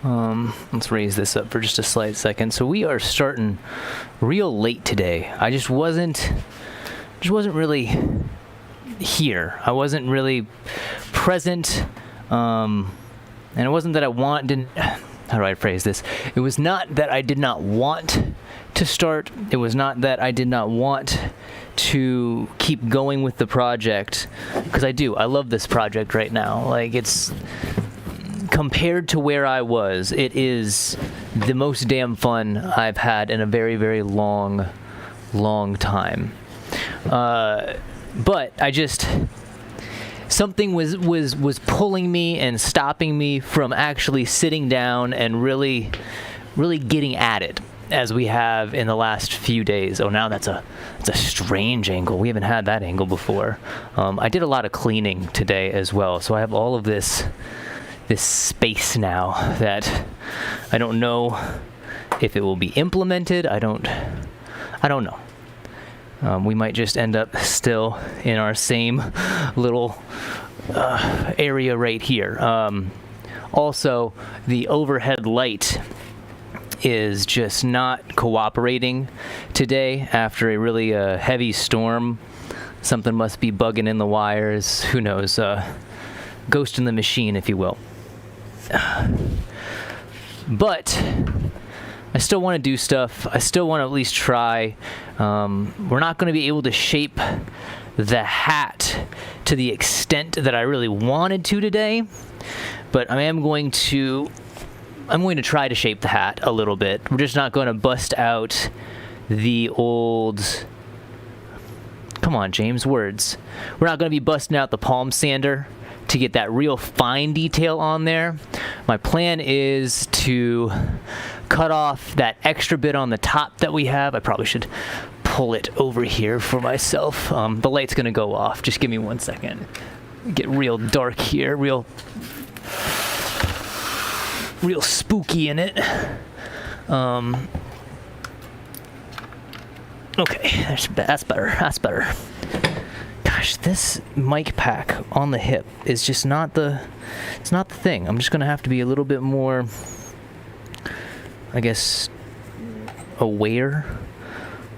Let's raise this up for just a slight second. So we are starting real late today. I just wasn't really here. I wasn't really present. And it wasn't that how do I phrase this? It was not that I did not want to start. It was not that I did not want to keep going with the project, because I do. I love this project right now. Like, it's compared to where I was, it is the most damn fun I've had in a very, very long time. But I just, something was pulling me and stopping me from actually sitting down and really getting at it, as we have in the last few days. Oh, now that's a strange angle. We haven't had that angle before. I did a lot of cleaning today as well, so I have all of this space now that I don't know if it will be implemented. I don't know. We might just end up still in our same little area right here. Also, the overhead light is just not cooperating today after a really heavy storm. Something must be bugging in the wires. Who knows? Ghost in the machine, if you will. But I still want to do stuff. I still want to at least try. We're not going to be able to shape the hat to the extent that I really wanted to today, but I am going to try to shape the hat a little bit. We're just not going to bust out the old... Come on, James, words. We're not going to be busting out the palm sander to get that real fine detail on there. My plan is to cut off that extra bit on the top that we have. I probably should pull it over here for myself. The light's going to go off. Just give me 1 second. Get real dark here, real spooky in it. Okay, that's better. Gosh, this mic pack on the hip is just not the thing. I'm just gonna have to be a little bit more, I guess, aware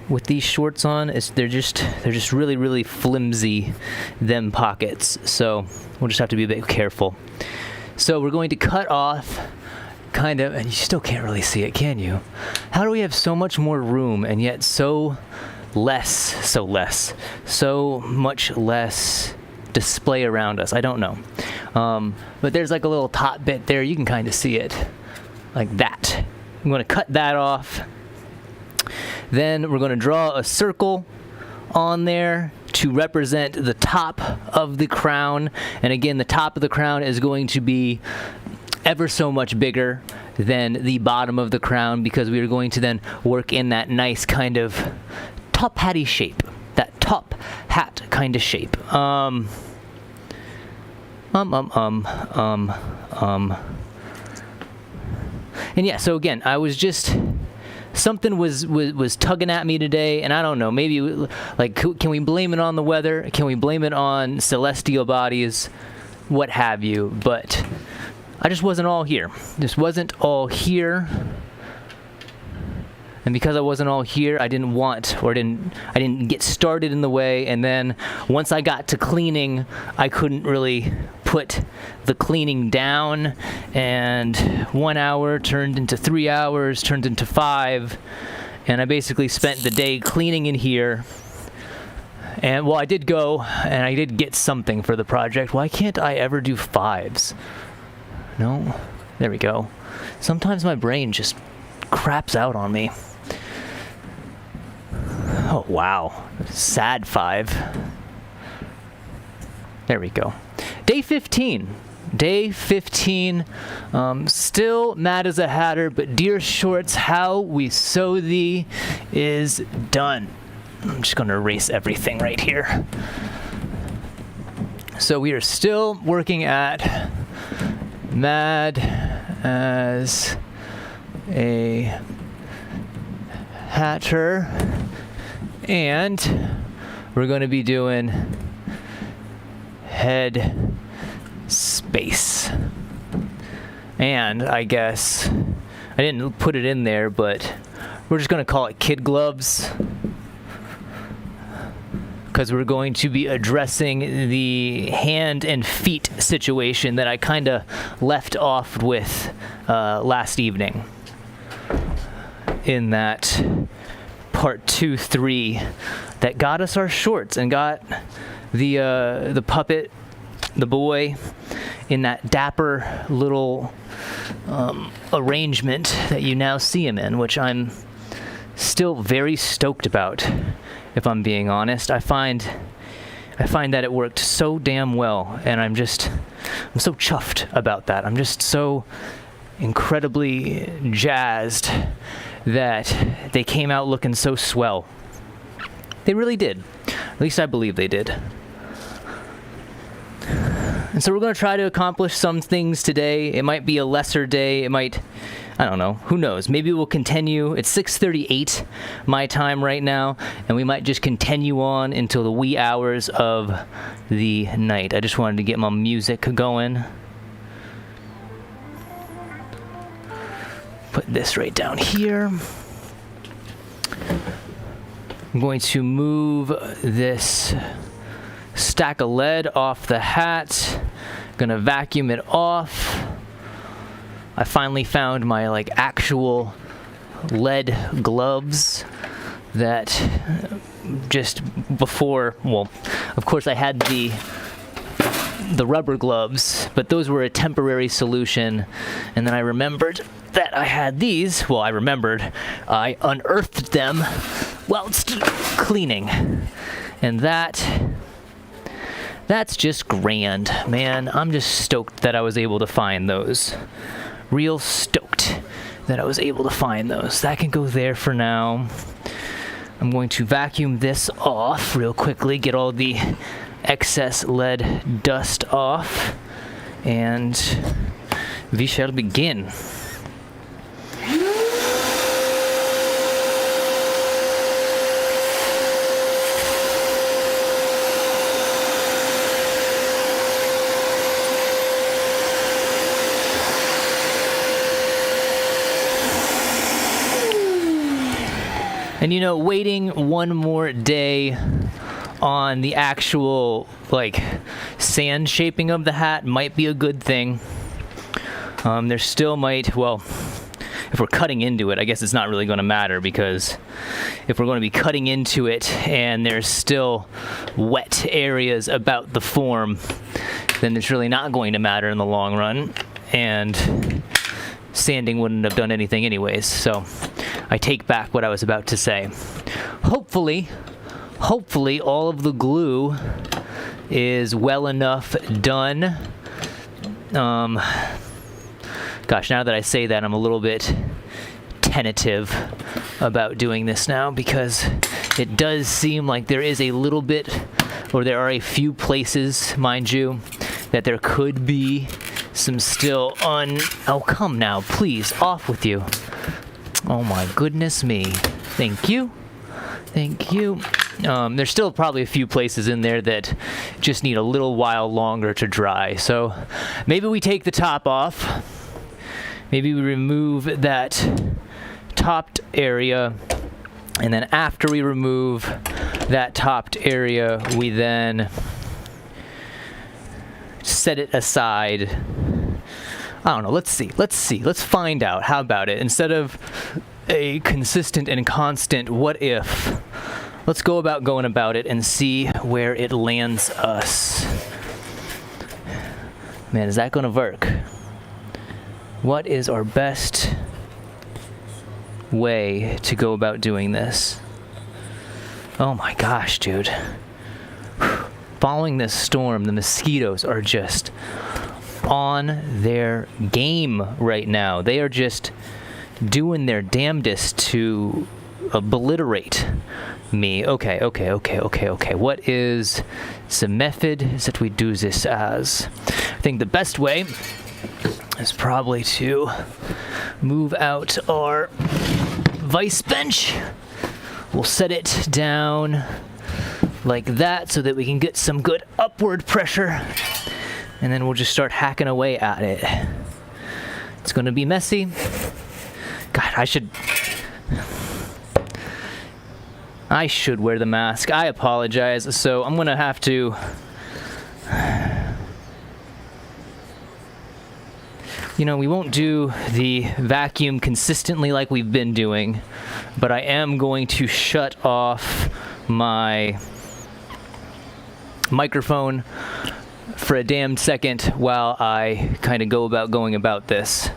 with these shorts on. They're just really flimsy, them pockets. So we'll just have to be a bit careful. So we're going to cut off kind of, and you still can't really see it, can you? How do we have so much more room and yet so much less display around us? I don't know. But there's like a little top bit there. You can kind of see it like that. I'm going to cut that off. Then we're going to draw a circle on there to represent the top of the crown. And again, the top of the crown is going to be ever so much bigger than the bottom of the crown, because we are going to then work in that nice kind of top hatty shape, that top hat kind of shape. And yeah, so again, I was just, something was tugging at me today, and I don't know, maybe, like, can we blame it on the weather? Can we blame it on celestial bodies? What have you? But I just wasn't all here. And because I wasn't all here, I didn't get started in the way. And then once I got to cleaning, I couldn't really put the cleaning down. And 1 hour turned into 3 hours, turned into 5. And I basically spent the day cleaning in here. And well, I did go and I did get something for the project. Why can't I ever do 5s? No, there we go. Sometimes my brain just craps out on me. Oh, wow. Sad 5. There we go. Day 15. Still mad as a hatter, but dear shorts, how we sew thee is done. I'm just going to erase everything right here. So we are still working at mad as a hatter, and we're going to be doing head space. And I guess I didn't put it in there, but we're just going to call it kid gloves, because we're going to be addressing the hand and feet situation that I kind of left off with last evening in that part 2-3 that got us our shorts and got the puppet, the boy, in that dapper little arrangement that you now see him in, which I'm still very stoked about, if I'm being honest. I find that it worked so damn well, and I'm so chuffed about that. I'm just so incredibly jazzed that they came out looking so swell. They really did. At least I believe they did. And so we're going to try to accomplish some things today. It might be a lesser day. It might, I don't know. Who knows? Maybe we'll continue. It's 6:38 my time right now, and we might just continue on until the wee hours of the night. I just wanted to get my music going. Put this right down here. I'm going to move this stack of lead off the hat. Gonna vacuum it off. I finally found my actual lead gloves that just before, well, of course I had the rubber gloves, but those were a temporary solution, and then I remembered that I had these. Well, I unearthed them whilst cleaning, and that's just grand, man. I'm just stoked that I was able to find those. Real stoked that I was able to find those. That can go there for now. I'm going to vacuum this off real quickly, get all the excess lead dust off, and we shall begin. And waiting one more day on the actual sand shaping of the hat might be a good thing. There still might, well, if we're cutting into it, I guess it's not really going to matter, because if we're going to be cutting into it and there's still wet areas about the form, then it's really not going to matter in the long run, and sanding wouldn't have done anything anyways. So I take back what I was about to say. Hopefully all of the glue is well enough done. Gosh, now that I say that, I'm a little bit tentative about doing this now, because it does seem like there is a little bit, or there are a few places, mind you, that there could be some still oh, come now, please, off with you. Oh my goodness me. Thank you. There's still probably a few places in there that just need a little while longer to dry. So maybe we take the top off. Maybe we remove that topped area. And then after we remove that topped area, we then set it aside. I don't know. Let's see. Let's find out. How about it? Instead of a consistent and constant what if, let's go about going about it and see where it lands us. Man, is that going to work? What is our best way to go about doing this? Oh my gosh, dude. Following this storm, the mosquitoes are just on their game right now. They are just doing their damnedest to obliterate me. Okay. What is the method that we do this as? I think the best way is probably to move out our vice bench. We'll set it down like that so that we can get some good upward pressure, and then we'll just start hacking away at it. It's going to be messy. God, I should wear the mask. I apologize. So I'm going to have to... You know, we won't do the vacuum consistently like we've been doing, but I am going to shut off my microphone for a damn second while I kind of going about this.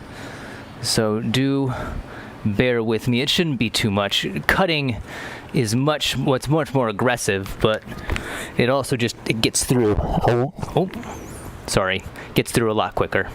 So do bear with me. It shouldn't be too much. Cutting is much more aggressive, but it also it gets through. Gets through a lot quicker.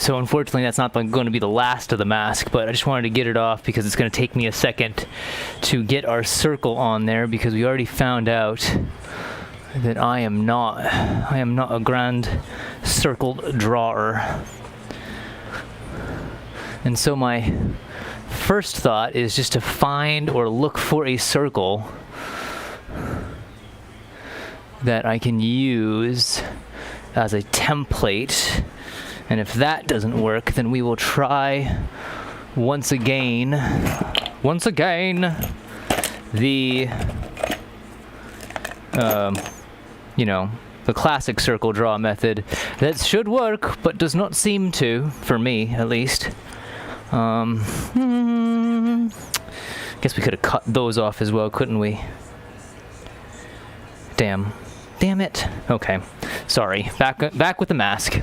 So unfortunately, that's not going to be the last of the mask, but I just wanted to get it off because it's going to take me a second to get our circle on there, because we already found out that I am not a grand circled drawer. And so my first thought is just to find or look for a circle that I can use as a template. And if that doesn't work, then we will try once again, the, the classic circle draw method that should work, but does not seem to, for me at least. Guess we could have cut those off as well, couldn't we? Damn it. Okay, sorry. Back with the mask.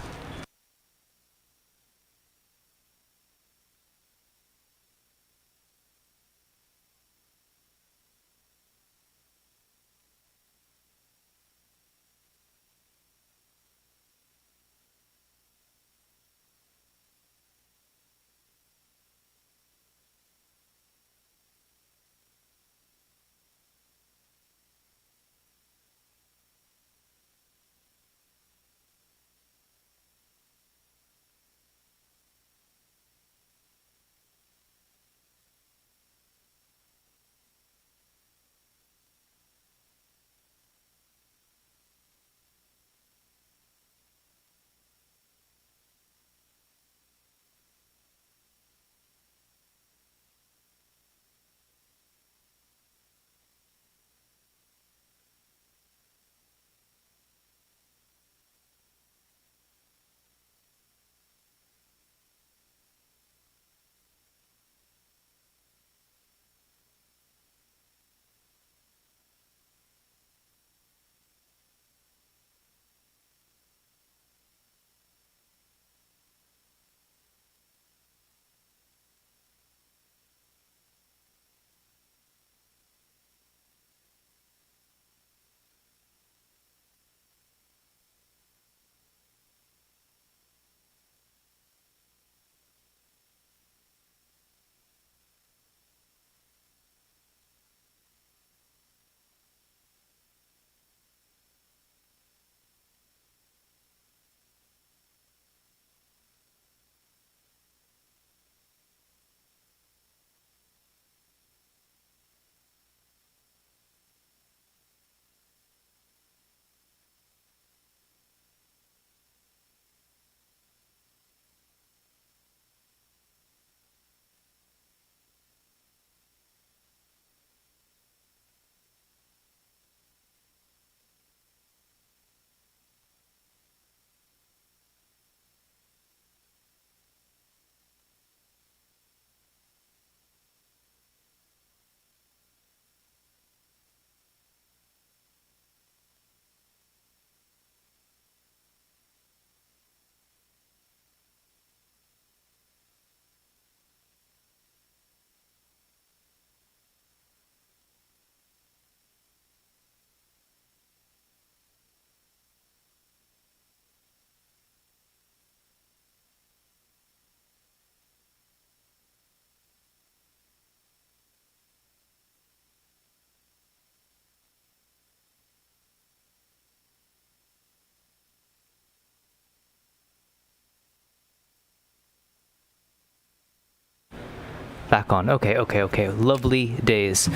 Back on. Okay. Lovely days.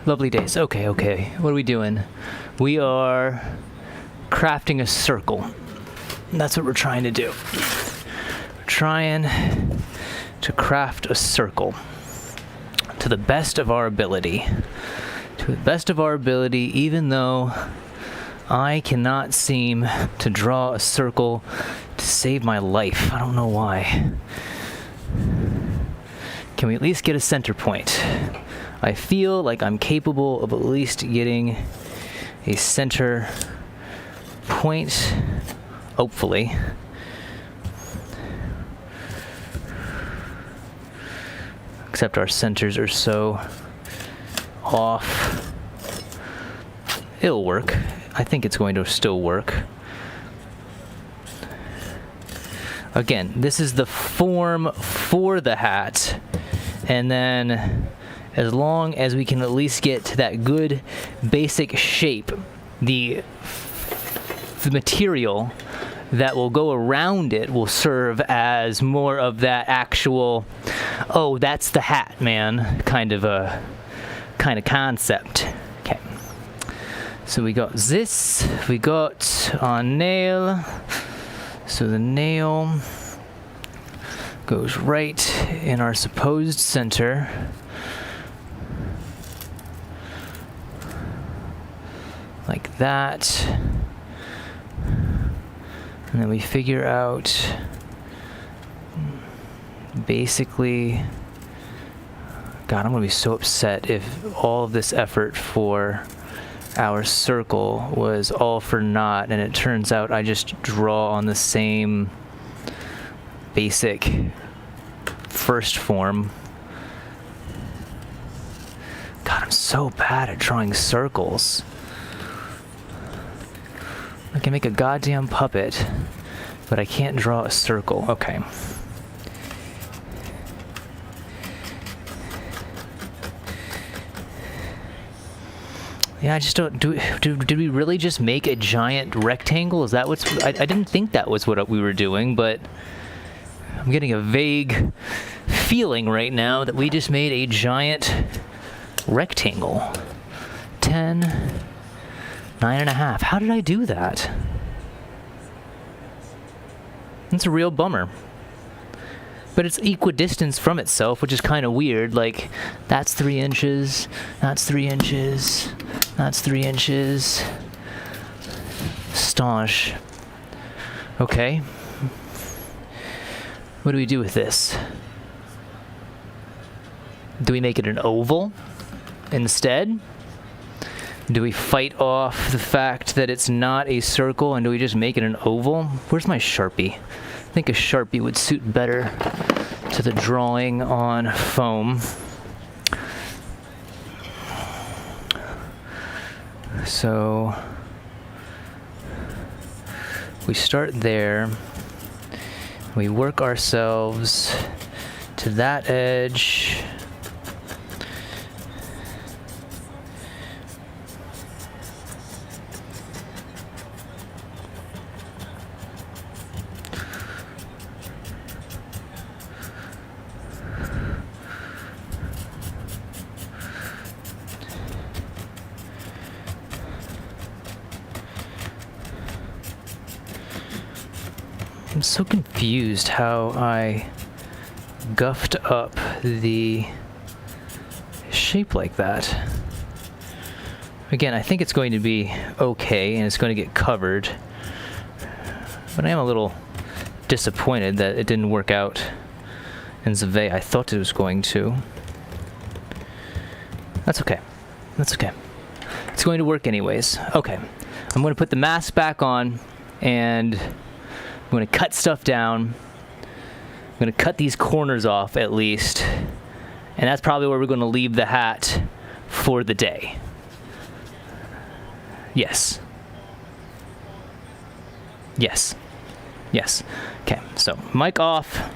Okay. What are we doing? We are crafting a circle. That's what we're trying to do. We're trying to craft a circle to the best of our ability. Even though I cannot seem to draw a circle to save my life. I don't know why. Can we at least get a center point? I feel like I'm capable of at least getting a center point, hopefully. Except our centers are so off. It'll work. I think it's going to still work. Again, this is the form for the hat. And then as long as we can at least get to that good basic shape, the material that will go around it will serve as more of that actual, oh, that's the hat, man, kind of concept. Okay. So we got this, we got our nail. So the nail goes right in our supposed center. Like that. And then we figure out basically, God, I'm gonna be so upset if all of this effort for our circle was all for naught and it turns out I just draw on the same basic first form. God, I'm so bad at drawing circles. I can make a goddamn puppet, but I can't draw a circle. Okay. Yeah, I just don't. Did we really just make a giant rectangle? Is that what's... I didn't think that was what we were doing, but I'm getting a vague feeling right now that we just made a giant rectangle. 10... 9.5. How did I do that? That's a real bummer. But it's equidistant from itself, which is kind of weird. Like, that's 3 inches, that's 3 inches, that's 3 inches. Staunch. Okay. What do we do with this? Do we make it an oval instead? Do we fight off the fact that it's not a circle and do we just make it an oval? Where's my Sharpie? I think a Sharpie would suit better to the drawing on foam. So we start there. We work ourselves to that edge. I'm so confused how I guffed up the shape like that. Again, I think it's going to be okay and it's going to get covered, but I am a little disappointed that it didn't work out in the way I thought it was going to. That's okay. That's okay. It's going to work anyways. Okay. I'm going to put the mask back on and I'm going to cut stuff down. I'm going to cut these corners off at least. And that's probably where we're going to leave the hat for the day. Yes. Yes. Yes. Okay, so mic off.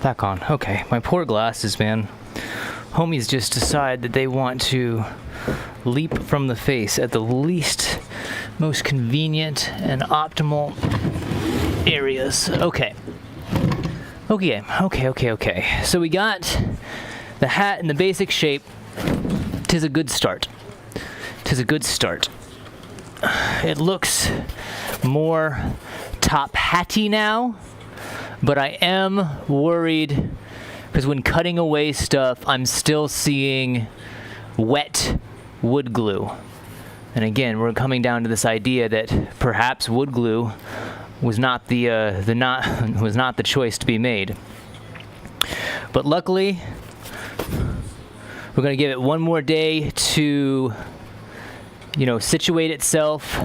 Back on. Okay, my poor glasses, man. Homies just decide that they want to leap from the face at the least, most convenient and optimal areas. Okay. So we got the hat in the basic shape. 'Tis a good start. It looks more top hatty now, but I am worried because when cutting away stuff, I'm still seeing wet wood glue. And again, we're coming down to this idea that perhaps wood glue was not the choice to be made. But luckily, we're going to give it one more day to, situate itself,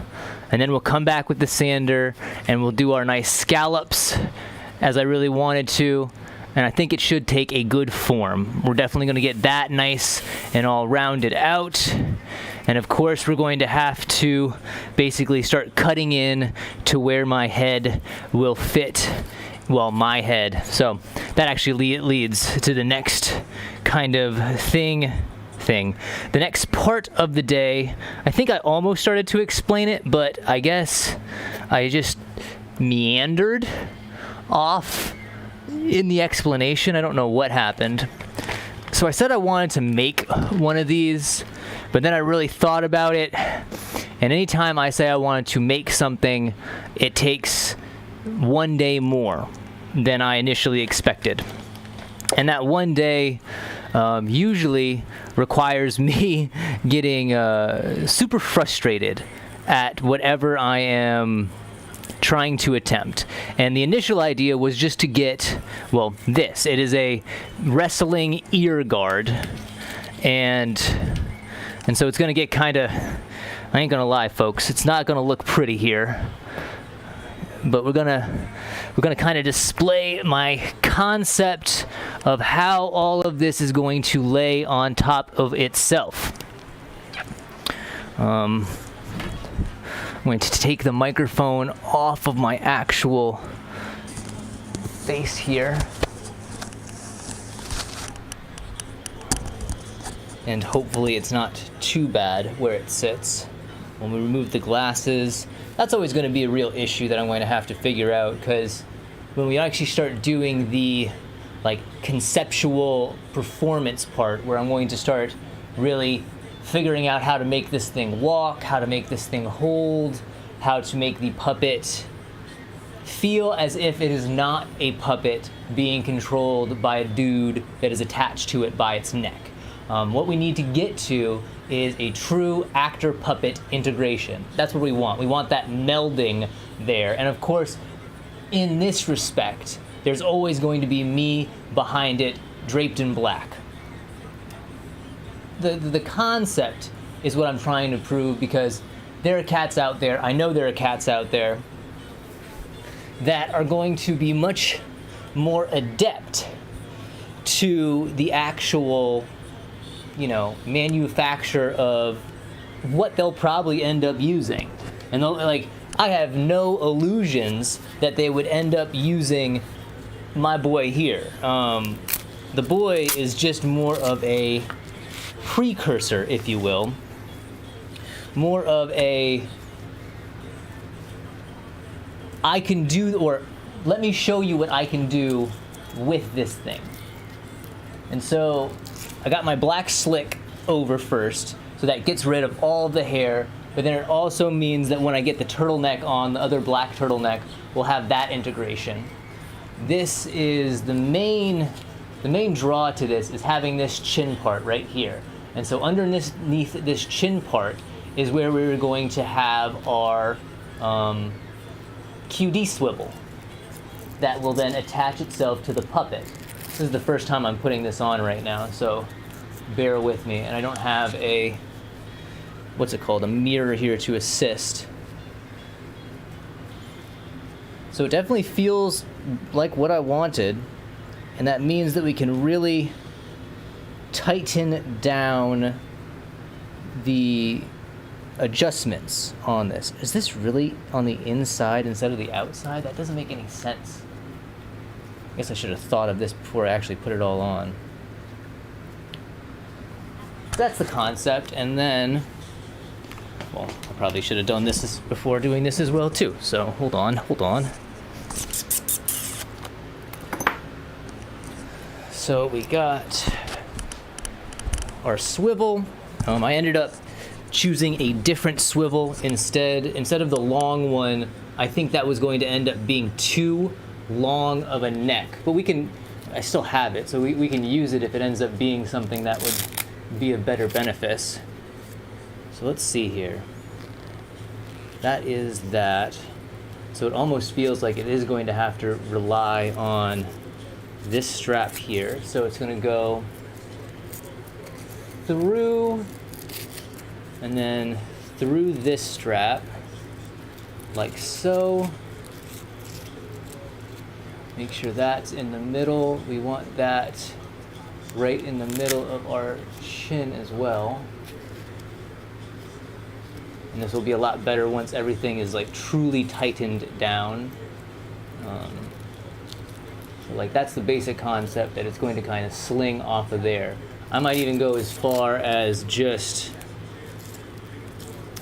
and then we'll come back with the sander and we'll do our nice scallops as I really wanted to. And I think it should take a good form. We're definitely going to get that nice and all rounded out. And of course, we're going to have to basically start cutting in to where my head will fit. Well, my head. So that actually leads to the next kind of thing. The next part of the day, I think I almost started to explain it, but I guess I just meandered off in the explanation. I don't know what happened. So I said I wanted to make one of these, but then I really thought about it. And anytime I say I wanted to make something, it takes one day more than I initially expected. And that one day usually requires me getting super frustrated at whatever I am trying to attempt. And the initial idea was just to get, this. It is a wrestling ear guard. And so it's going to get kind of, I ain't going to lie, folks, it's not going to look pretty here. But we're gonna kind of display my concept of how all of this is going to lay on top of itself. I'm going to take the microphone off of my actual face here. And hopefully it's not too bad where it sits. When we remove the glasses, that's always going to be a real issue that I'm going to have to figure out, because when we actually start doing the conceptual performance part, where I'm going to start really figuring out how to make this thing walk, how to make this thing hold, how to make the puppet feel as if it is not a puppet being controlled by a dude that is attached to it by its neck. What we need to get to is a true actor-puppet integration. That's what we want. We want that melding there. And of course, in this respect, there's always going to be me behind it, draped in black. The concept is what I'm trying to prove, because there are cats out there, I know there are cats out there, that are going to be much more adept to the actual manufacture of what they'll probably end up using. And I have no illusions that they would end up using my boy here. The boy is just more of a precursor, if you will. More of a, I can do, or let me show you what I can do with this thing. And so I got my black slick over first, so that gets rid of all of the hair, but then it also means that when I get the turtleneck on, the other black turtleneck, we'll have that integration. This is the main draw to this is having this chin part right here. And so underneath this chin part is where we're going to have our QD swivel that will then attach itself to the puppet. This is the first time I'm putting this on right now, so bear with me. And I don't have a, a mirror here to assist. So it definitely feels like what I wanted, and that means that we can really tighten down the adjustments on this. Is this really on the inside instead of the outside? That doesn't make any sense. I guess I should have thought of this before I actually put it all on. That's the concept, and then, well, I probably should have done this before doing this as well too, so hold on. So we got our swivel. I ended up choosing a different swivel instead of the long one. I think that was going to end up being too long of a neck, but I still have it, so we can use it if it ends up being something that would be a better benefice. So let's see here. That is that. So it almost feels like it is going to have to rely on this strap here. So it's going to go through and then through this strap like so. Make sure that's in the middle. We want that right in the middle of our chin as well. And this will be a lot better once everything is like truly tightened down. So like that's the basic concept, that it's going to kind of sling off of there. I might even go as far as just,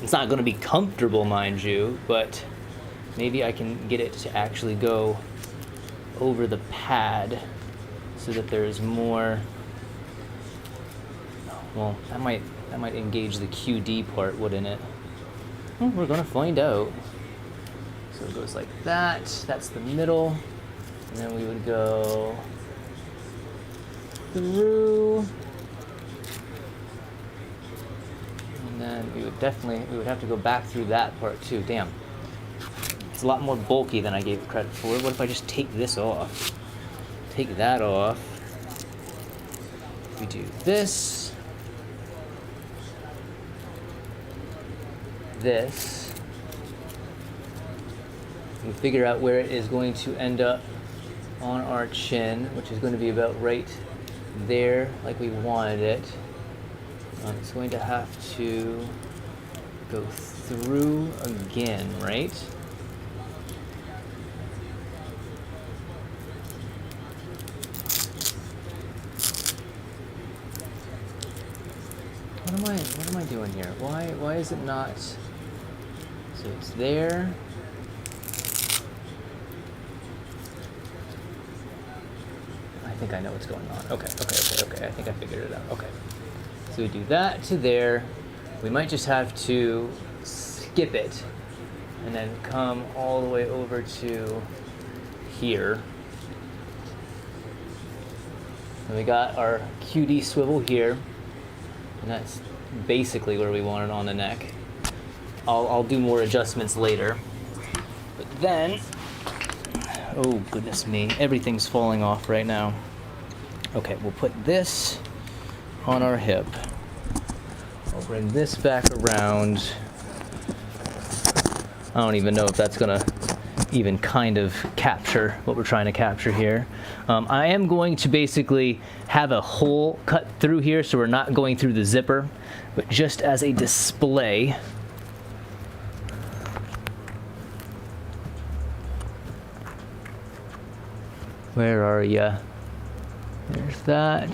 it's not going to be comfortable, mind you, but maybe I can get it to actually go over the pad so that there is more. Well, that might engage the QD part, wouldn't it? Well, we're gonna find out. So it goes like that. That's the middle, and then we would go through, and then we would have to go back through that part too. Damn, it's a lot more bulky than I gave it credit for. What if I just take this off? Take that off. We do this. This. We figure out where it is going to end up on our chin, which is going to be about right there, like we wanted it. It's going to have to go through again, right? What am I doing here? Why is it not? So it's there. I think I know what's going on. Okay. I think I figured it out. Okay. So we do that to there. We might just have to skip it and then come all the way over to here. And we got our QD swivel here. And that's basically where we want it on the neck. I'll do more adjustments later. But then, oh goodness me, everything's falling off right now. Okay, we'll put this on our hip. I'll bring this back around. I don't even know if that's gonna even kind of capture what we're trying to capture here. I am going to basically have a hole cut through here, so we're not going through the zipper, but just as a display. Where are ya? There's that.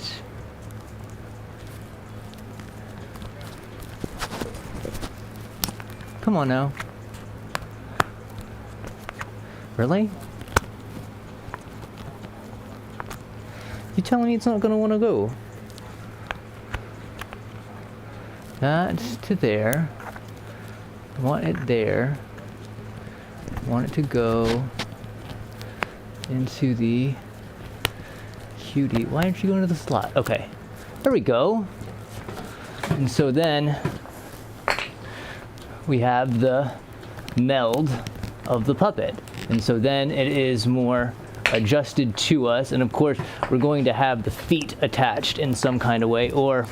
Come on now. Really? You telling me it's not gonna want to go? That's to there. Want it there. Want it to go into the QD. Why aren't you going to the slot? Okay, there we go. And so then we have the meld of the puppet. And so then it is more adjusted to us. And of course, we're going to have the feet attached in some kind of way, or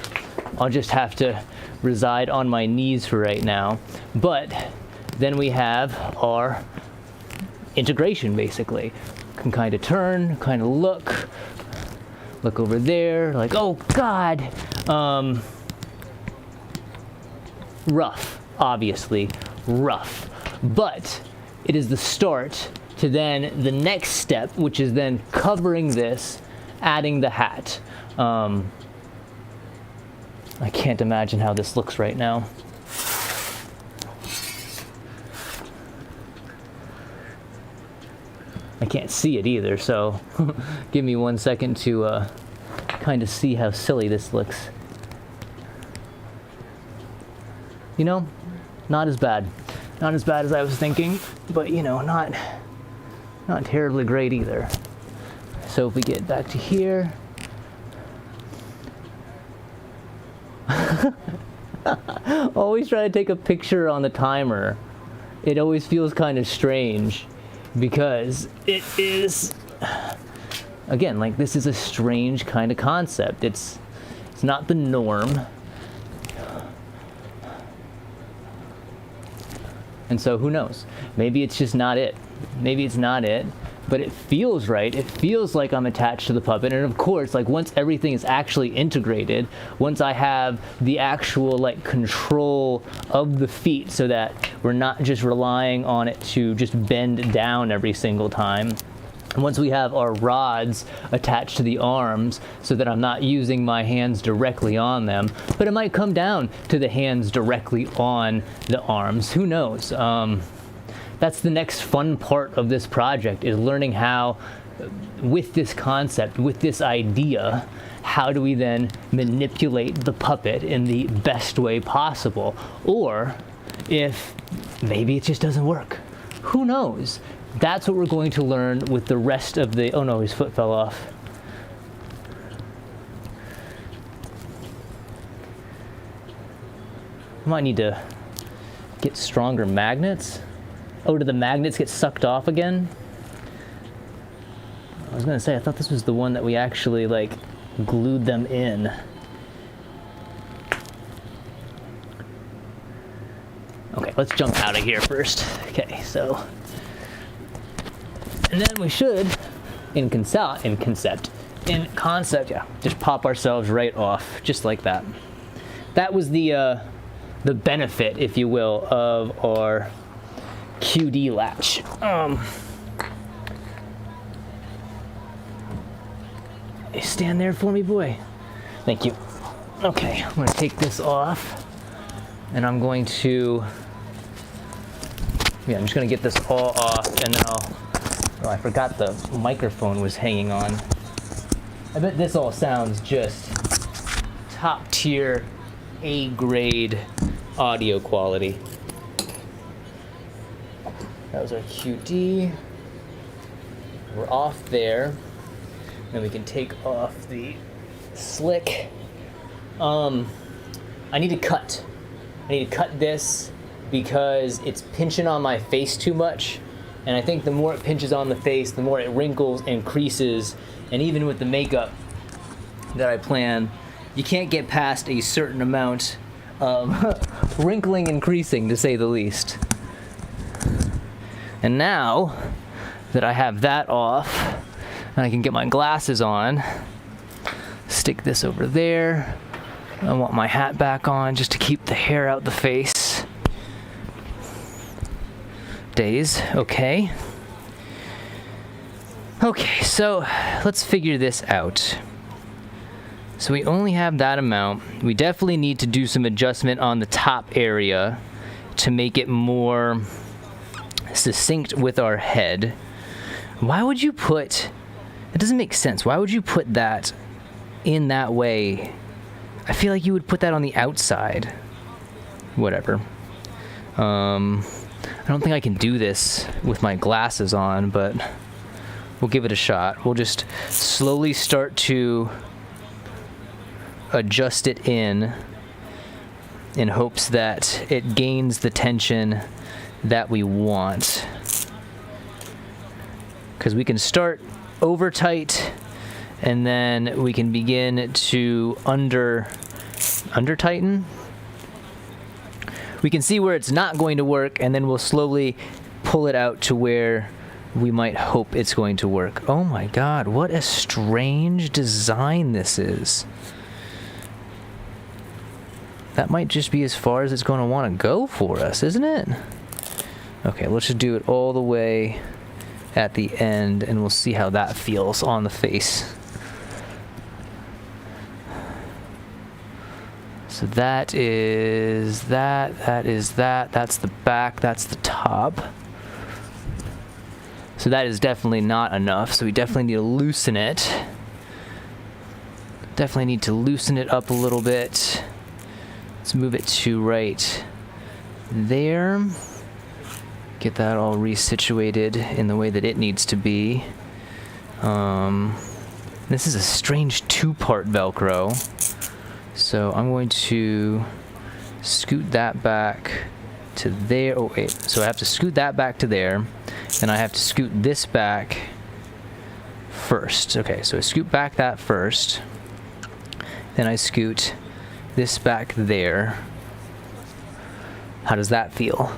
I'll just have to reside on my knees for right now. But then we have our integration, basically. Can kind of turn, kind of look over there, like, oh God. Rough, obviously, rough. But it is the start to then the next step, which is then covering this, adding the hat. I can't imagine how this looks right now. I can't see it either, so give me 1 second to kind of see how silly this looks. You know, not as bad. Not as bad as I was thinking, but you know, not terribly great either. So if we get back to here, always try to take a picture on the timer. It always feels kind of strange because it is, again, like this is a strange kind of concept. It's not the norm. And so who knows? Maybe it's just not it. Maybe it's not it, but it feels right. It feels like I'm attached to the puppet. And of course, like once everything is actually integrated, once I have the actual like control of the feet so that we're not just relying on it to just bend down every single time. Once we have our rods attached to the arms so that I'm not using my hands directly on them, but it might come down to the hands directly on the arms. Who knows? That's the next fun part of this project, is learning how, with this concept, with this idea, how do we then manipulate the puppet in the best way possible? Or if maybe it just doesn't work. Who knows? That's what we're going to learn with the rest of the... Oh no, his foot fell off. I might need to get stronger magnets. Oh, do the magnets get sucked off again? I was gonna say, I thought this was the one that we actually, like, glued them in. Okay, let's jump out of here first. Okay, so... And then we should, in concept, yeah, just pop ourselves right off, just like that. That was the benefit, if you will, of our QD latch. Stand there for me, boy. Thank you. Okay, I'm gonna take this off, and I'm going to, I'm just gonna get this all off, and then oh, I forgot the microphone was hanging on. I bet this all sounds just top tier, A-grade audio quality. That was our QD. We're off there. Then we can take off the slick. I need to cut. I need to cut this because it's pinching on my face too much. And I think the more it pinches on the face, the more it wrinkles and creases. And even with the makeup that I plan, you can't get past a certain amount of wrinkling and creasing, to say the least. And now that I have that off, and I can get my glasses on, stick this over there. I want my hat back on just to keep the hair out the face. Days, okay. Okay, so let's figure this out. So we only have that amount. We definitely need to do some adjustment on the top area to make it more succinct with our head. Why would you put, it doesn't make sense. Why would you put that in that way? I feel like you would put that on the outside. Whatever. I don't think I can do this with my glasses on, but we'll give it a shot. We'll just slowly start to adjust it in hopes that it gains the tension that we want. Because we can start over tight and then we can begin to under tighten. We can see where it's not going to work, and then we'll slowly pull it out to where we might hope it's going to work. Oh my God, what a strange design this is. That might just be as far as it's going to want to go for us, isn't it? Okay, let's just do it all the way at the end, and we'll see how that feels on the face. So that is that, that's the back, that's the top. So that is definitely not enough, so we definitely need to loosen it. Definitely need to loosen it up a little bit. Let's move it to right there. Get that all resituated in the way that it needs to be. This is a strange two-part Velcro. So I'm going to scoot that back to there. Oh wait, so I have to scoot that back to there, and I have to scoot this back first. Okay, so I scoot back that first, then I scoot this back there. How does that feel?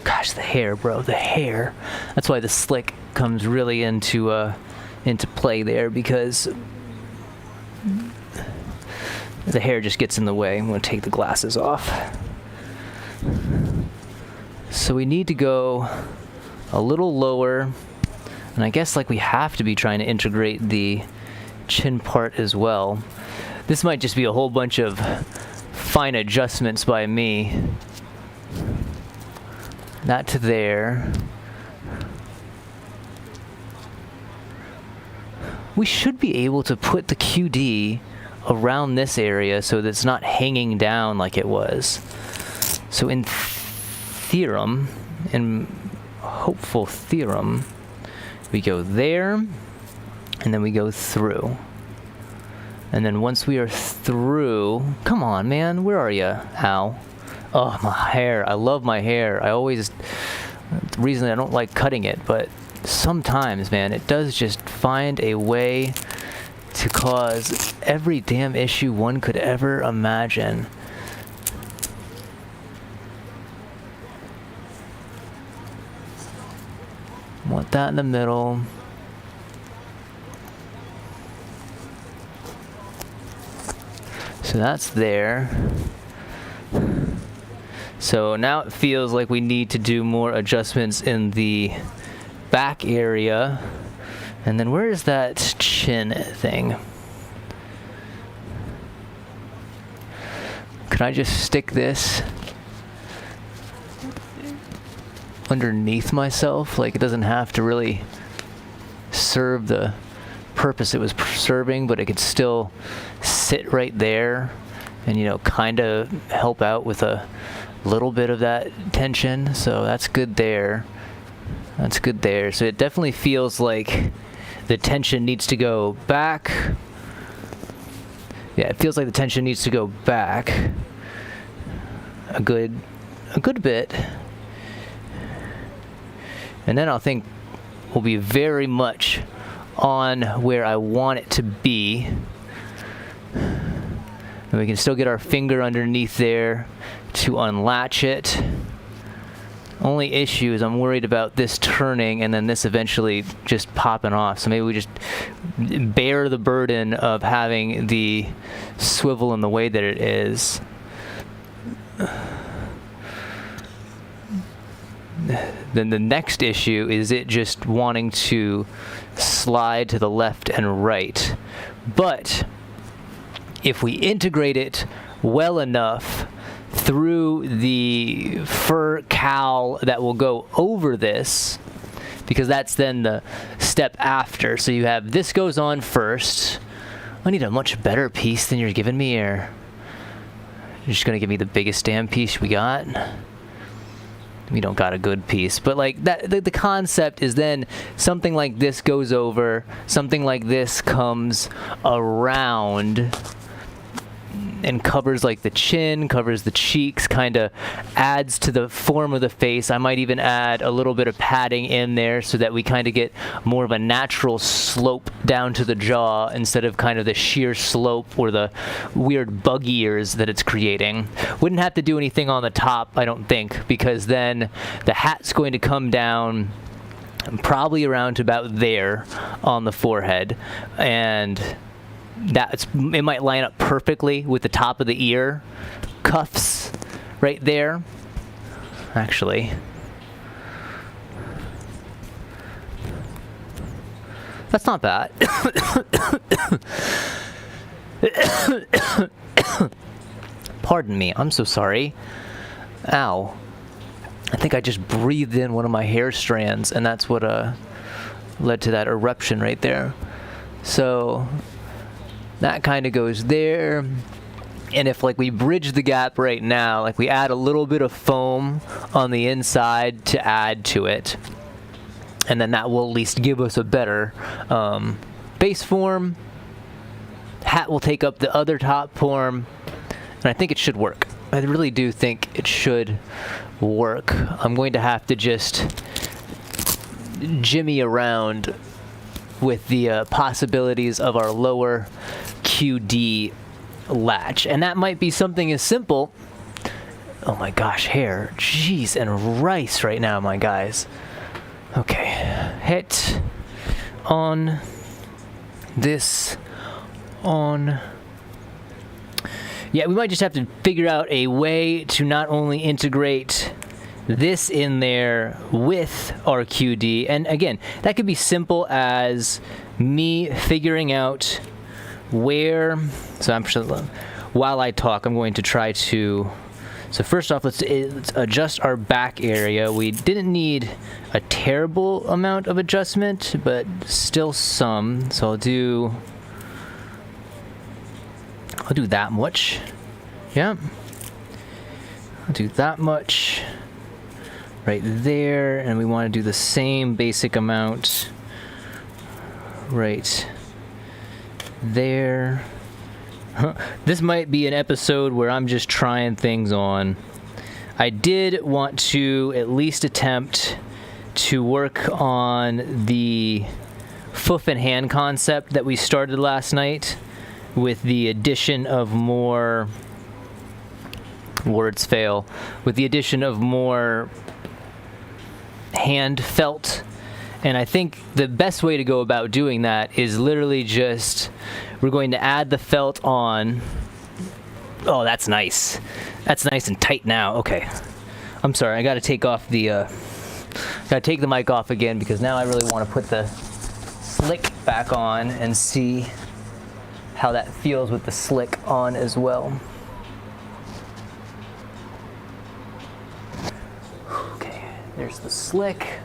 Gosh, the hair, bro, the hair. That's why the slick comes really into play there, because the hair just gets in the way. I'm going to take the glasses off. So we need to go a little lower, and I guess like we have to be trying to integrate the chin part as well. This might just be a whole bunch of fine adjustments by me. That to there. We should be able to put the QD around this area so that it's not hanging down like it was. So in theorem, in hopeful theorem, we go there, and then we go through. And then once we are through, come on, man, where are you, Al? Oh, my hair. I love my hair. The reason I don't like cutting it, but sometimes, man, it does just find a way to cause every damn issue one could ever imagine. Want that in the middle. So that's there. So now it feels like we need to do more adjustments in the back area. And then where is that chin thing? Could I just stick this underneath myself? Like, it doesn't have to really serve the purpose it was serving, but it could still sit right there and, you know, kind of help out with a little bit of that tension. So that's good there. That's good there. So it definitely feels like the tension needs to go back. Yeah, it feels like the tension needs to go back a good bit. And then I'll think we'll be very much on where I want it to be. And we can still get our finger underneath there to unlatch it. Only issue is I'm worried about this turning and then this eventually just popping off. So maybe we just bear the burden of having the swivel in the way that it is. Then the next issue is it just wanting to slide to the left and right. But if we integrate it well enough through the fur cowl that will go over this, because that's then the step after. So you have this goes on first. I need a much better piece than you're giving me here. You're just gonna give me the biggest damn piece we got? We don't got a good piece, but like that, the concept is then something like this goes over, something like this comes around and covers like the chin, covers the cheeks, kind of adds to the form of the face. I might even add a little bit of padding in there so that we kind of get more of a natural slope down to the jaw instead of kind of the sheer slope or the weird bug ears that it's creating. Wouldn't have to do anything on the top, I don't think, because then the hat's going to come down probably around to about there on the forehead, and it might line up perfectly with the top of the ear cuffs right there. That's not bad. Pardon me, I'm so sorry. Ow. I think I just breathed in one of my hair strands, and that's what led to that eruption right there. So that kind of goes there. And if like we bridge the gap right now, like we add a little bit of foam on the inside to add to it, and then that will at least give us a better base form. Hat will take up the other top form, and I think it should work. I really do think it should work. I'm going to have to just jimmy around with the possibilities of our lower QD latch, and that might be something as simple. Oh my gosh, hair, jeez, and rice right now, my guys. Okay, hit on this on. Yeah, we might just have to figure out a way to not only integrate this in there with our QD, and again, that could be simple as me figuring out where. So I'm sure while I talk, I'm going to try to. So first off, let's adjust our back area. We didn't need a terrible amount of adjustment, but still some. So I'll do that much. Yeah. I'll do that much right there, and we want to do the same basic amount right there. This might be an episode where I'm just trying things on. I did want to at least attempt to work on the hoof and hand concept that we started last night with the addition of more words fail with the addition of more hand felt. And I think the best way to go about doing that is literally just, we're going to add the felt on. Oh, that's nice. That's nice and tight now. Okay. I'm sorry, I gotta take off the, gotta take the mic off again, because now I really want to put the slick back on and see how that feels with the slick on as well. Okay, there's the slick.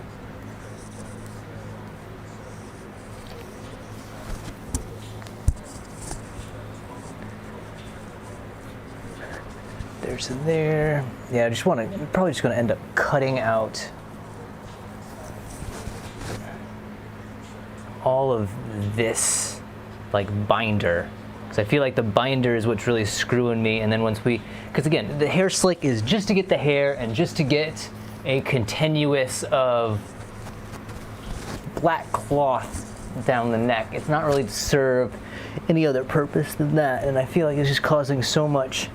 There's there. Yeah, I just want to, probably just going to end up cutting out all of this like binder, because I feel like the binder is what's really screwing me. And then once we, because again, the hair slick is just to get the hair and just to get a continuous of black cloth down the neck. It's not really to serve any other purpose than that, and I feel like it's just causing so much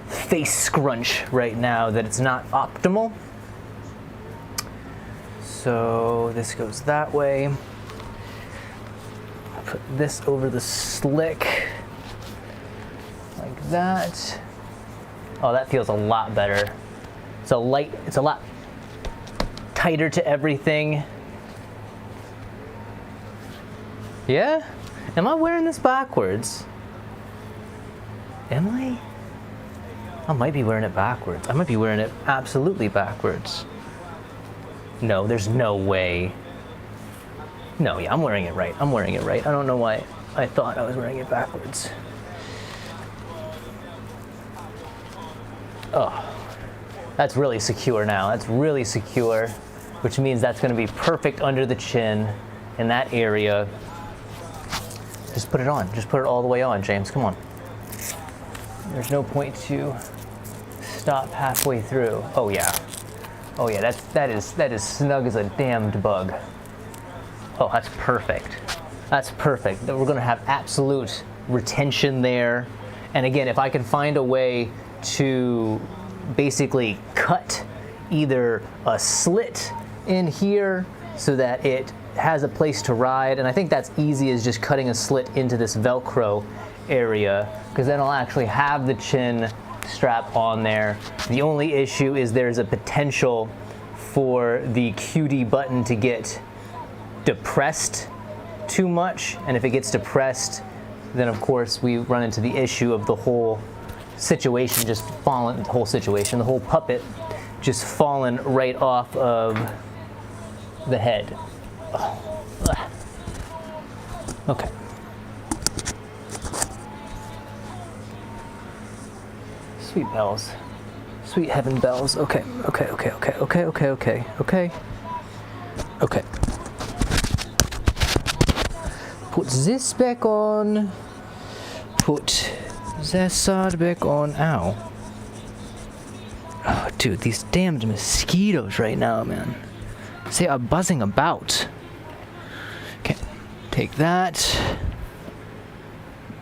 face scrunch right now that it's not optimal. So this goes that way. Put this over the slick like that. Oh, that feels a lot better. It's a lot tighter to everything. Yeah? Am I wearing this backwards? Am I? I might be wearing it backwards. I might be wearing it absolutely backwards. No, there's no way. No, yeah, I'm wearing it right. I'm wearing it right. I don't know why I thought I was wearing it backwards. Oh, that's really secure now. That's really secure, which means that's going to be perfect under the chin in that area. Just put it on. Just put it all the way on, James. Come on. There's no point to stop halfway through. Oh yeah. Oh yeah, that is snug as a damned bug. Oh, that's perfect. That's perfect. We're gonna have absolute retention there. And again, if I can find a way to basically cut either a slit in here so that it has a place to ride, and I think that's easy as just cutting a slit into this Velcro area, because then I'll actually have the chin strap on there. The only issue is there's a potential for the QD button to get depressed too much, and if it gets depressed, then of course we run into the issue of the whole situation just falling, the whole puppet just falling right off of the head. Oh. Okay. Sweet bells. Sweet heaven bells. Okay. Okay. Put this back on. Put that side back on. Ow. Oh, dude, these damned mosquitoes right now, man. They are buzzing about. Okay, take that.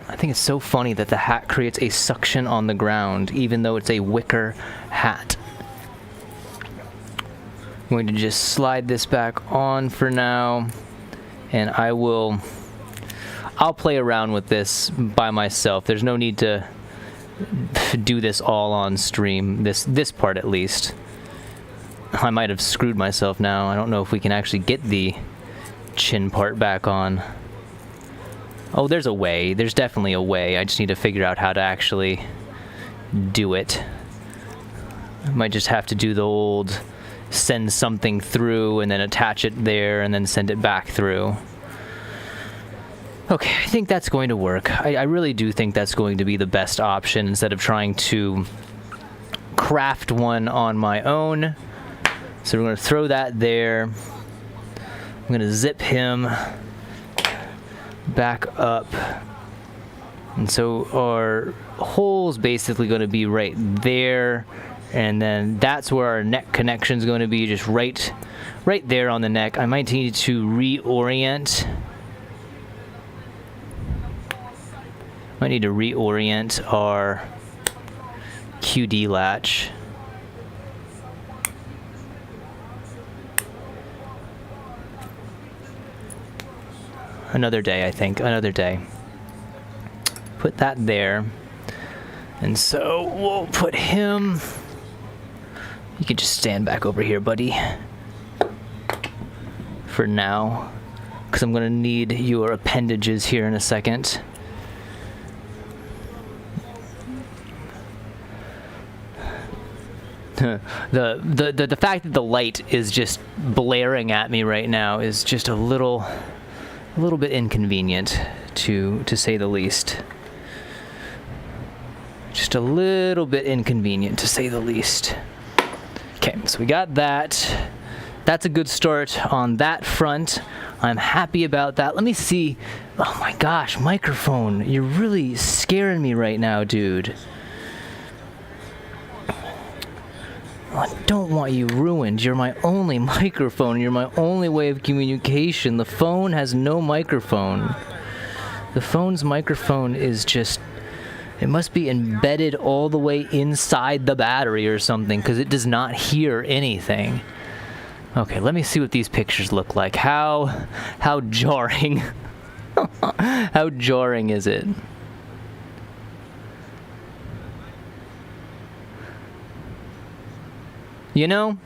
I think it's so funny that the hat creates a suction on the ground, even though it's a wicker hat. I'm going to just slide this back on for now, and I'll play around with this by myself. There's no need to do this all on stream, this part at least. I might have screwed myself now. I don't know if we can actually get the chin part back on. Oh, there's a way. There's definitely a way. I just need to figure out how to actually do it. I might just have to do the old send something through and then attach it there and then send it back through. Okay, I think that's going to work. I really do think that's going to be the best option instead of trying to craft one on my own. So we're going to throw that there. I'm going to zip him back up. And so our hole's basically going to be right there. And then that's where our neck connection is going to be, just right there on the neck. I might need to reorient. Might need to reorient our QD latch. Another day, I think. Another day. Put that there. And so we'll put him... You can just stand back over here, buddy. For now. Because I'm going to need your appendages here in a second. The fact that the light is just blaring at me right now is just a little bit inconvenient, to say the least. Just a little bit inconvenient, to say the least. Okay, so we got that. That's a good start on that front. I'm happy about that. Let me see. Oh my gosh, microphone. You're really scaring me right now, dude. I don't want you ruined. You're my only microphone. You're my only way of communication. The phone has no microphone. The phone's microphone is just... It must be embedded all the way inside the battery or something, because it does not hear anything. Okay, let me see what these pictures look like. How jarring. How jarring is it? You know,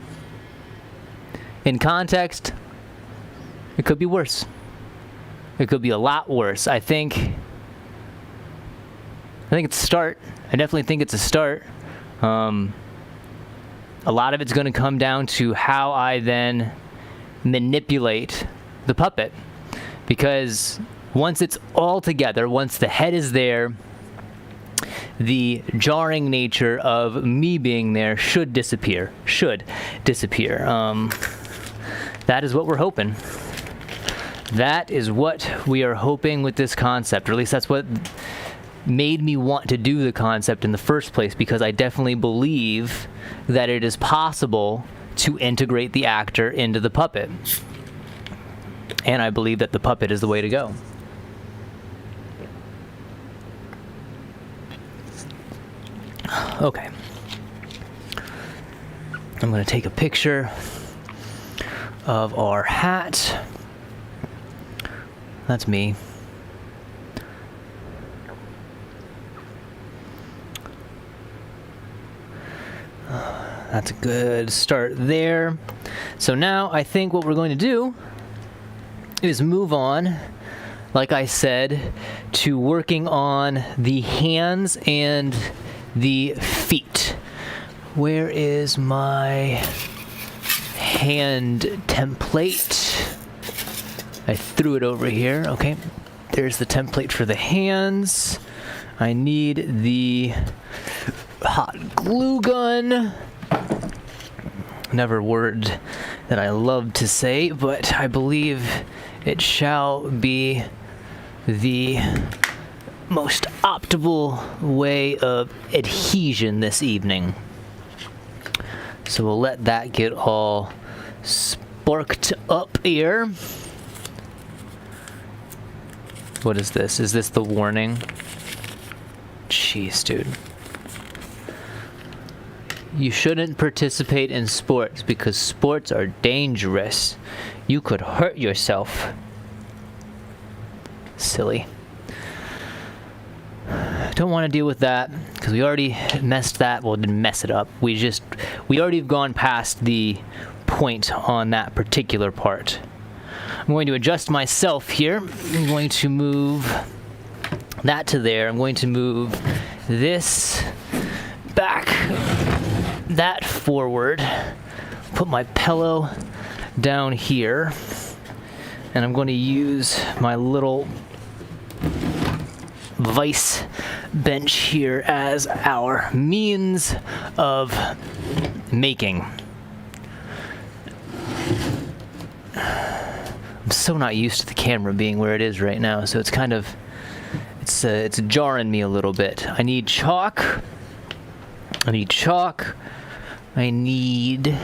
in context, it could be worse. It could be a lot worse. I think it's a start. I definitely think it's a start. A lot of it's going to come down to how I then manipulate the puppet. Because once it's all together, once the head is there, the jarring nature of me being there should disappear. That is what we're hoping. That is what we are hoping with this concept, or at least that's what made me want to do the concept in the first place, because I definitely believe that it is possible to integrate the actor into the puppet. And I believe that the puppet is the way to go. Okay. I'm going to take a picture of our hat. That's me. That's a good start there. So now I think what we're going to do is move on like I said, to working on the hands and the feet. Where is my hand template? I threw it over here. Okay, there's the template for the hands. I need the hot glue gun. Never a word that I love to say, but I believe it shall be the most optimal way of adhesion this evening. So we'll let that get all sparked up here. What is this? Is this the warning? Jeez, dude. You shouldn't participate in sports because sports are dangerous. You could hurt yourself. Silly. Don't want to deal with that because we already messed that. Well, didn't mess it up. We already have gone past the point on that particular part. I'm going to adjust myself here. I'm going to move that to there. I'm going to move this back, that forward. Put my pillow down here. And I'm going to use my little vice bench here as our means of making. I'm so not used to the camera being where it is right now, so it's kind of it's jarring me a little bit. I need chalk. I need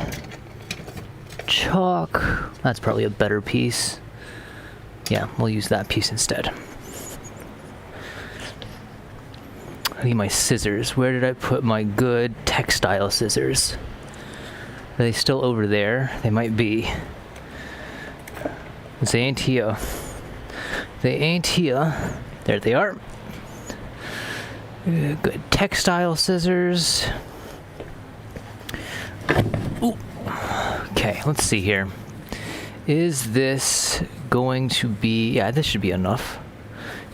chalk. That's probably a better piece. Yeah, we'll use that piece instead. I need my scissors. Where did I put my good textile scissors? Are they still over there? They might be. They ain't here. They ain't here. There they are. Good textile scissors. Ooh. Okay, let's see here. Is this going to be... Yeah, this should be enough.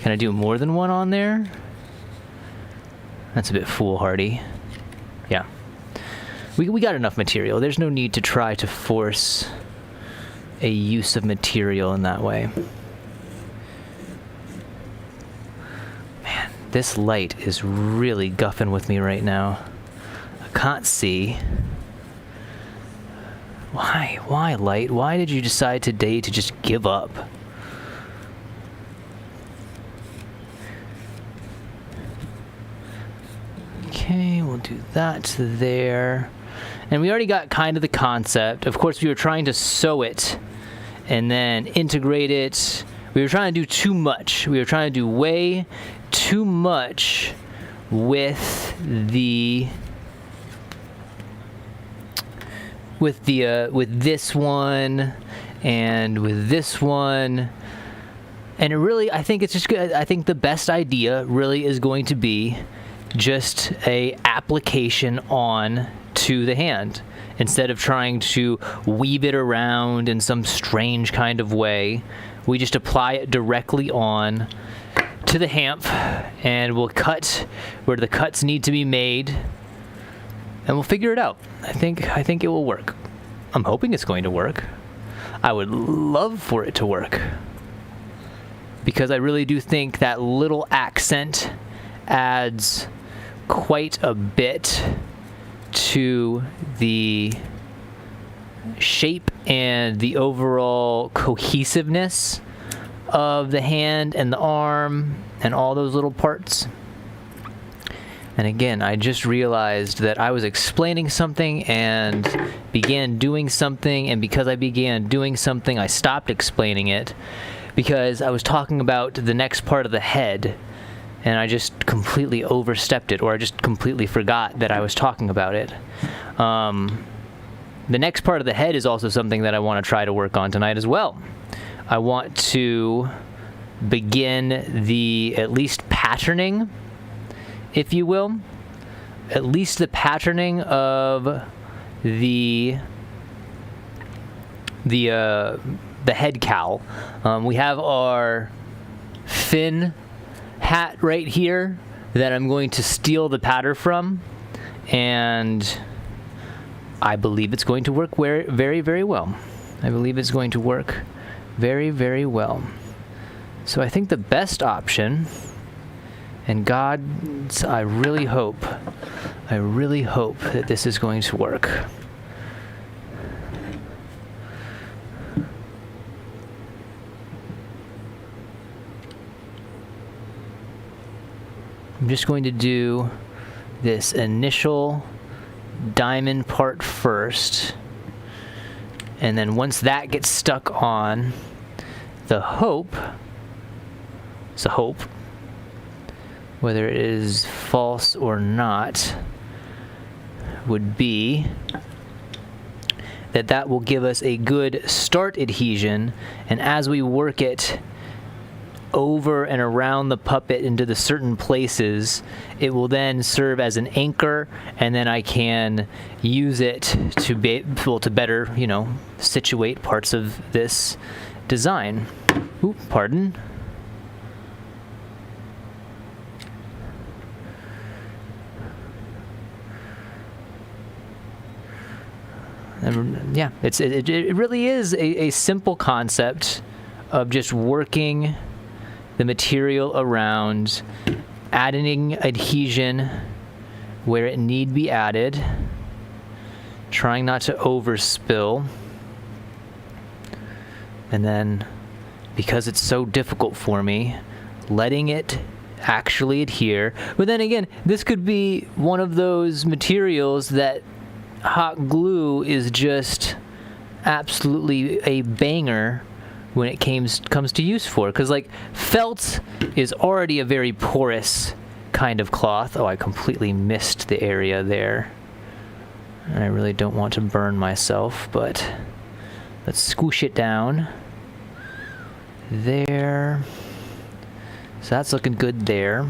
Can I do more than one on there? That's a bit foolhardy. Yeah. We got enough material. There's no need to try to force a use of material in that way. Man, this light is really guffing with me right now. I can't see. Why? Why, light? Why did you decide today to just give up? Okay, we'll do that there. And we already got kind of the concept. Of course, we were trying to sew it and then integrate it. We were trying to do too much. We were trying to do way too much with this one and with this one. And it really, I think it's just good. I think the best idea really is going to be just a application on to the hand instead of trying to weave it around in some strange kind of way. We just apply it directly on to the hamp and we'll cut where the cuts need to be made and we'll figure it out. I think it will work. I'm hoping it's going to work. I would love for it to work because I really do think that little accent adds quite a bit to the shape and the overall cohesiveness of the hand and the arm and all those little parts. And again, I just realized that I was explaining something and began doing something, and because I began doing something, I stopped explaining it because I was talking about the next part of the head and I just completely overstepped it, or I just completely forgot that I was talking about it. The next part of the head is also something that I want to try to work on tonight as well. I want to begin the at least patterning, if you will, at least the patterning of the head cowl. We have our fin hat right here that I'm going to steal the pattern from, and I believe it's going to work very, very well. I believe it's going to work very, very well. So I think the best option, and God, I really hope that this is going to work. I'm just going to do this initial diamond part first, and then once that gets stuck on, the hope, whether it is false or not, would be that that will give us a good start adhesion, and as we work it over and around the puppet into the certain places, it will then serve as an anchor, and then I can use it to better, situate parts of this design. Ooh, pardon. And yeah, it really is a simple concept of just working the material around, adding adhesion where it need be added, trying not to overspill, and then, because it's so difficult for me, letting it actually adhere. But then again, this could be one of those materials that hot glue is just absolutely a banger when it comes to use for, because like felt is already a very porous kind of cloth. Oh, I completely missed the area there. I really don't want to burn myself, but let's squish it down there. So that's looking good there.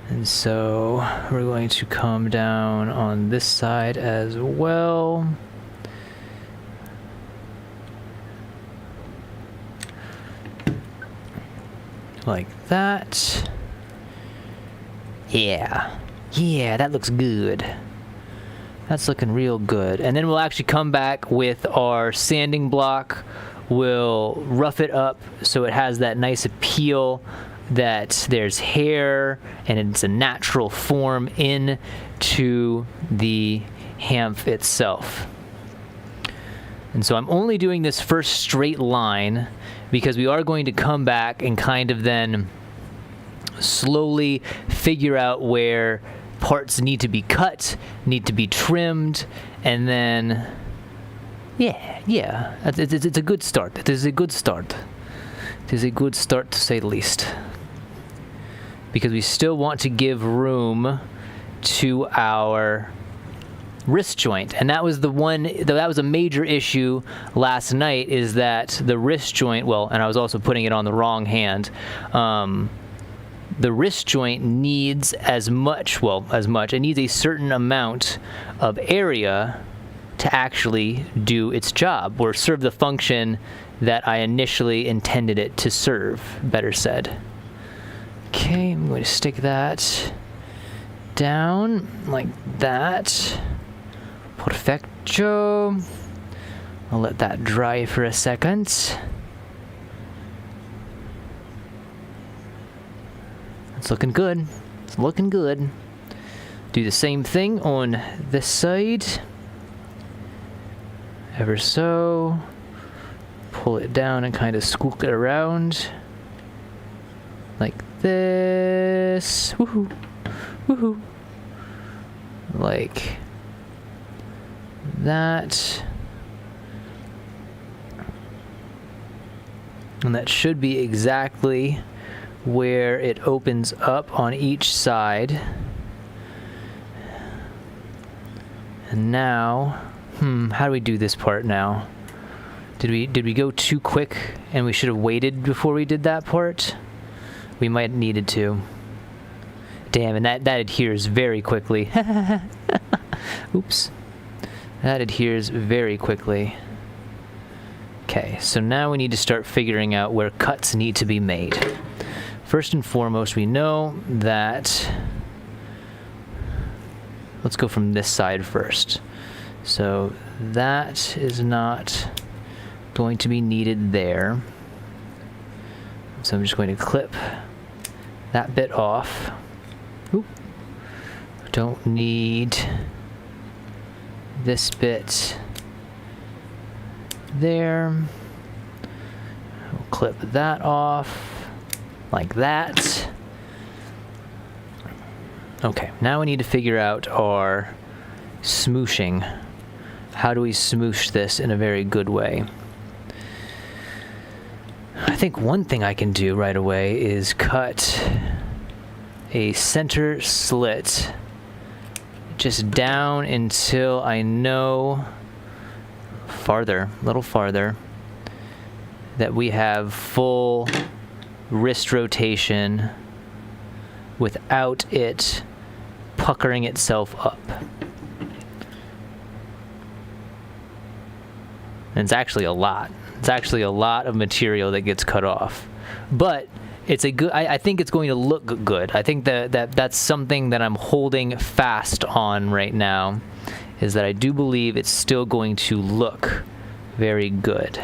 And so we're going to come down on this side as well. Like that. Yeah, that looks good. That's looking real good. And then we'll actually come back with our sanding block. We'll rough it up so it has that nice appeal that there's hair and it's a natural form into the hamp itself. And so I'm only doing this first straight line because we are going to come back and kind of then slowly figure out where parts need to be cut, need to be trimmed, and then, yeah, it's a good start. It is a good start. It is a good start, to say the least. Because we still want to give room to our wrist joint, and that was a major issue last night, is that the wrist joint, and I was also putting it on the wrong hand, the wrist joint needs it needs a certain amount of area to actually do its job, or serve the function that I initially intended it to serve, better said. Okay, I'm going to stick that down like that. Perfecto. I'll let that dry for a second. It's looking good. It's looking good. Do the same thing on this side. Ever so. Pull it down and kind of scoop it around. Like this. Woohoo. Woohoo. Like that. And that should be exactly where it opens up on each side. And now, how do we do this part now? Did we go too quick and we should have waited before we did that part? We might have needed to. Damn, and that adheres very quickly. Oops. That adheres very quickly. Okay, so now we need to start figuring out where cuts need to be made. First and foremost, we know that, let's go from this side first. So that is not going to be needed there. So I'm just going to clip that bit off. Oop. Don't need this bit there. We'll clip that off like that. Okay, now we need to figure out our smooshing. How do we smoosh this in a very good way? I think one thing I can do right away is cut a center slit just down until I know farther, a little farther, that we have full wrist rotation without it puckering itself up. And it's actually a lot. It's actually a lot of material that gets cut off. But it's a good, I think it's going to look good. I think that's something that I'm holding fast on right now, is that I do believe it's still going to look very good.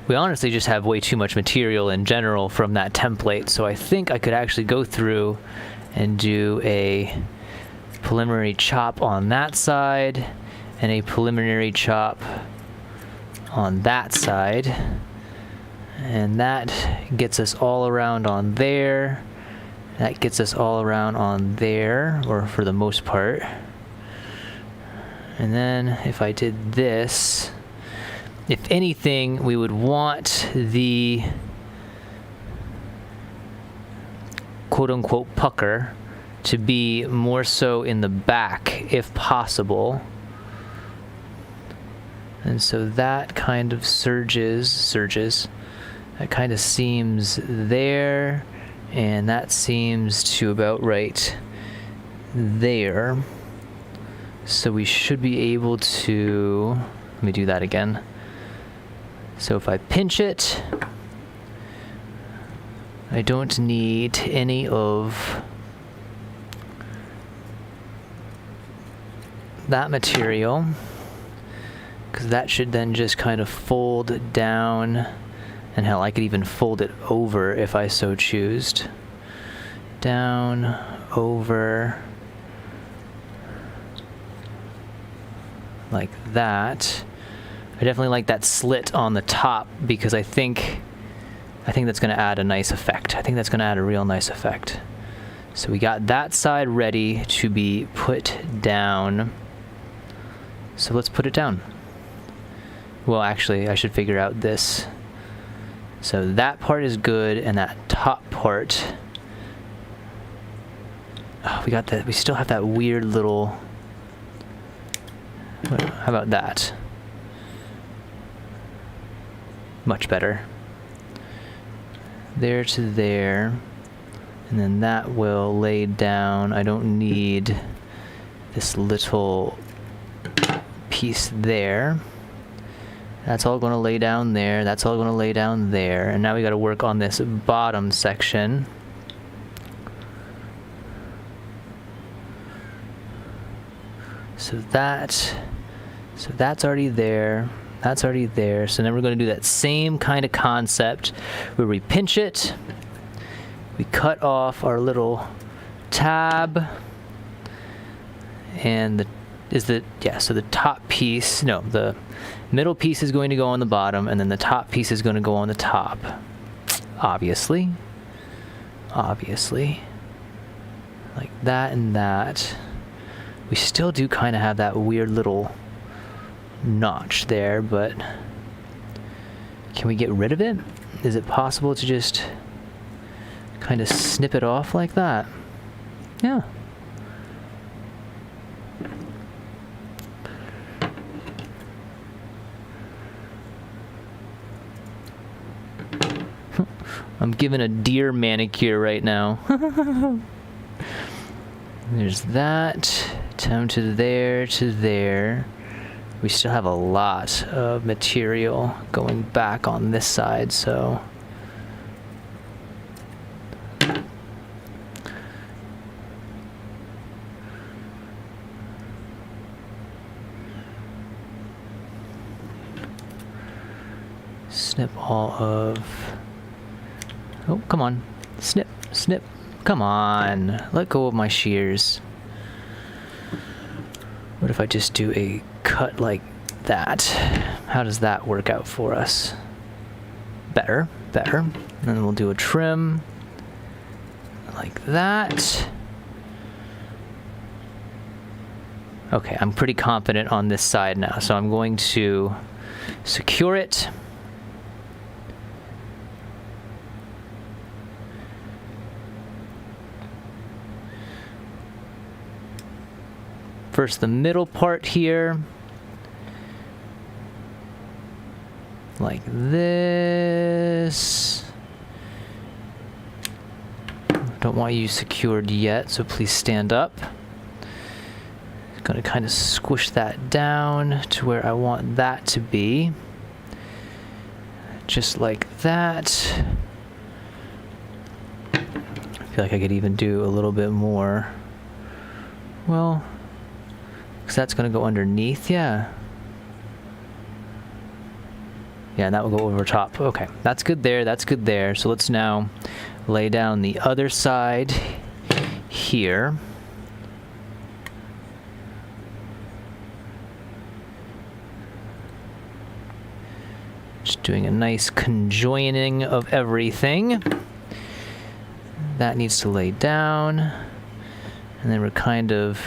We honestly just have way too much material in general from that template, so I think I could actually go through and do a preliminary chop on that side and a preliminary chop on that side, and that gets us all around on there. That gets us all around on there, or for the most part. And then if I did this, if anything, we would want the quote-unquote pucker to be more so in the back, if possible. And so that kind of surges, that kind of seams there, and that seems to about right there. So we should be able to, let me do that again. So if I pinch it, I don't need any of that material, because that should then just kind of fold down, and hell, I could even fold it over if I so choose. Down, over, like that. I definitely like that slit on the top, because I think that's going to add a nice effect. I think that's going to add a real nice effect. So we got that side ready to be put down. So let's put it down. Well, actually, I should figure out this. So that part is good, and that top part, oh, we got that. We still have that weird little, how about that? Much better. There to there, and then that will lay down. I don't need this little piece there. That's all going to lay down there. That's all going to lay down there. And now we got to work on this bottom section. So that's already there. That's already there. So then we're going to do that same kind of concept where we pinch it. We cut off our little tab. And so the top piece, no, the middle piece is going to go on the bottom, and then the top piece is going to go on the top. Obviously. Like that and that. We still do kind of have that weird little notch there, but can we get rid of it? Is it possible to just kind of snip it off like that? Yeah. I'm giving a deer manicure right now. There's that. Down to there, to there. We still have a lot of material going back on this side, so... Snip all of... Oh, come on. Snip, snip. Come on. Let go of my shears. What if I just do a cut like that? How does that work out for us? Better, better. And then we'll do a trim like that. Okay, I'm pretty confident on this side now, so I'm going to secure it. First, the middle part here, like this. Don't want you secured yet, so please stand up. Gonna kind of squish that down to where I want that to be. Just like that. I feel like I could even do a little bit more. Well, because that's going to go underneath, yeah. Yeah, and that will go over top. Okay, that's good there, that's good there. So let's now lay down the other side here. Just doing a nice conjoining of everything. That needs to lay down. And then we're kind of...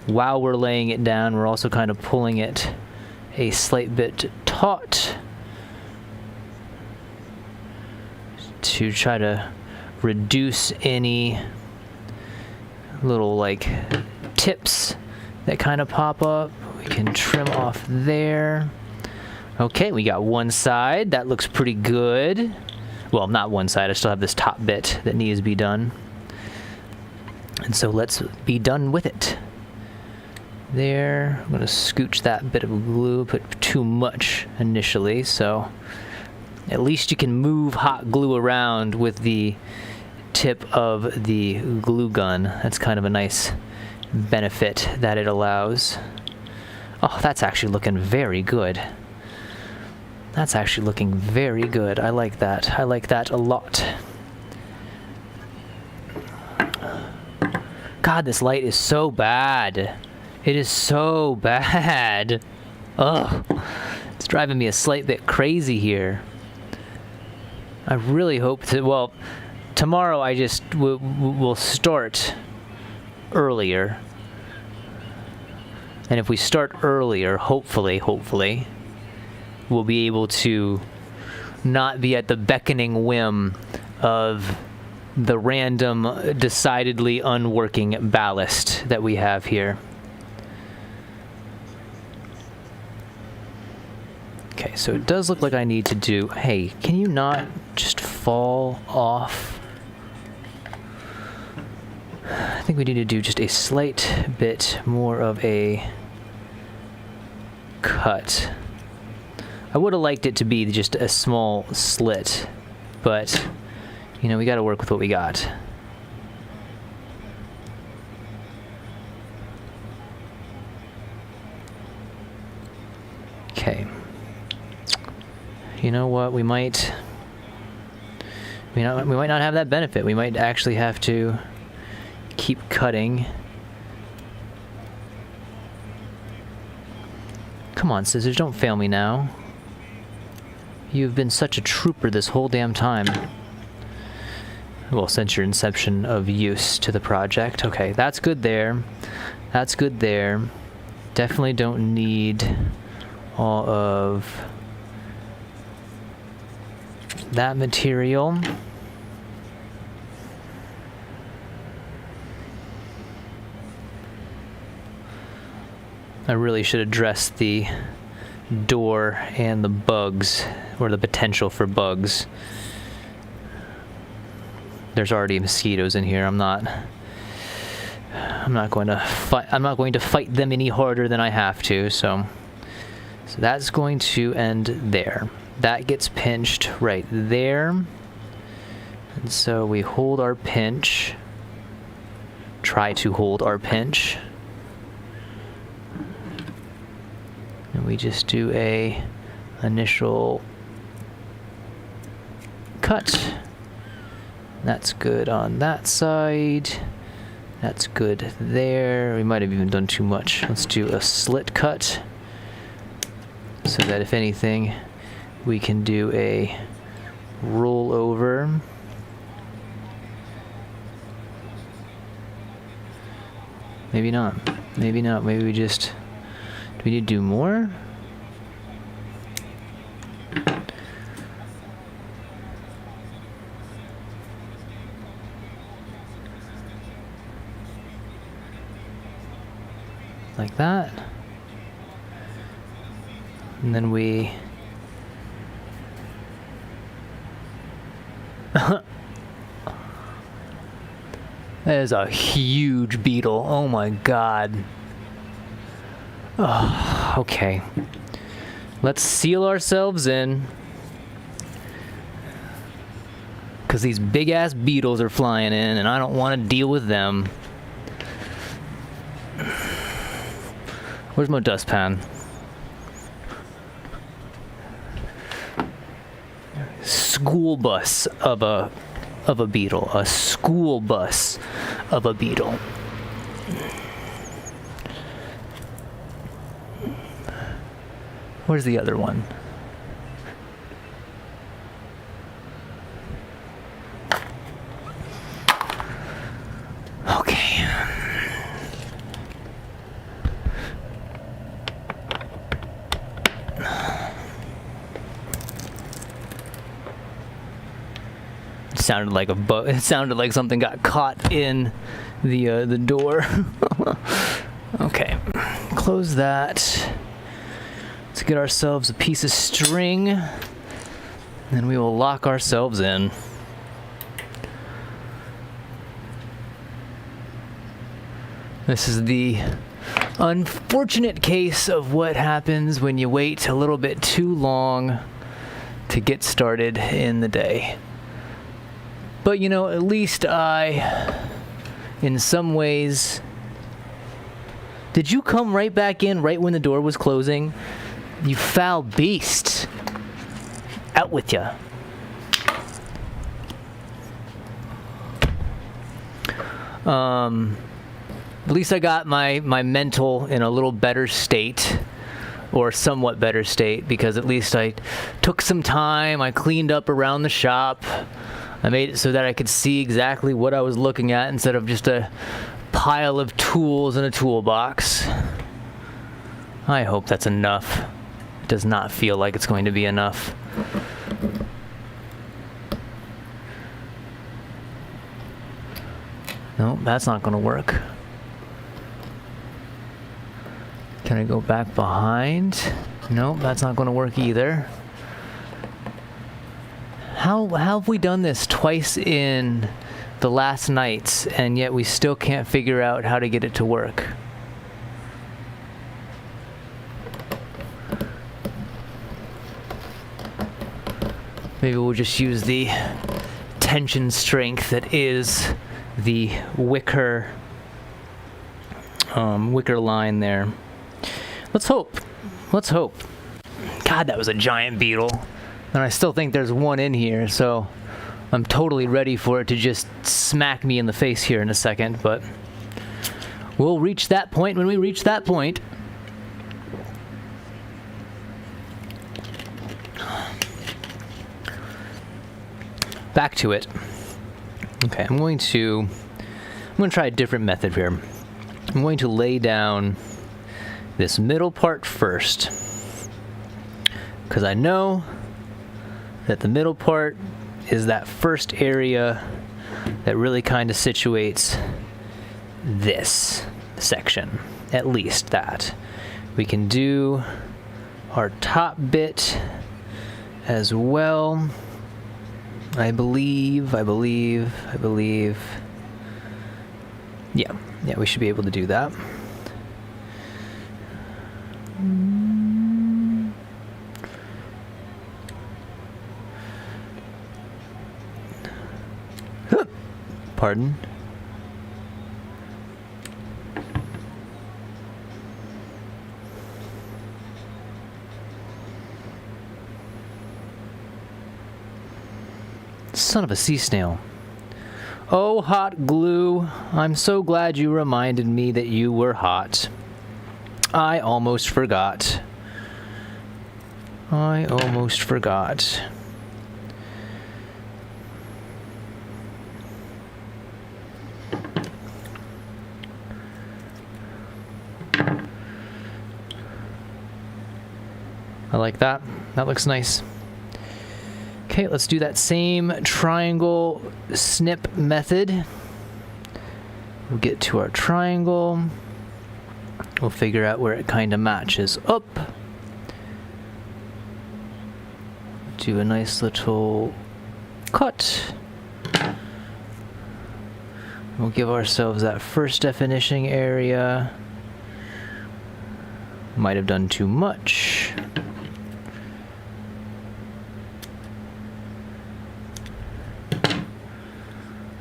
While we're laying it down, we're also kind of pulling it a slight bit taut to try to reduce any little like tips that kind of pop up. We can trim off there. Okay, we got one side. That looks pretty good. Well, not one side. I still have this top bit that needs to be done. And so let's be done with it. There, I'm gonna scooch that bit of glue, put too much initially, so at least you can move hot glue around with the tip of the glue gun. That's kind of a nice benefit that it allows. Oh, that's actually looking very good. That's actually looking very good. I like that. I like that a lot. God, this light is so bad. It is so bad. Ugh. It's driving me a slight bit crazy here. I really hope to... Well, tomorrow I just will start earlier. And if we start earlier, hopefully, we'll be able to not be at the beckoning whim of the random, decidedly unworking ballast that we have here. Okay, so it does look like I need to do... Hey, can you not just fall off? I think we need to do just a slight bit more of a cut. I would have liked it to be just a small slit, but, you know, we got to work with what we got. Okay. You know what? We might not have that benefit. We might actually have to keep cutting. Come on, scissors, don't fail me now. You've been such a trooper this whole damn time. Well, since your inception of use to the project. Okay, that's good there. That's good there. Definitely don't need all of that material. I really should address the door and the bugs, or the potential for bugs. There's already mosquitoes in here. I'm not going to fight them any harder than I have to, so So that's going to end there. That gets pinched right there. And so we hold our pinch. Try to hold our pinch. And we just do a initial cut. That's good on that side. That's good there. We might have even done too much. Let's do a slit cut so that if anything, we can do a roll over. Maybe not. Maybe not. Maybe we just... Do we need to do more? Like that. And then we... That is a huge beetle. Oh my god. Oh, okay. Let's seal ourselves in. Because these big ass beetles are flying in and I don't want to deal with them. Where's my dustpan? School bus of a beetle. A school bus of a beetle. Where's the other one? Okay. It sounded like something got caught in the door. Okay, close that. Let's get ourselves a piece of string, and then we will lock ourselves in. This is the unfortunate case of what happens when you wait a little bit too long to get started in the day. But you know, at least I, in some ways... Did you come right back in right when the door was closing? You foul beast. Out with ya. At least I got my mental in a little better state, or somewhat better state, because at least I took some time, I cleaned up around the shop, I made it so that I could see exactly what I was looking at instead of just a pile of tools in a toolbox. I hope that's enough. It does not feel like it's going to be enough. No, that's not going to work. Can I go back behind? No, that's not going to work either. How have we done this twice in the last nights, and yet we still can't figure out how to get it to work? Maybe we'll just use the tension strength that is the wicker line there. Let's hope. Let's hope. God, that was a giant beetle. And I still think there's one in here, so I'm totally ready for it to just smack me in the face here in a second, but we'll reach that point when we reach that point. Back to it. Okay, I'm going to try a different method here. I'm going to lay down this middle part first, because I know that the middle part is that first area that really kind of situates this section, at least that. We can do our top bit as well. I believe. Yeah, we should be able to do that. pardon. Son of a sea snail. Oh, hot glue, I'm so glad you reminded me that you were hot. I almost forgot. I almost forgot. I like that. That looks nice. Okay, let's do that same triangle snip method. We'll get to our triangle. We'll figure out where it kind of matches up. Do a nice little cut. We'll give ourselves that first definition area. Might have done too much.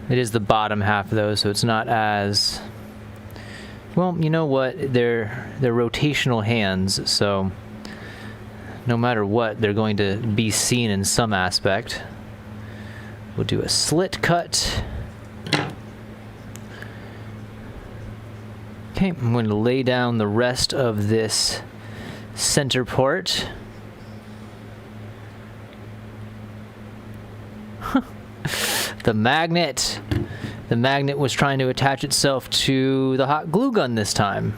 It is the bottom half though, so it's not as... Well, you know what? They're rotational hands, so no matter what, they're going to be seen in some aspect. We'll do a slit cut. Okay, I'm going to lay down the rest of this center part. The magnet. The magnet was trying to attach itself to the hot glue gun this time.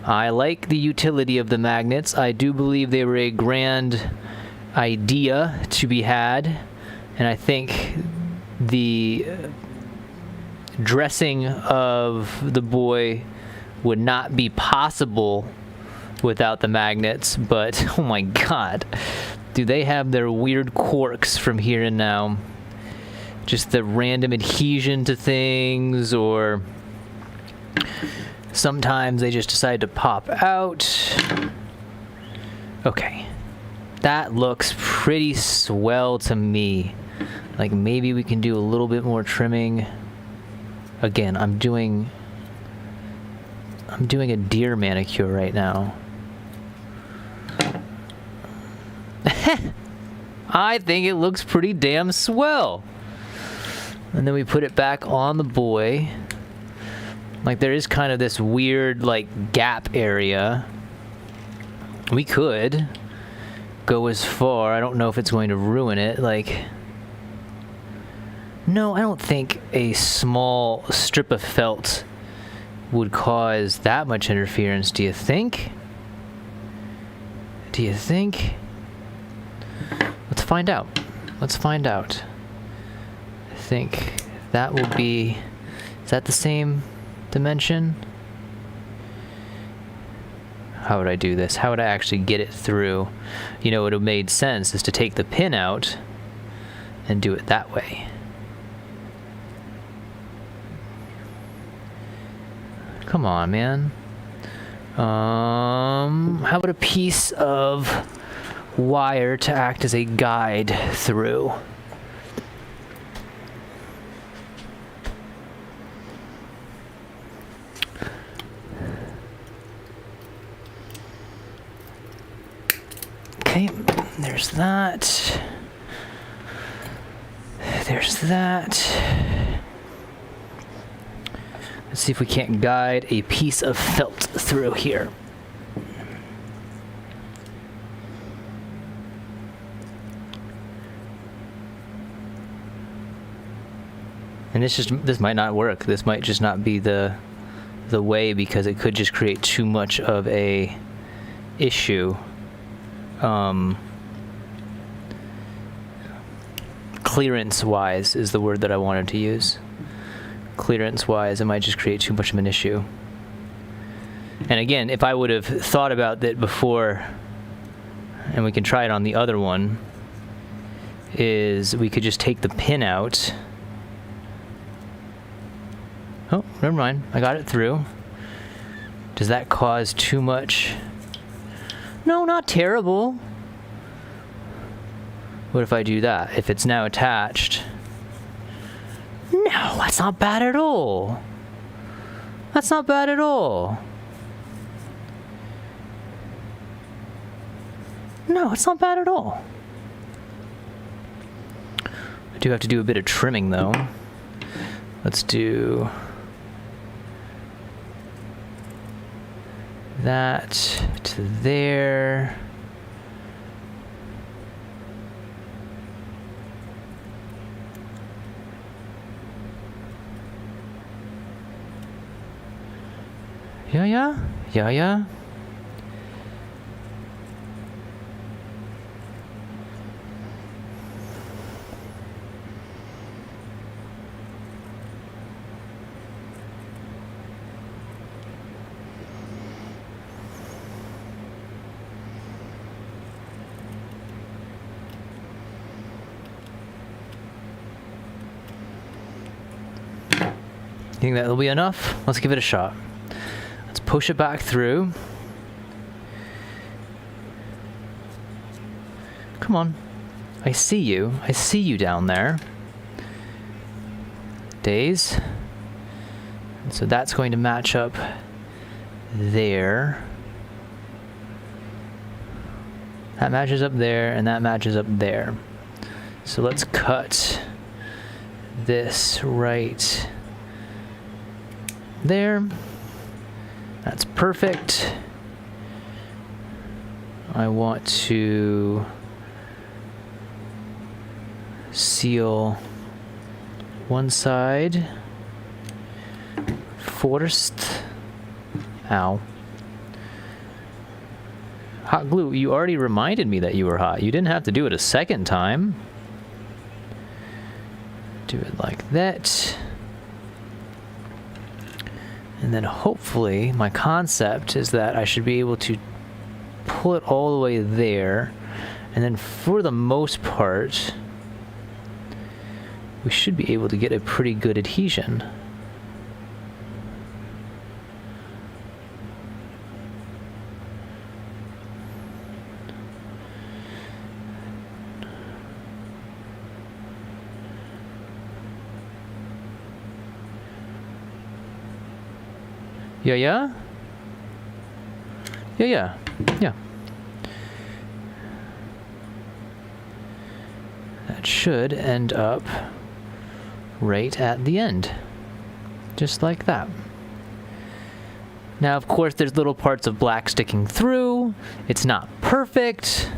I like the utility of the magnets. I do believe they were a grand idea to be had. And I think the dressing of the boy would not be possible without the magnets. But, oh my god. Do they have their weird quirks from here and now? Just the random adhesion to things, or sometimes they just decide to pop out. Okay. That looks pretty swell to me. Like maybe we can do a little bit more trimming. Again, I'm doing a deer manicure right now. I think it looks pretty damn swell. And then we put it back on the boy. Like there is kind of this weird like gap area. We could go as far. I don't know if it's going to ruin it. Like, no, I don't think a small strip of felt would cause that much interference. Do you think? Do you think? Let's find out. Let's find out. I think that will be... Is that the same dimension? How would I do this? How would I actually get it through? You know, what would have made sense is to take the pin out and do it that way. Come on, man. How about a piece of wire to act as a guide through? Okay, there's that. There's that. Let's see if we can't guide a piece of felt through here. And this might not work. This might just not be the way, because it could just create too much of a issue. Clearance-wise is the word that I wanted to use. Clearance-wise, it might just create too much of an issue. And again, if I would have thought about that before, and we can try it on the other one, is we could just take the pin out. Oh, never mind. I got it through. Does that cause too much? No, not terrible. What if I do that? If it's now attached? No, that's not bad at all. That's not bad at all. No, it's not bad at all. I do have to do a bit of trimming though. Let's do that to there. Yeah. You think that'll be enough? Let's give it a shot. Let's push it back through. Come on. I see you. I see you down there. Days. And so that's going to match up there. That matches up there, and that matches up there. So let's cut this right there. That's perfect. I want to seal one side first. Ow. Hot glue, you already reminded me that you were hot. You didn't have to do it a second time. Do it like that. And then hopefully my concept is that I should be able to pull it all the way there. And then for the most part, we should be able to get a pretty good adhesion. Yeah. That should end up right at the end. Just like that. Now, of course, there's little parts of black sticking through. It's not perfect.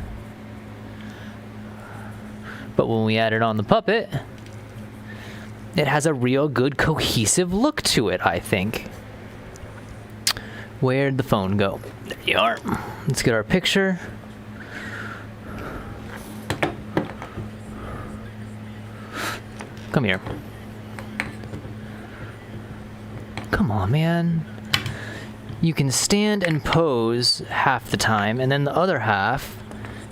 But when we add it on the puppet, it has a real good cohesive look to it, I think. Where'd the phone go? There you are. Let's get our picture. Come here. Come on, man. You can stand and pose half the time, and then the other half,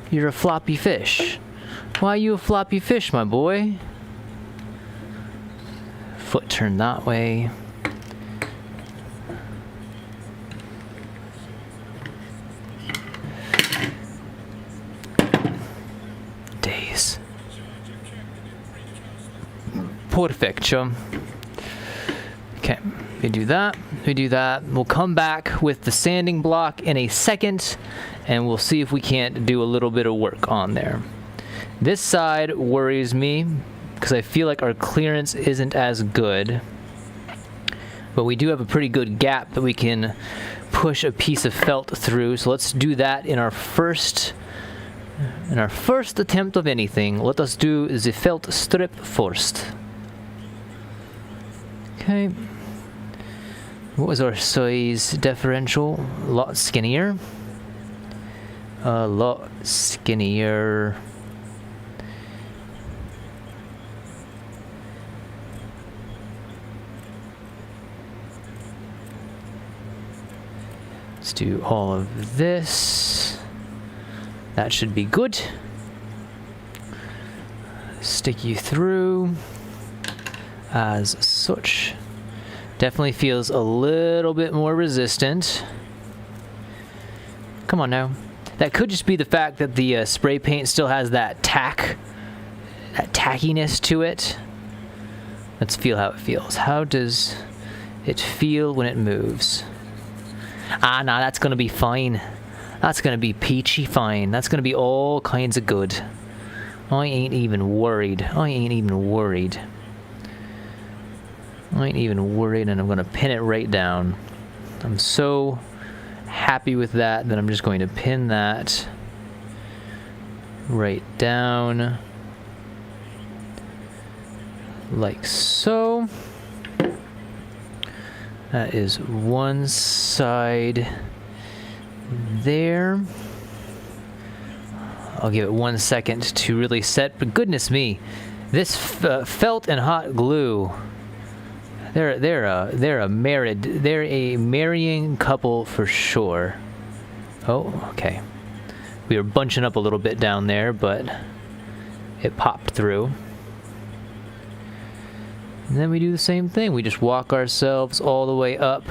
you're a floppy fish. Why are you a floppy fish, my boy? Foot turned that way. Days. Perfecto. Okay, we do that. We'll come back with the sanding block in a second, and we'll see if we can't do a little bit of work on there. This side worries me because I feel like our clearance isn't as good, but we do have a pretty good gap that we can push a piece of felt through. So let's do that in our first attempt of anything. Let us do the felt strip first. Okay. What was our size differential? A lot skinnier. A lot skinnier. Let's do all of this. That should be good. Stick you through as such. Definitely feels a little bit more resistant. Come on now. That could just be the fact that the spray paint still has that tackiness to it. Let's feel how it feels. How does it feel when it moves? Ah, nah, that's gonna be fine. That's gonna be peachy fine. That's gonna be all kinds of good. I ain't even worried. I ain't even worried. I ain't even worried, and I'm gonna pin it right down. I'm so happy with that I'm just going to pin that right down. Like so. That is one side there. I'll give it 1 second to really set, but goodness me, this felt and hot glue, they're a marrying couple for sure. Oh, okay. We were bunching up a little bit down there, but it popped through. And then we do the same thing. We just walk ourselves all the way up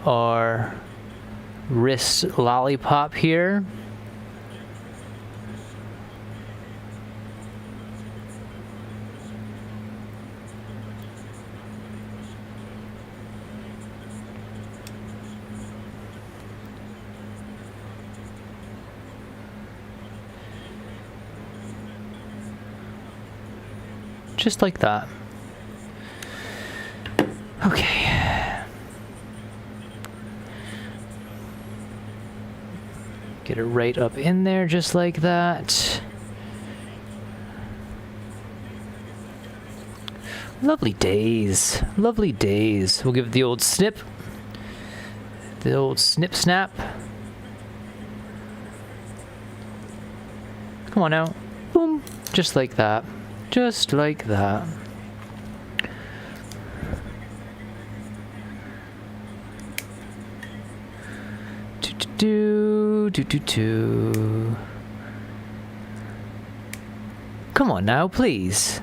our wrist lollipop here. Just like that. Okay. Get it right up in there just like that. Lovely days. Lovely days. We'll give it the old snip. The old snip snap. Come on now. Boom. Just like that. Just like that. Do. Come on now, please.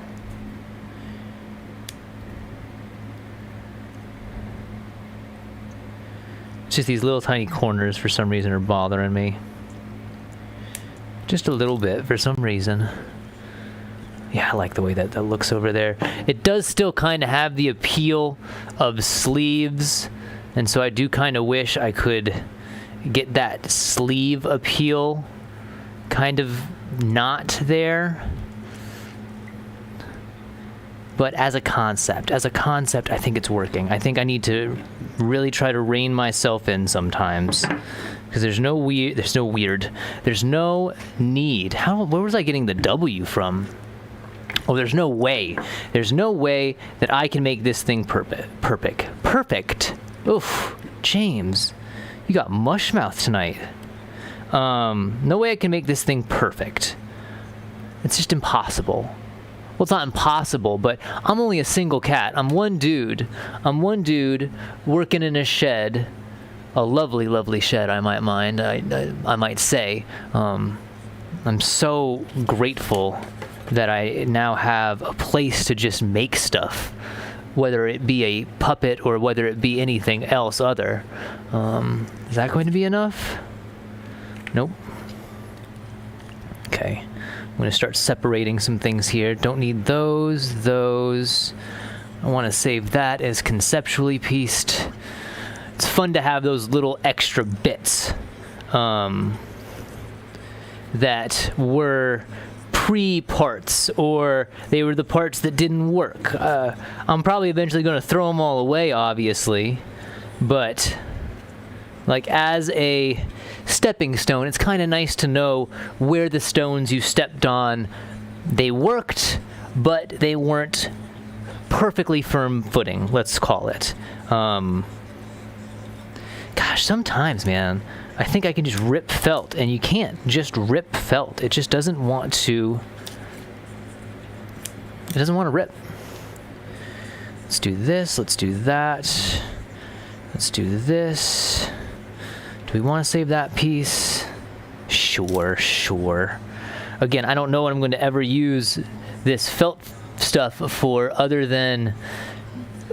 It's just these little tiny corners for some reason are bothering me. Just a little bit for some reason. Yeah, I like the way that looks over there. It does still kind of have the appeal of sleeves, and so I do kind of wish I could get that sleeve appeal kind of not there. But as a concept, I think it's working. I think I need to really try to rein myself in sometimes, because there's no need. Where was I getting the W from? Oh, there's no way that I can make this thing perfect. Oof, James, you got mush mouth tonight. No way I can make this thing perfect. It's just impossible. Well, it's not impossible, but I'm only a single cat. I'm one dude working in a shed, a lovely, lovely shed, I might say. I'm so grateful that I now have a place to just make stuff, whether it be a puppet or whether it be anything else other. Is that going to be enough? Nope. Okay. I'm going to start separating some things here. Don't need those. I want to save that as conceptually pieced. It's fun to have those little extra bits that were pre-parts, or they were the parts that didn't work. I'm probably eventually going to throw them all away, obviously, but like as a stepping stone, it's kind of nice to know where the stones you stepped on, they worked, but they weren't perfectly firm footing, let's call it. Gosh, sometimes, man, I think I can just rip felt, and you can't just rip felt. It just doesn't want to. It doesn't want to rip. Let's do this. Let's do that. Let's do this. Do we want to save that piece? Sure. Again, I don't know what I'm going to ever use this felt stuff for other than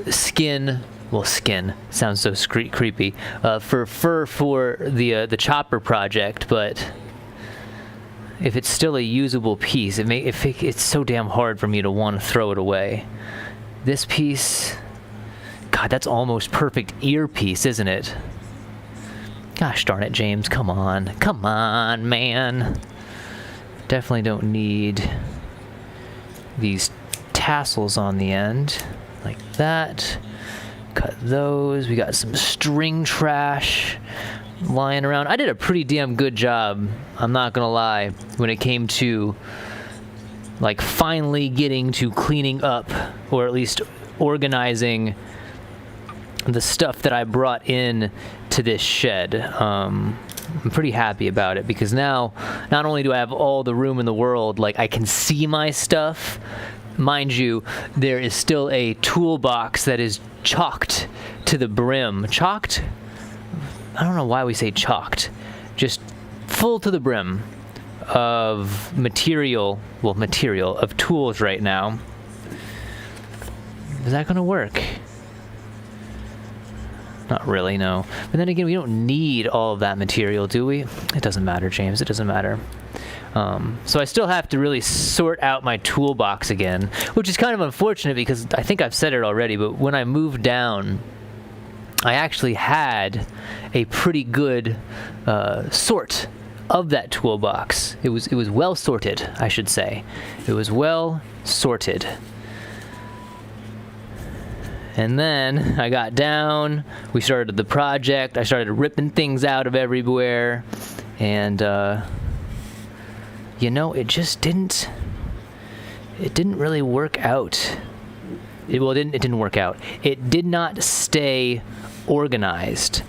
skin. Well, skin sounds so creepy. For fur for the chopper project, but if it's still a usable piece, it's so damn hard for me to want to throw it away. This piece, God, that's almost perfect earpiece, isn't it? Gosh darn it, James, come on. Come on, man. Definitely don't need these tassels on the end, like that. Cut those. We got some string trash lying around. I did a pretty damn good job, I'm not gonna lie, when it came to like finally getting to cleaning up, or at least organizing the stuff that I brought in to this shed. I'm pretty happy about it, because now not only do I have all the room in the world, like I can see my stuff. Mind you, there is still a toolbox that is chalked to the brim. Chalked? I don't know why we say chalked. Just full to the brim of material, of tools right now. Is that gonna work? Not really, no. But then again, we don't need all of that material, do we? It doesn't matter, James. It doesn't matter. So I still have to really sort out my toolbox again, which is kind of unfortunate because I think I've said it already, but when I moved down, I actually had a pretty good sort of that toolbox. It was well sorted, I should say. It was well sorted. And then I got down, we started the project, I started ripping things out of everywhere, and you know, it just didn't really work out. It didn't work out. It did not stay organized.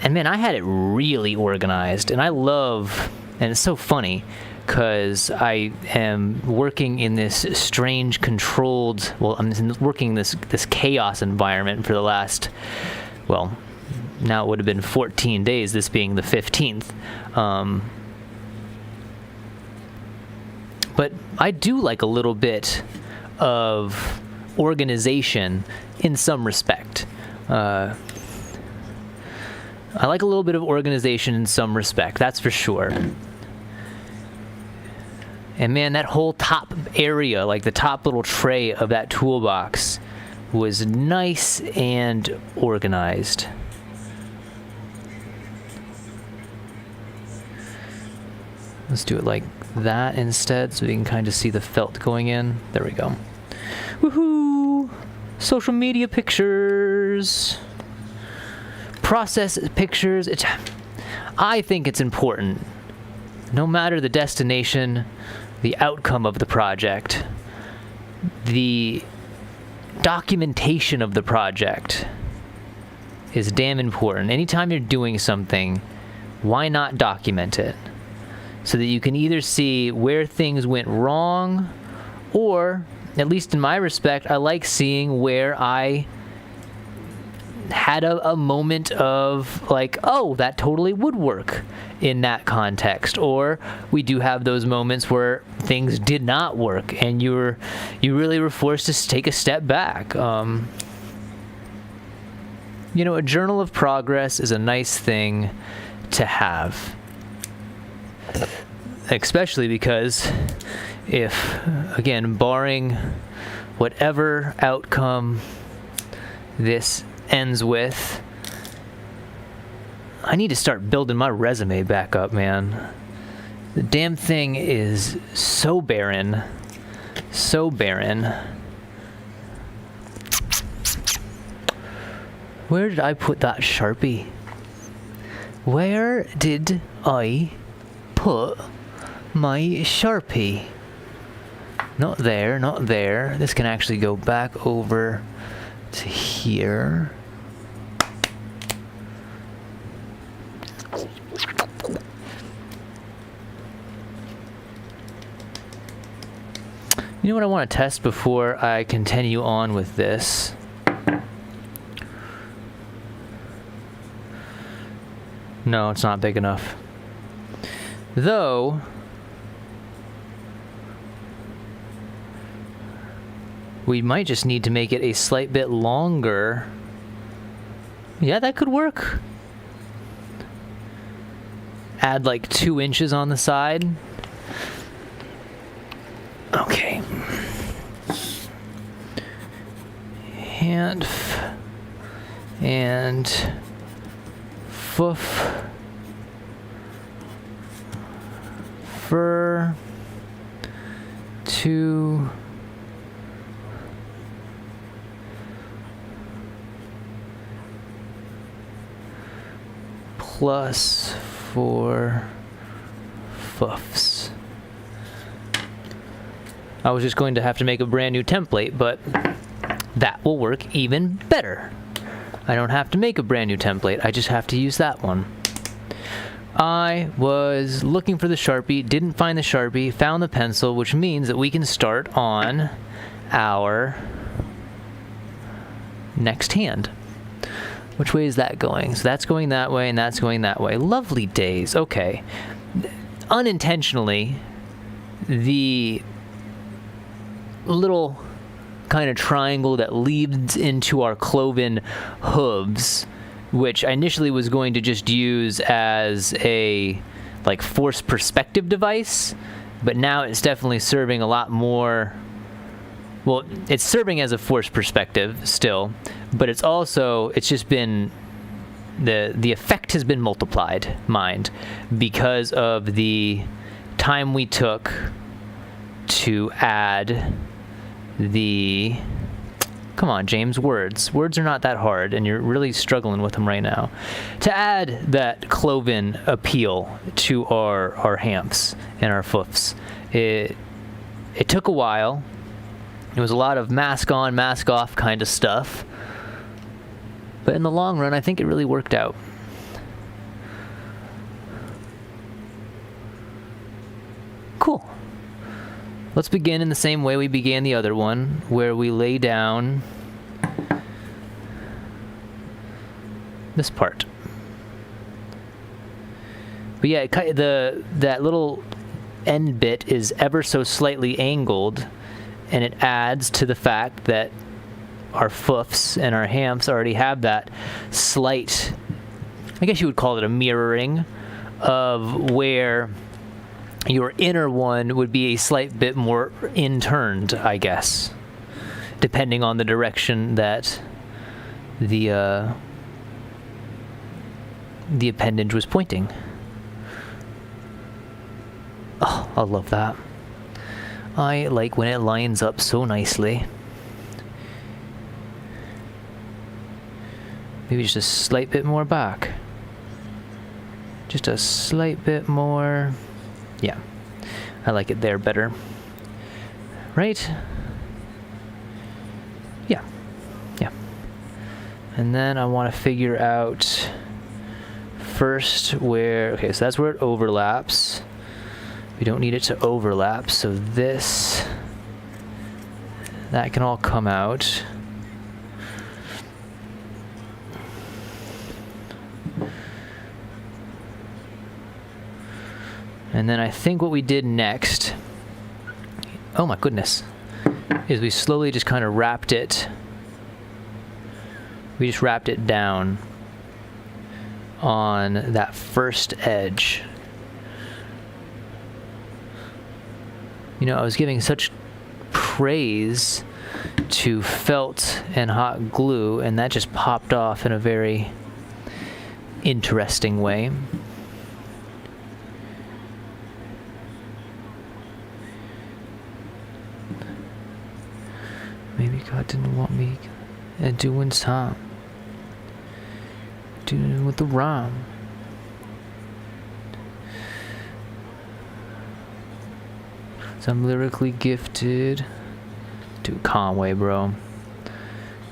And man, I had it really organized, and I love, and it's so funny, because I am working in this strange controlled, I'm working in this chaos environment for the last, well, now it would have been 14 days, this being the 15th. But I do like a little bit of organization in some respect. I like a little bit of organization in some respect, that's for sure. And man, that whole top area, like the top little tray of that toolbox, was nice and organized. Let's do it like that instead, so we can kind of see the felt going in. There we go. Woohoo! Social media pictures. Process pictures. I think it's important, no matter the destination, the outcome of the project, the documentation of the project is damn important. Anytime you're doing something, why not document it? So that you can either see where things went wrong, or, at least in my respect, I like seeing where I had a moment of like, oh, that totally would work in that context. Or we do have those moments where things did not work and you really were forced to take a step back. You know, a journal of progress is a nice thing to have. Especially because if, again, barring whatever outcome this ends with, I need to start building my resume back up, man. The damn thing is so barren. So barren. Where did I put that Sharpie? Where did I put my Sharpie? Not there, not there. This can actually go back over to here. You know what I want to test before I continue on with this? No, it's not big enough. Though, we might just need to make it a slight bit longer. Yeah, that could work. Add like 2 inches on the side. Okay. Hanf and Foof, Fur, 2, plus 4 Foofs. I was just going to have to make a brand new template, but that will work even better. I don't have to make a brand new template, I just have to use that one. I was looking for the Sharpie, didn't find the Sharpie, found the pencil, which means that we can start on our next hand. Which way is that going? So that's going that way, and that's going that way. Lovely days. Okay. Unintentionally, the little kind of triangle that leads into our cloven hooves, which I initially was going to just use as a like forced perspective device, but now it's definitely serving a lot more. Well, it's serving as a forced perspective still, but it's just been the effect has been multiplied, mind, because of the time we took to add the, come on, James, words are not that hard, and you're really struggling with them right now, to add that cloven appeal to our hamps and our foofs. It took a while. It was a lot of mask on, mask off kind of stuff, but in the long run, I think it really worked out. Cool. Let's begin in the same way we began the other one, where we lay down this part. But yeah, that little end bit is ever so slightly angled, and it adds to the fact that our foofs and our hamps already have that slight, I guess you would call it a mirroring of where your inner one would be a slight bit more inturned, I guess, depending on the direction that the appendage was pointing. Oh, I love that. I like when it lines up so nicely. Maybe just a slight bit more back. Just a slight bit more. Yeah, I like it there better. Right? Yeah. And then I want to figure out first where, okay, so that's where it overlaps. We don't need it to overlap, so that can all come out. And then I think what we did next, oh my goodness, is we slowly just kind of wrapped it. We just wrapped it down on that first edge. You know, I was giving such praise to felt and hot glue, and that just popped off in a very interesting way. Maybe God didn't want me doing some. Doing with the rhyme. So I'm lyrically gifted. Dude, Conway, bro.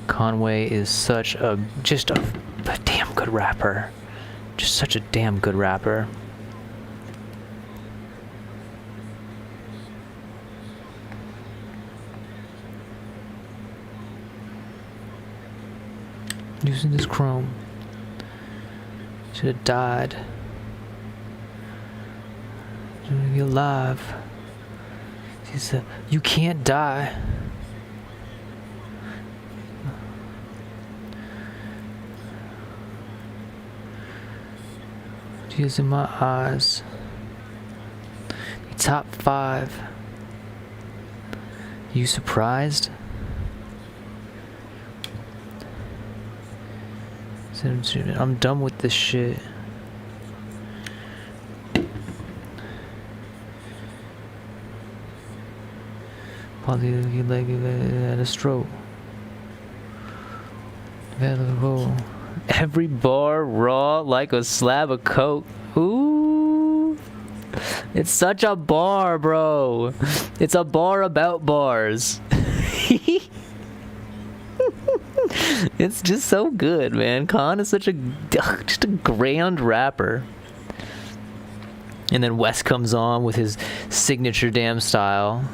Conway is just a damn good rapper. Just such a damn good rapper. Using this chrome. Should have died. Should be alive. He said, "You can't die." Tears in my eyes. Top 5. You surprised? I'm done with this shit. At a stroke. Every bar raw like a slab of coke. Ooh. It's such a bar, bro. It's a bar about bars. It's just so good, man. Khan is such just a grand rapper. And then Wes comes on with his signature damn style.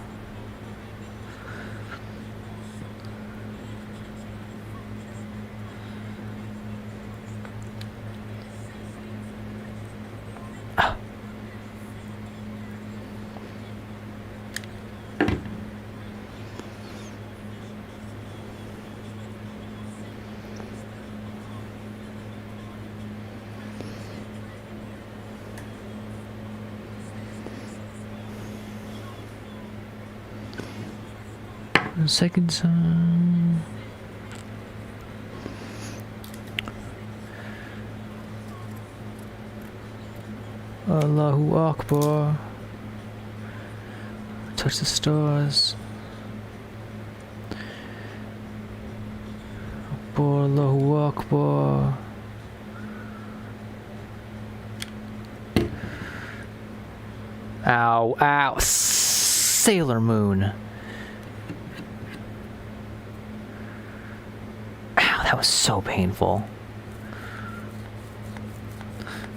Second song. Allahu Akbar. Touch the stars. Akbar, Allahu Akbar. Ow, ow. Sailor Moon. That was so painful.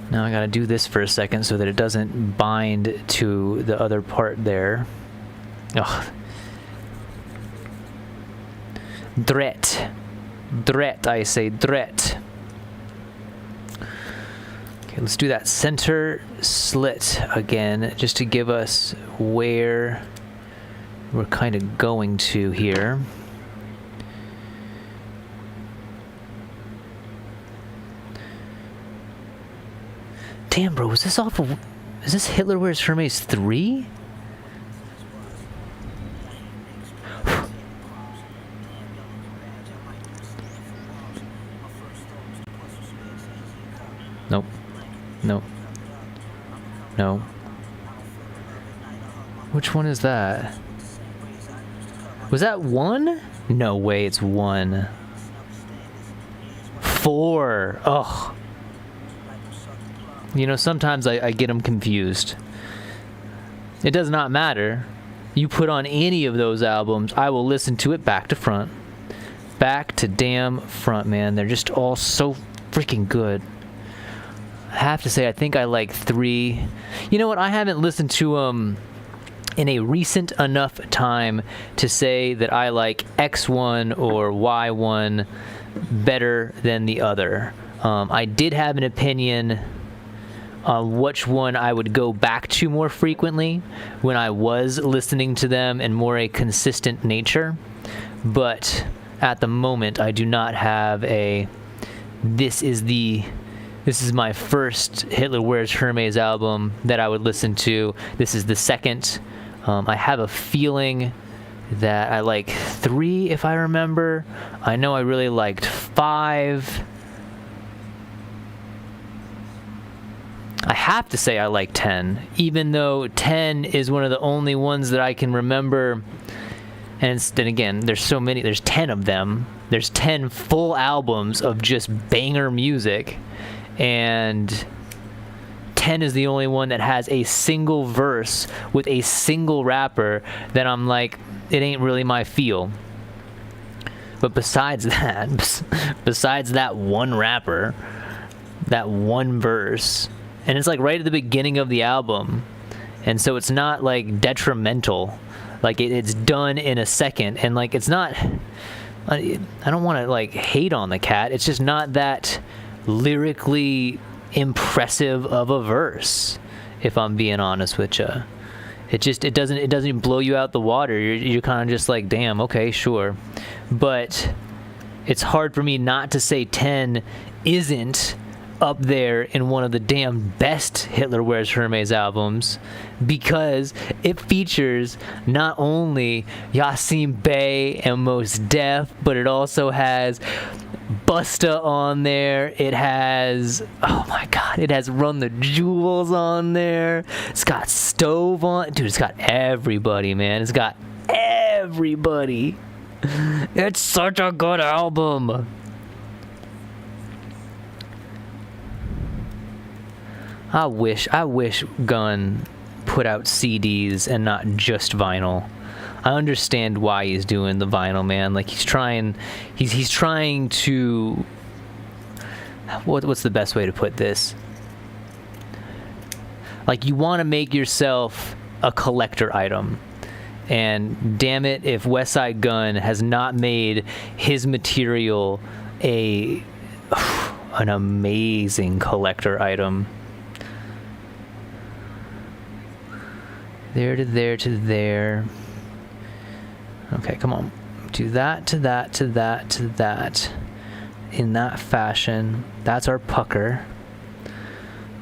Now I gotta do this for a second so that it doesn't bind to the other part there. Ugh. Dret. Dret, I say dret. Okay, let's do that center slit again, just to give us where we're kind of going to here. Damn, bro, was this off of... Is this Hitler Wears Hermes 3? Nope. Nope. No. Which one is that? Was that 1? No way, it's 1. 4. Ugh. You know, sometimes I get them confused. It does not matter. You put on any of those albums, I will listen to it back to front. Back to damn front, man. They're just all so freaking good. I have to say, I think I like 3. You know what? I haven't listened to them in a recent enough time to say that I like X1 or Y1 better than the other. I did have an opinion on which one I would go back to more frequently when I was listening to them in more a consistent nature. But at the moment, I do not have a, this is my first Hitler Wears Hermes album that I would listen to. This is the second. I have a feeling that I like 3, if I remember. I know I really liked 5. I have to say I like 10, even though 10 is one of the only ones that I can remember. And then again, there's so many, there's 10 of them. There's 10 full albums of just banger music. And 10 is the only one that has a single verse with a single rapper that I'm like, it ain't really my feel. But besides that one rapper, that one verse, and it's like right at the beginning of the album, and so it's not like detrimental, like it's done in a second, and like it's not, I don't want to like hate on the cat, it's just not that lyrically impressive of a verse, if I'm being honest with you. It doesn't blow you out the water. You're kind of just like, damn, okay, sure. But it's hard for me not to say 10 isn't up there in one of the damn best Hitler Wears Hermes albums, because it features not only Yasin Bey and Mos Def, but it also has Busta on there. It has, oh my God, it has Run the Jewels on there. It's got Stove on. Dude, it's got everybody, man. It's got everybody. It's such a good album. I wish Gunn put out CDs and not just vinyl. I understand why he's doing the vinyl, man. Like he's trying to, what's the best way to put this? Like you want to make yourself a collector item. And damn it, if Westside Gunn has not made his material an amazing collector item. There to there to there. Okay, come on. To that, to that, to that, to that. In that fashion. That's our pucker.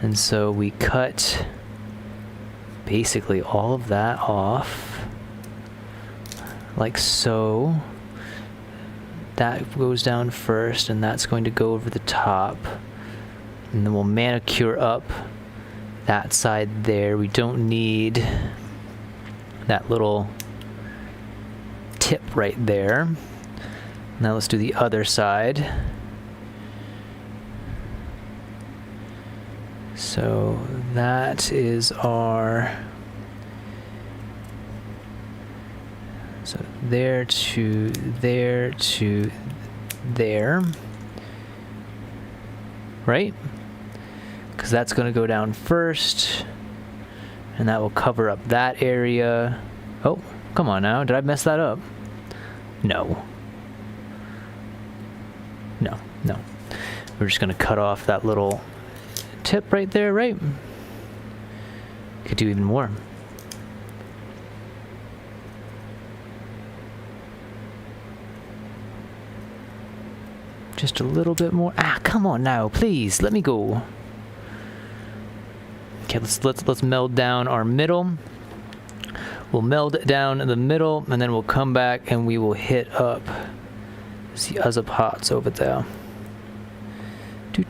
And so we cut basically all of that off. Like so. That goes down first, and that's going to go over the top. And then we'll manicure up that side there. We don't need that little tip right there. Now let's do the other side. So that is our, so there to there to there, right? Because that's going to go down first, and that will cover up that area. Oh, come on now. Did I mess that up? No. No. We're just going to cut off that little tip right there, right? Could do even more. Just a little bit more. Ah, come on now, please. Let me go. Okay, let's meld down our middle. We'll meld down the middle, and then we'll come back and we will hit up the other parts over there. Do.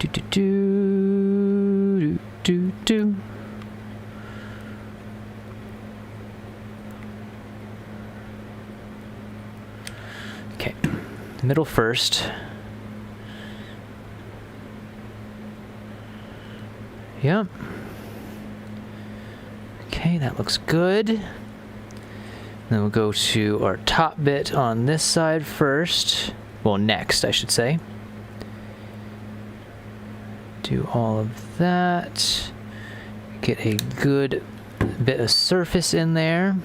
Okay, middle first. Yep. Okay, that looks good. Then we'll go to our top bit on this side first. Well, next, I should say. Do all of that. Get a good bit of surface in there.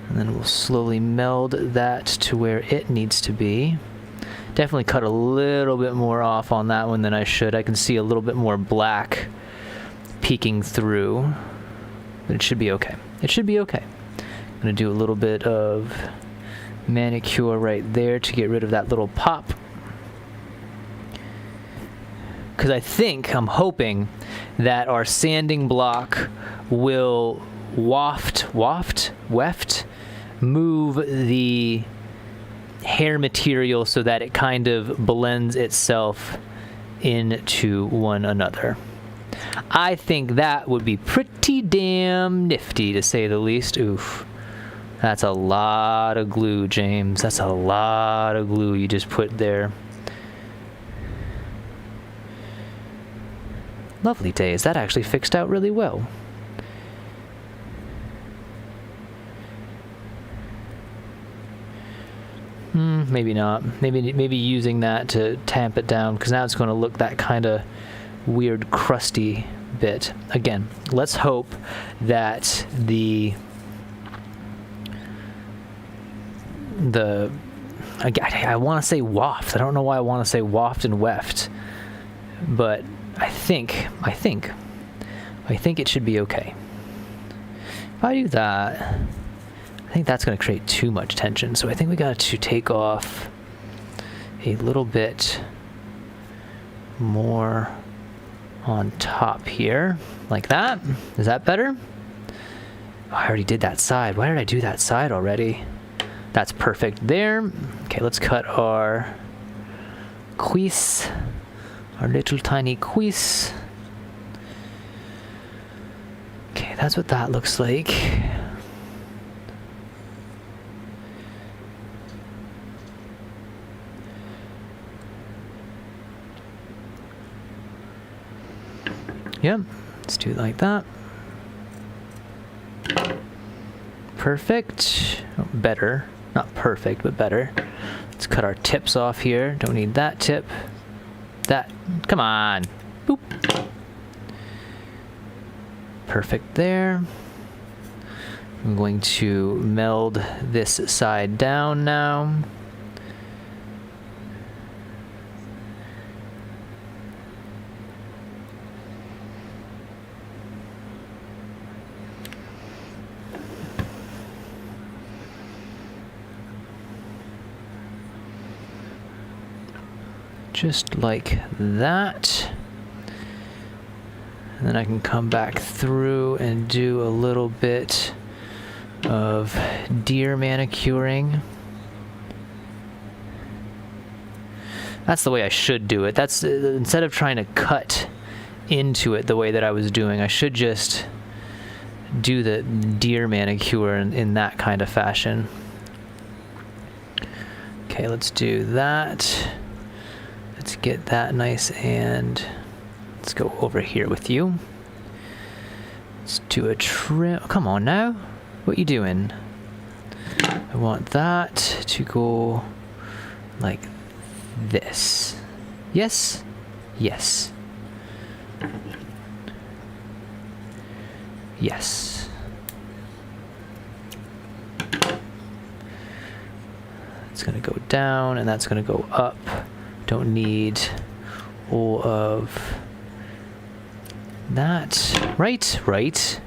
And then we'll slowly meld that to where it needs to be. Definitely cut a little bit more off on that one than I should. I can see a little bit more black peeking through. But it should be okay. It should be okay. I'm going to do a little bit of manicure right there to get rid of that little pop. Because I'm hoping that our sanding block will weft, move the hair material so that it kind of blends itself into one another. I think that would be pretty damn nifty, to say the least. Oof. That's a lot of glue, James. That's a lot of glue you just put there. Lovely days. That actually fixed out really well. Maybe not. Maybe using that to tamp it down, because now it's going to look that kind of weird crusty bit. Again, let's hope that I want to say waft. I don't know why I want to say waft and weft, but I think it should be okay. If I do that, I think that's going to create too much tension. So I think we got to take off a little bit more on top here, like that. Is that better? Oh, I already did that side. Why did I do that side already? That's perfect there. Okay, let's cut our crease, our little tiny crease. Okay, that's what that looks like. Yep, let's do it like that. Perfect. Oh, better. Not perfect, but better. Let's cut our tips off here. Don't need that tip. That. Come on. Boop. Perfect there. I'm going to meld this side down now. Just like that. And then I can come back through and do a little bit of deer manicuring. That's the way I should do it. That's instead of trying to cut into it the way that I was doing, I should just do the deer manicure in that kind of fashion. Okay, let's do that. Let's get that nice, and let's go over here with you. Let's do a trim. Oh, come on now. What you doing? I want that to go like this. Yes? Yes. Yes. It's going to go down, and that's going to go up. Don't need all of that. Right? Right.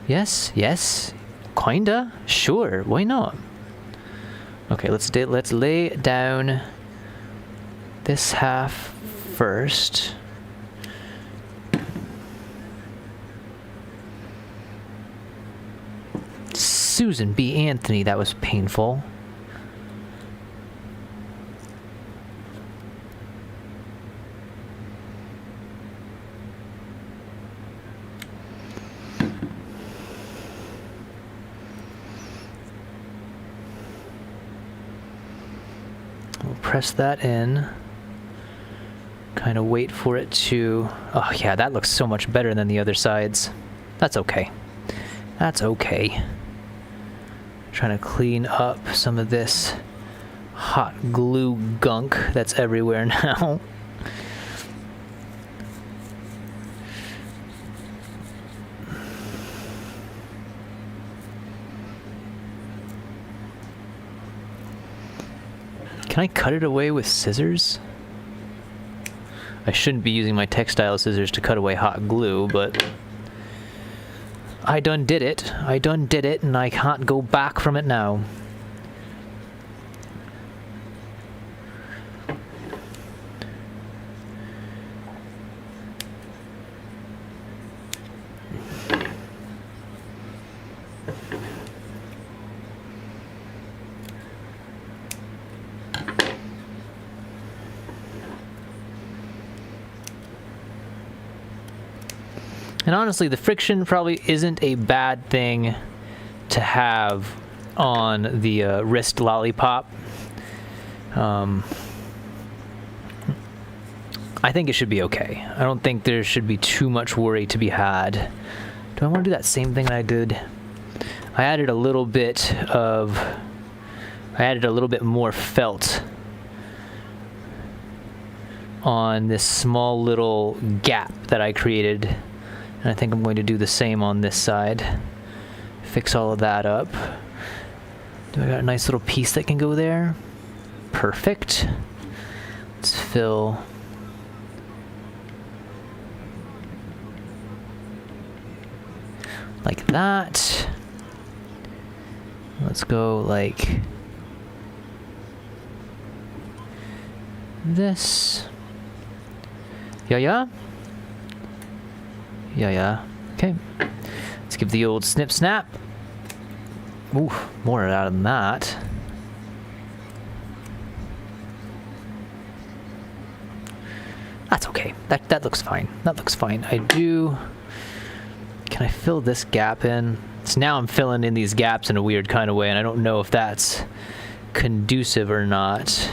Yes, yes. Kinda. Sure. Why not? Okay, let's lay down this half first. Susan B. Anthony, that was painful. We'll press that in. Kind of wait for it to... Oh yeah, that looks so much better than the other sides. That's okay. That's okay. Trying to clean up some of this hot glue gunk that's everywhere now. Can I cut it away with scissors? I shouldn't be using my textile scissors to cut away hot glue, but I done did it. I done did it, and I can't go back from it now. And honestly, the friction probably isn't a bad thing to have on the wrist lollipop. I think it should be okay. I don't think there should be too much worry to be had. Do I want to do that same thing that I did? I added a little bit more felt on this small little gap that I created. And I think I'm going to do the same on this side. Fix all of that up. Do I got a nice little piece that can go there? Perfect. Let's fill. Like that. Let's go like this. Yeah, yeah. Yeah, yeah. Okay. Let's give the old snip snap. Ooh, more out of that. That's okay. That looks fine. That looks fine. Can I fill this gap in? So now I'm filling in these gaps in a weird kind of way, and I don't know if that's conducive or not.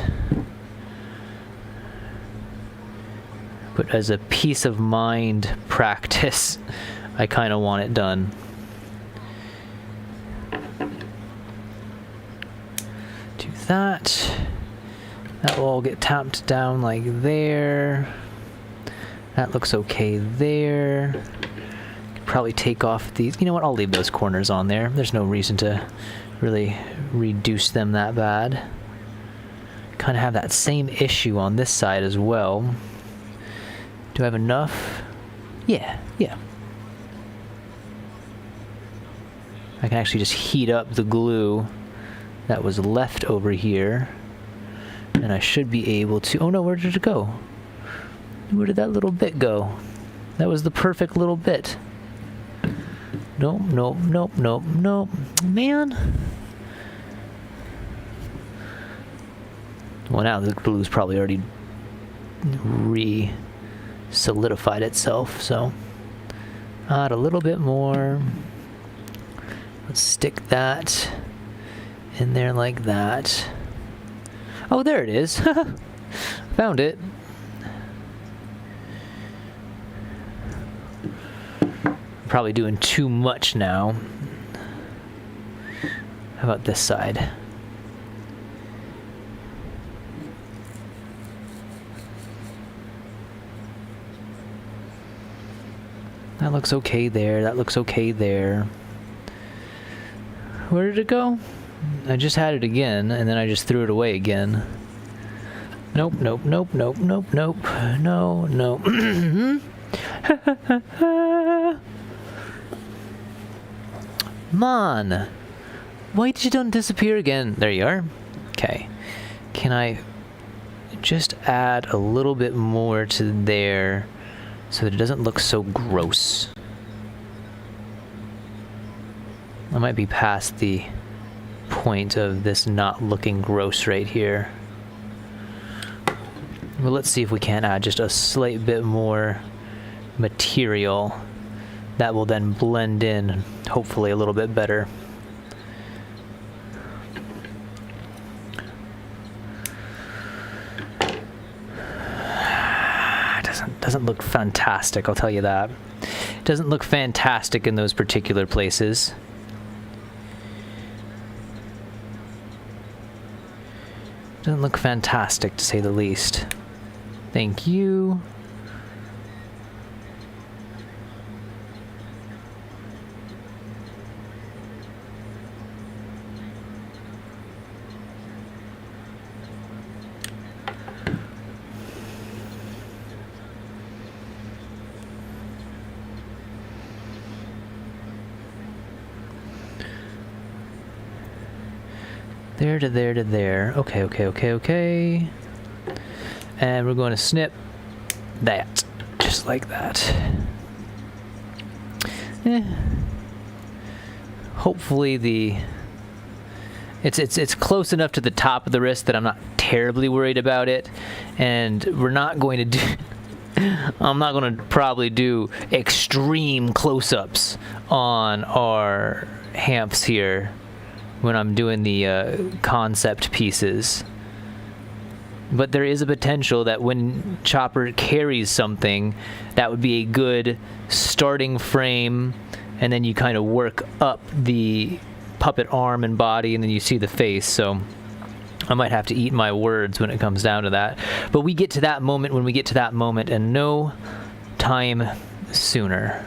But as a peace of mind practice, I kind of want it done. Do that. That will all get tamped down like there. That looks okay there. Could probably take off these. You know what? I'll leave those corners on there. There's no reason to really reduce them that bad. Kind of have that same issue on this side as well. Do I have enough? Yeah. I can actually just heat up the glue that was left over here. And I should be able to... Oh no, where did it go? Where did that little bit go? That was the perfect little bit. Nope. Man. Well, now the glue's probably already solidified itself, so add a little bit more. Let's stick that in there like that. Oh, there it is. Found it. Probably doing too much now. How about this side? That looks okay there. That looks okay there. Where did it go? I just had it again, and then I just threw it away again. Nope. No. Man, why did you don't disappear again? There you are. Okay. Can I just add a little bit more to there so that it doesn't look so gross? I might be past the point of this not looking gross right here. Well, let's see if we can't add just a slight bit more material that will then blend in, hopefully a little bit better. Doesn't look fantastic, I'll tell you that. It doesn't look fantastic in those particular places. Doesn't look fantastic, to say the least. Thank you. There to there to there. Okay. And we're going to snip that. Just like that. Hopefully it's close enough to the top of the wrist that I'm not terribly worried about it. And we're not going to do... I'm not going to probably do extreme close-ups on our hamps here when I'm doing the concept pieces. But there is a potential that when Chopper carries something, that would be a good starting frame, and then you kind of work up the puppet arm and body, and then you see the face. So I might have to eat my words when it comes down to that. But we get to that moment when we get to that moment, and no time sooner.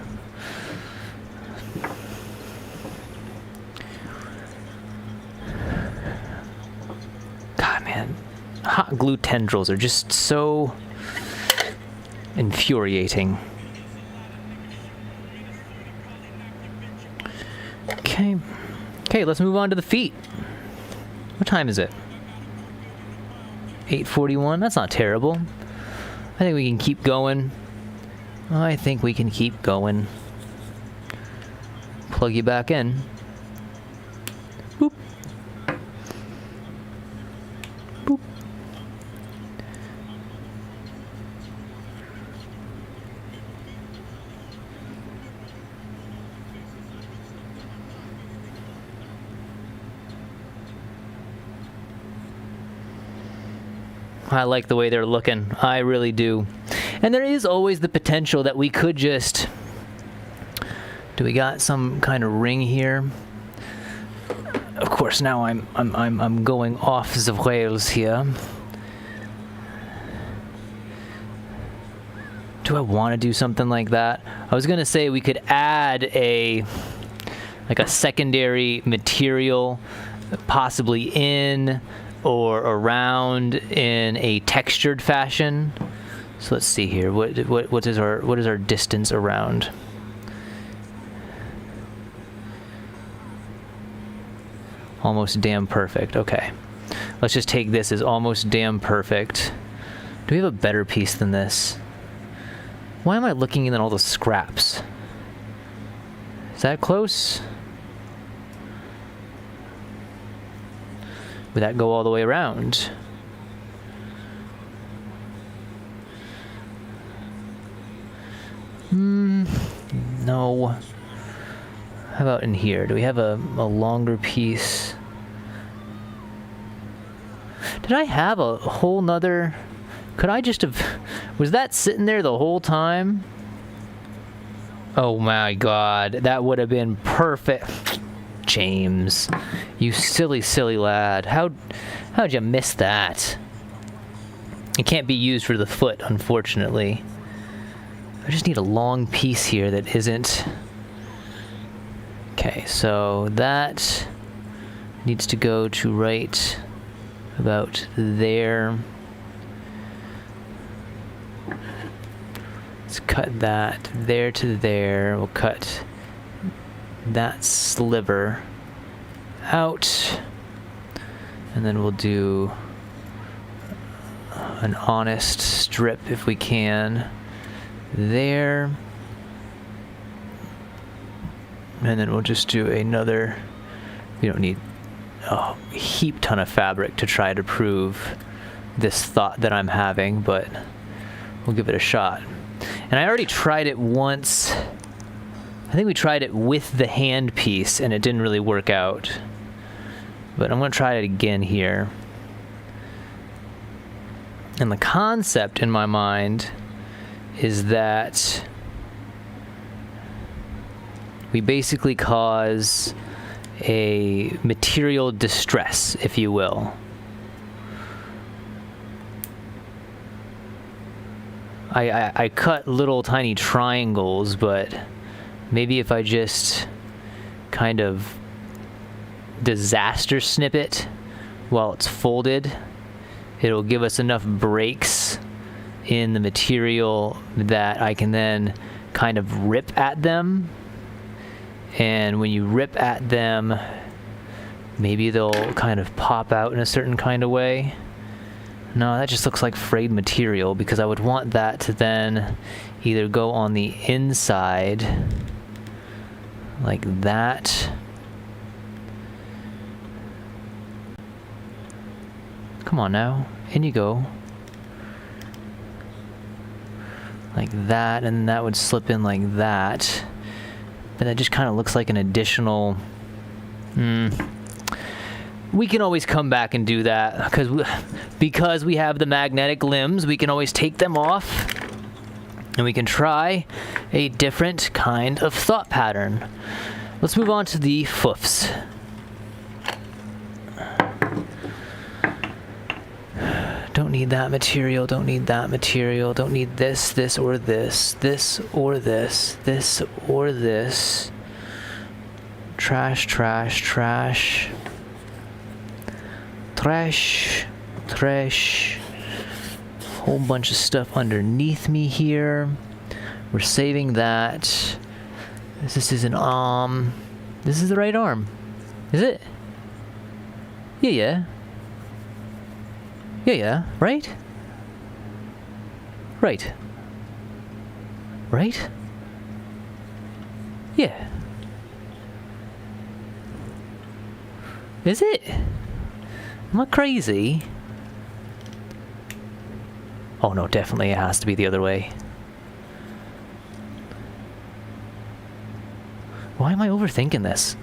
God, man. Hot glue tendrils are just so infuriating. Okay, let's move on to the feet. What time is it? 8:41. That's not terrible. I think we can keep going. plug you back in. Boop. Boop. I like the way they're looking. I really do. And there is always the potential that we could just... Do we got some kind of ring here? Of course, now I'm going off the rails here. Do I want to do something like that? I was gonna say we could add like a secondary material, possibly in or around in a textured fashion. So let's see here. What is our distance around? Almost damn perfect. Okay. Let's just take this as almost damn perfect. Do we have a better piece than this? Why am I looking in all the scraps? Is that close? Would that go all the way around? No. How about in here? Do we have a longer piece? Did I have a whole nother... Could I just have... Was that sitting there the whole time? Oh my god. That would have been perfect. James. You silly, silly lad. How'd you miss that? It can't be used for the foot, unfortunately. I just need a long piece here that isn't... Okay, so that needs to go to right about there. Let's cut that there to there. We'll cut that sliver out. And then we'll do an honest strip if we can there. And then we'll just do another. We don't need a heap ton of fabric to try to prove this thought that I'm having, but we'll give it a shot. And I already tried it once. I think we tried it with the hand piece and it didn't really work out. But I'm going to try it again here. And the concept in my mind is that we basically cause a material distress, if you will. I cut little tiny triangles, but maybe if I just kind of disaster snip it while it's folded, it'll give us enough breaks in the material that I can then kind of rip at them. And when you rip at them, maybe they'll kind of pop out in a certain kind of way. No, that just looks like frayed material, because I would want that to then either go on the inside like that. Come on now, in you go. Like that, and that would slip in like that. But that just kind of looks like an additional... We can always come back and do that, because we have the magnetic limbs, we can always take them off, and we can try a different kind of thought pattern. Let's move on to the foofs. Don't need that material, don't need that material, don't need this, this, or this, this, or this, this, or this. Trash, trash, trash. Trash, trash. Whole bunch of stuff underneath me here. We're saving that. This is an arm. This is the right arm. Is it? Yeah, yeah. Yeah, yeah. Right? Right. Right? Yeah. Is it? Am I crazy? Oh no, definitely it has to be the other way. Why am I overthinking this?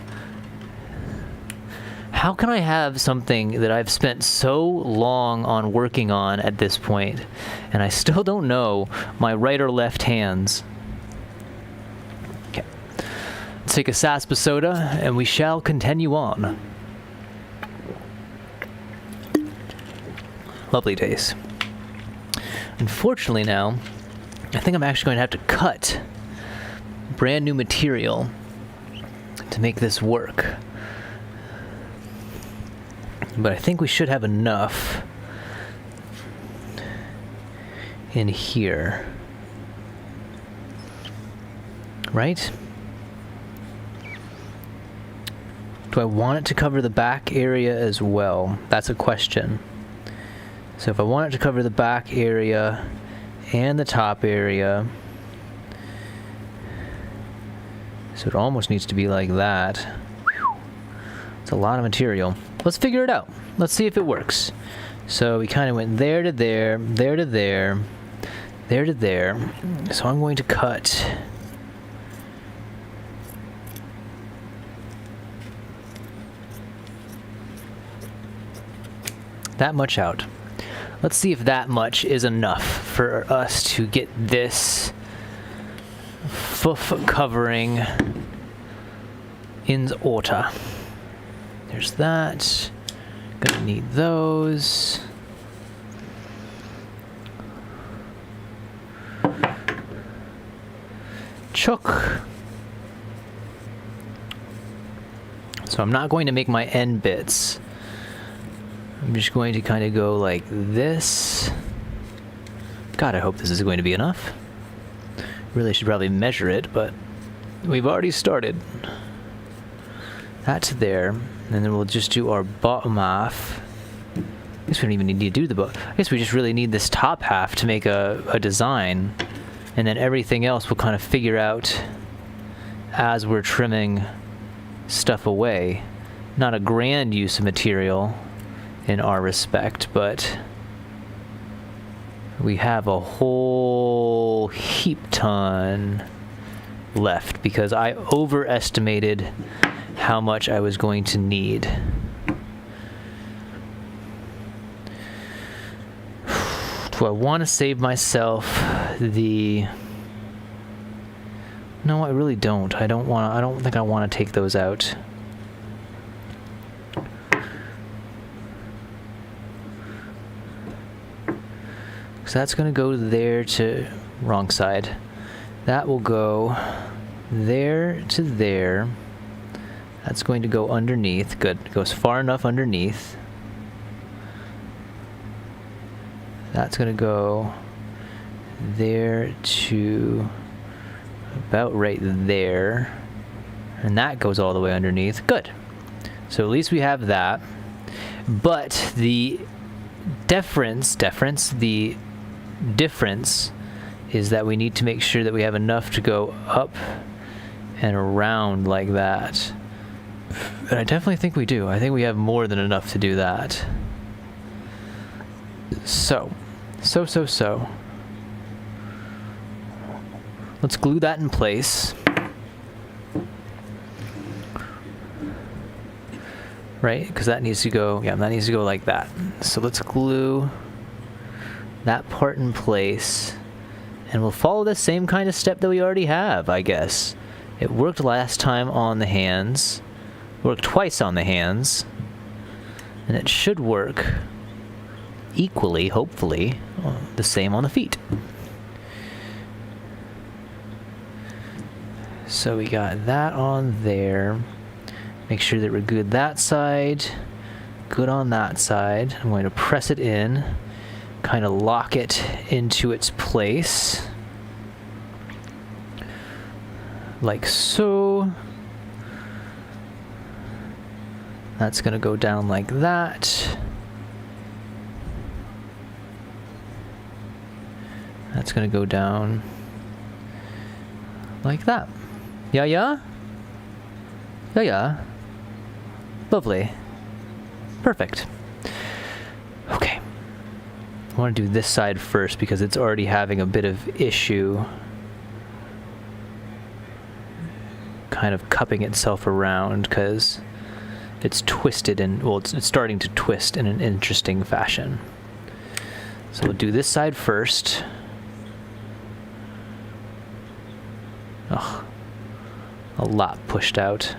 How can I have something that I've spent so long on working on at this point, and I still don't know my right or left hands? Okay. Let's take a Saspa soda, and we shall continue on. Lovely taste. Unfortunately now, I think I'm actually going to have to cut brand new material to make this work. But I think we should have enough in here. Right? Do I want it to cover the back area as well? That's a question. So if I want it to cover the back area and the top area, so it almost needs to be like that. It's a lot of material. Let's figure it out. Let's see if it works. So we kind of went there to there, there to there, there to there. So I'm going to cut that much out. Let's see if that much is enough for us to get this foof covering in order. There's that. Gonna need those. Chook. So I'm not going to make my end bits. I'm just going to kind of go like this. God, I hope this is going to be enough. Really should probably measure it, but we've already started. That's there, and then we'll just do our bottom half. I guess we don't even need to do the bottom. I guess we just really need this top half to make a design, and then everything else we'll kind of figure out as we're trimming stuff away. Not a grand use of material in our respect, but we have a whole heap ton left because I overestimated how much I was going to need. Do I want to save myself the... No, I really don't. I don't think I want to take those out. So that's going to go there to... Wrong side. That will go there to there. That's going to go underneath. Good. It goes far enough underneath. That's going to go there to about right there. And that goes all the way underneath. Good. So at least we have that. But the difference is that we need to make sure that we have enough to go up and around like that. And I definitely think we do. I think we have more than enough to do that. So. Let's glue that in place. Right? Because that needs to go, that needs to go like that. So let's glue that part in place. And we'll follow the same kind of step that we already have, I guess. It worked last time on the hands. Worked twice on the hands. And it should work equally, hopefully, the same on the feet. So we got that on there. Make sure that we're good that side, good on that side. I'm going to press it in, kind of lock it into its place, like so. That's going to go down like that. That's going to go down like that. Yeah? Lovely. Perfect. Okay. I want to do this side first because it's already having a bit of issue kind of cupping itself around because it's twisted and, well, it's starting to twist in an interesting fashion. So we'll do this side first. Oh, a lot pushed out.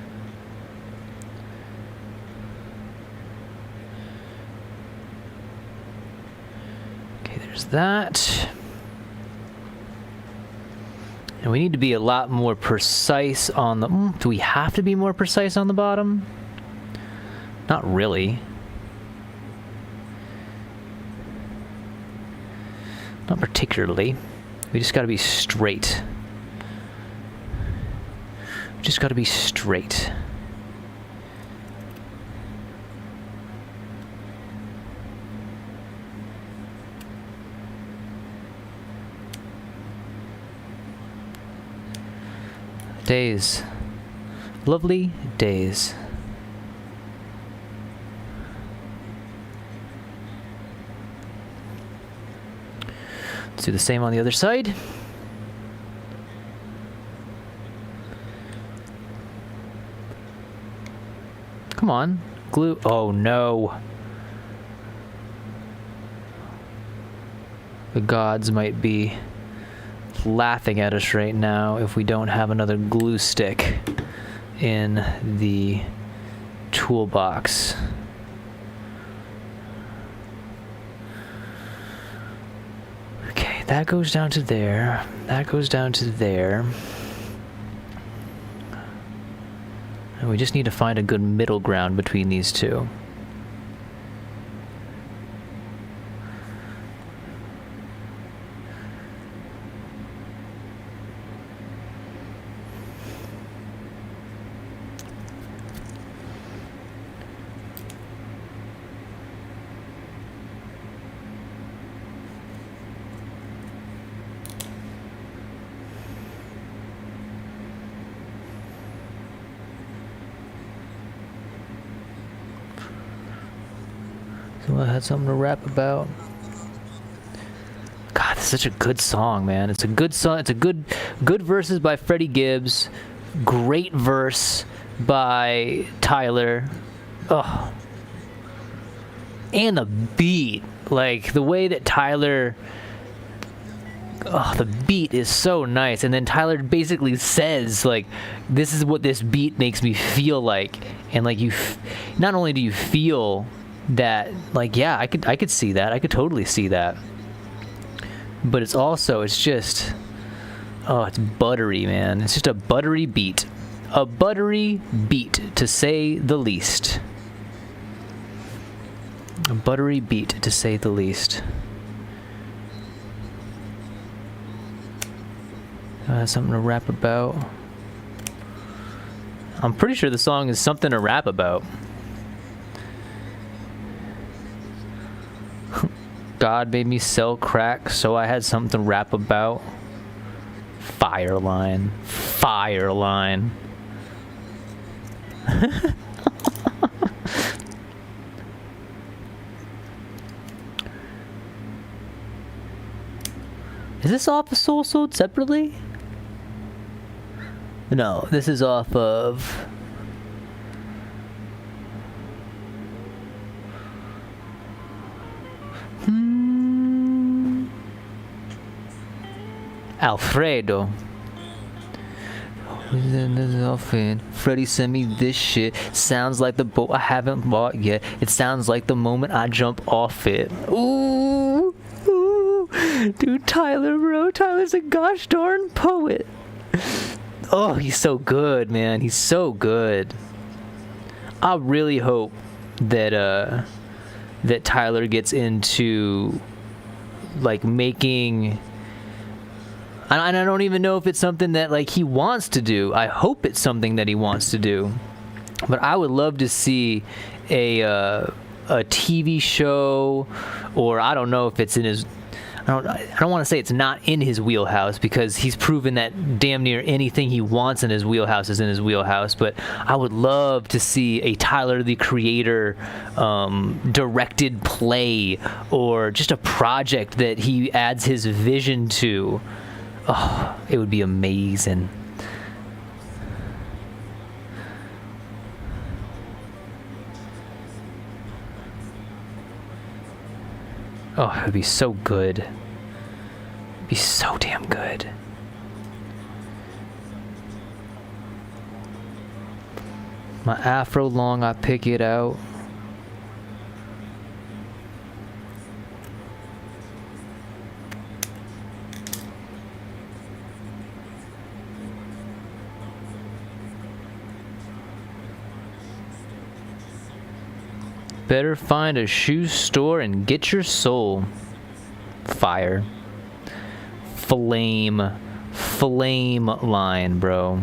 Okay, there's that. And we need to be a lot more precise on the... do we have to be more precise on the bottom? Not really. Not particularly. We just got to be straight. We just got to be straight. Days. Lovely days. Let's do the same on the other side. Come on, glue. Oh no. The gods might be laughing at us right now if we don't have another glue stick in the toolbox. Okay, that goes down to there. That goes down to there. And we just need to find a good middle ground between these two. So I had something to rap about. God, it's such a good song, man. It's a good song. It's a good verses by Freddie Gibbs. Great verse by Tyler. Oh. And the beat. Like, the way that Tyler... Oh, the beat is so nice. And then Tyler basically says, like, this is what this beat makes me feel like. And, like, not only do you feel... that, like, yeah, I could see that. I could totally see that. But it's just, oh, it's buttery, man. It's just a buttery beat. A buttery beat, to say the least. A buttery beat, to say the least. Something to rap about. I'm pretty sure the song is something to rap about. God made me sell crack, so I had something to rap about. Fireline. Fireline. Is this off of Soul Sold separately? No, this is off of... Alfredo. Freddie sent me this shit. Sounds like the boat I haven't bought yet. It sounds like the moment I jump off it. Ooh, ooh. Dude, Tyler, bro. Tyler's a gosh darn poet. Oh, he's so good, man. He's so good. I really hope that that Tyler gets into, like, making... And I don't even know if it's something that, like, he wants to do. I hope it's something that he wants to do. But I would love to see a TV show, or I don't know if it's in his... I don't want to say it's not in his wheelhouse, because he's proven that damn near anything he wants in his wheelhouse is in his wheelhouse. But I would love to see a Tyler the Creator directed play, or just a project that he adds his vision to. Oh, it would be amazing. Oh, it would be so good. It'd be so damn good. My afro long, I pick it out. Better find a shoe store and get your soul. Fire. Flame line, bro.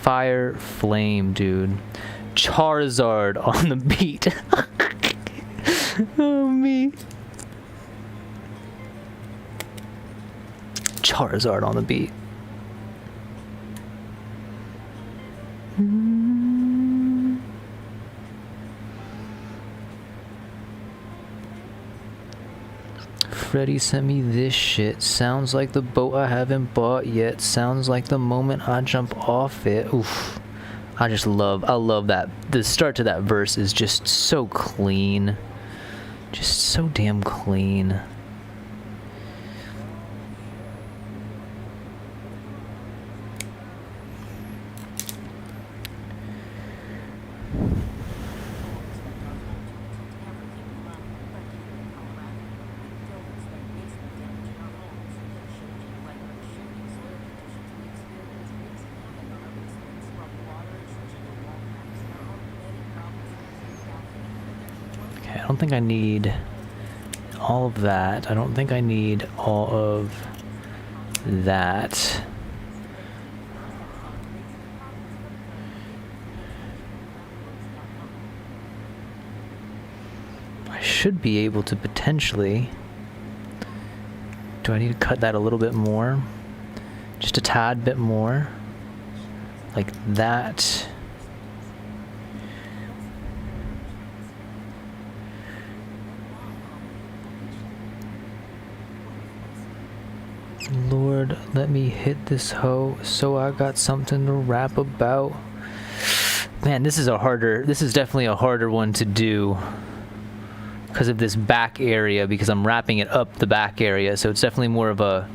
Fire, flame, dude. Charizard on the beat. Oh, me. Charizard on the beat. Freddy sent me this shit. Sounds like the boat I haven't bought yet. Sounds like the moment I jump off it. Oof. I love that. The start to that verse is just so clean. Just so damn clean. I don't think I need all of that. I don't think I need all of that. I should be able to potentially... Do I need to cut that a little bit more? Just a tad bit more. Like that. Lord, let me hit this hoe so I got something to rap about. Man, this is definitely a harder one to do because of this back area, because I'm wrapping it up the back area, so it's definitely more of a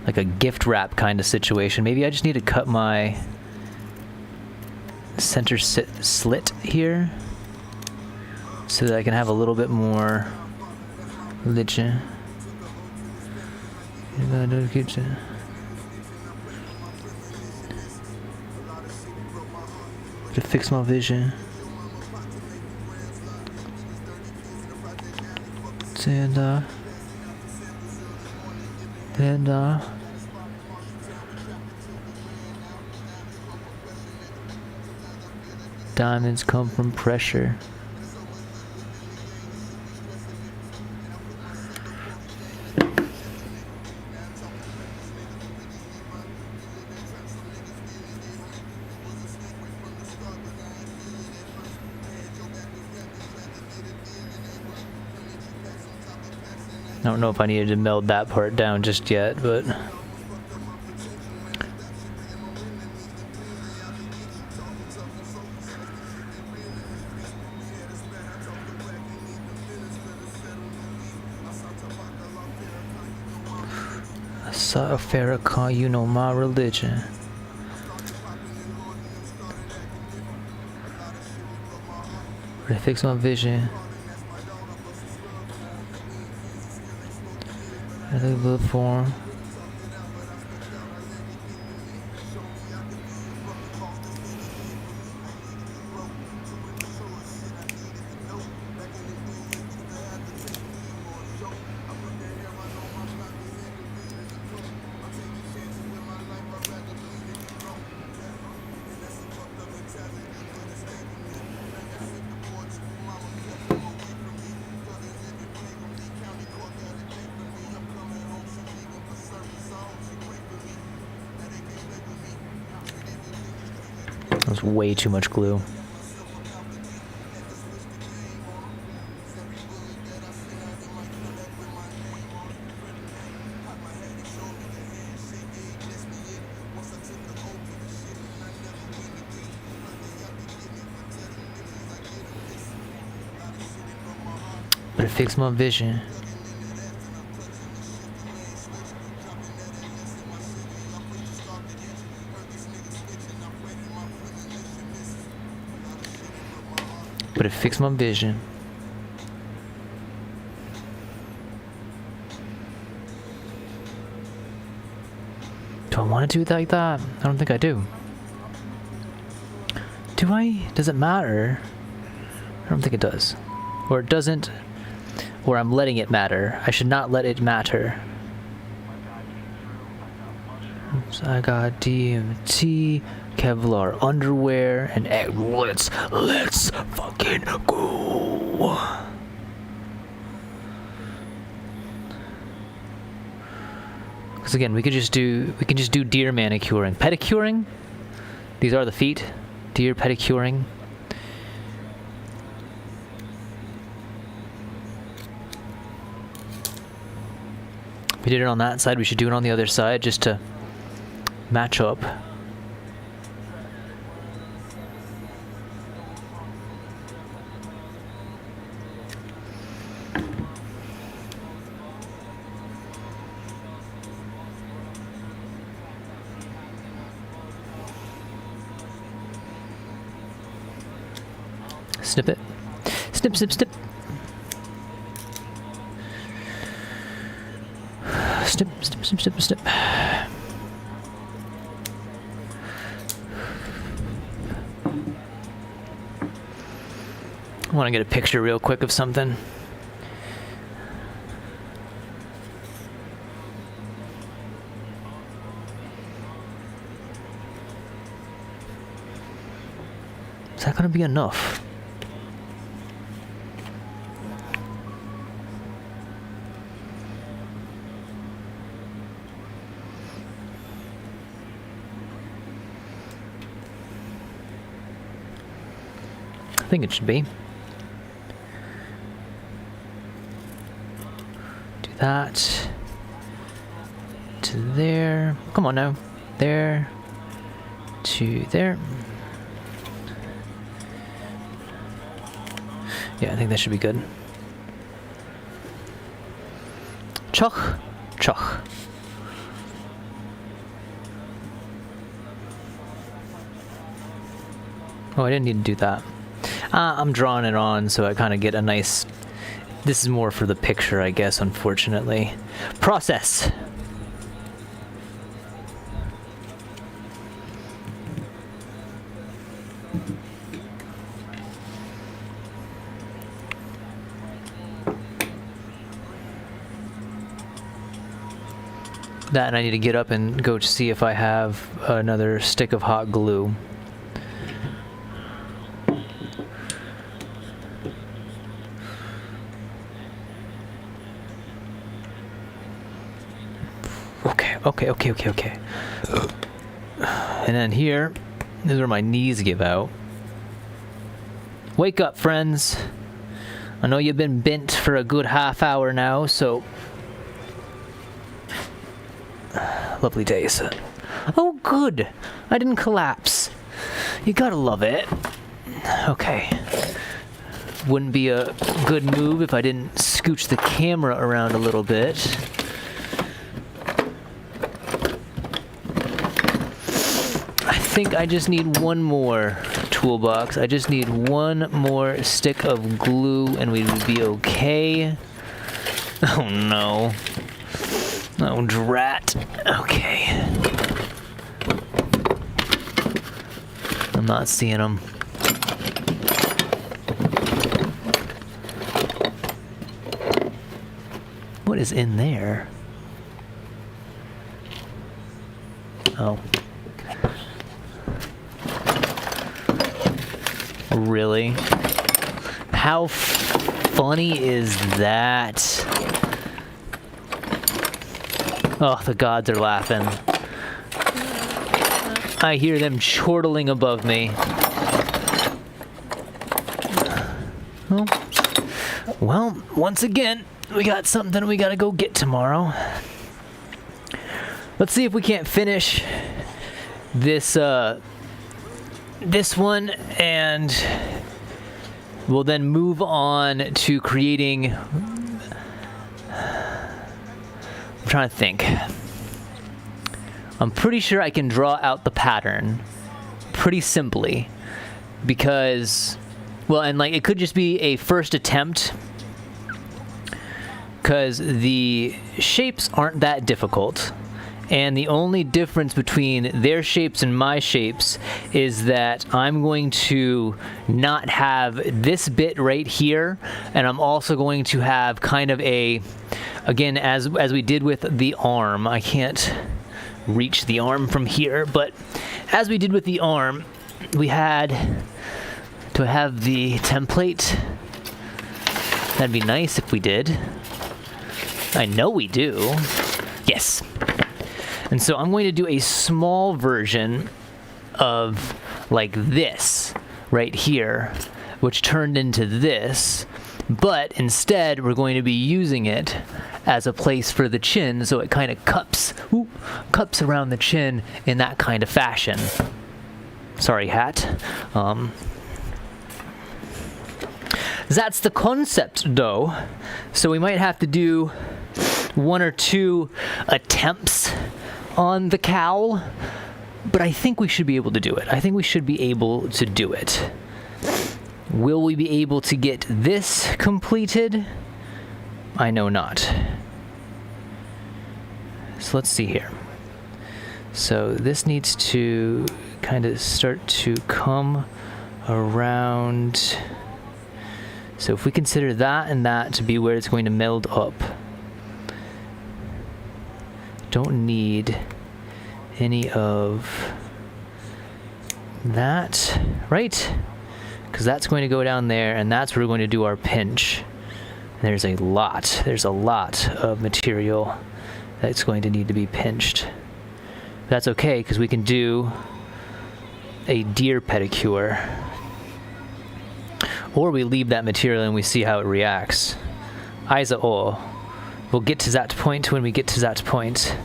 like a gift wrap kind of situation. Maybe I just need to cut my center slit here so that I can have a little bit more lichen. To fix my vision. And diamonds come from pressure. I don't know if I needed to meld that part down just yet, but... I saw a Farrakhan, you know my religion. To fix my vision. I look for him. That's way too much glue. But it fixed my vision. But it fixed my vision. Do I want to do it like that? I don't think I do. Do I? Does it matter? I don't think it does. Or it doesn't. Or I'm letting it matter. I should not let it matter. So I got DMT, Kevlar underwear, and egg. Let's fucking go. Because again, we can just do deer manicuring, pedicuring. These are the feet. Deer pedicuring. We did it on that side, we should do it on the other side just to match up. Snip it. Snip, snip, snip. Snip, snip, snip, snip, snip. I want to get a picture real quick of something. Is that going to be enough? I think it should be. Do that. To there. Come on now. There. To there. Yeah, I think that should be good. Choch. Choch. Oh, I didn't need to do that. I'm drawing it on so I kind of get a nice... This is more for the picture, I guess, unfortunately. Process! That, and I need to get up and go to see if I have another stick of hot glue. Okay. And then here, this is where my knees give out. Wake up, friends. I know you've been bent for a good half hour now, so... Lovely days. Oh, good. I didn't collapse. You gotta love it. Okay. Wouldn't be a good move if I didn't scooch the camera around a little bit. I think I just need one more toolbox. I just need one more stick of glue and we would be okay. Oh no. Oh drat. Okay. I'm not seeing them. What is in there? Oh. Really? How funny is that? Oh, the gods are laughing. I hear them chortling above me. Well, once again, we got something we gotta go get tomorrow. Let's see if we can't finish this this one, and we'll then move on to creating... I'm trying to think. I'm pretty sure I can draw out the pattern pretty simply because, well, and like it could just be a first attempt because the shapes aren't that difficult. And the only difference between their shapes and my shapes is that I'm going to not have this bit right here, and I'm also going to have kind of a, again, as we did with the arm, I can't reach the arm from here, but as we did with the arm, we had to have the template. That'd be nice if we did. I know we do. Yes. And so I'm going to do a small version of like this right here, which turned into this, but instead we're going to be using it as a place for the chin, so it kind of cups around the chin in that kind of fashion. Sorry, hat. That's the concept, though. So we might have to do one or two attempts on the cowl, but I think we should be able to do it. I think we should be able to do it. Will we be able to get this completed? I know not. So let's see here. So this needs to kind of start to come around. So if we consider that and that to be where it's going to meld up, don't need any of that, right? Because that's going to go down there, and that's where we're going to do our pinch. And there's a lot of material that's going to need to be pinched. That's okay, because we can do a deer pedicure. Or we leave that material and we see how it reacts. Either or. We'll get to that point when we get to that point.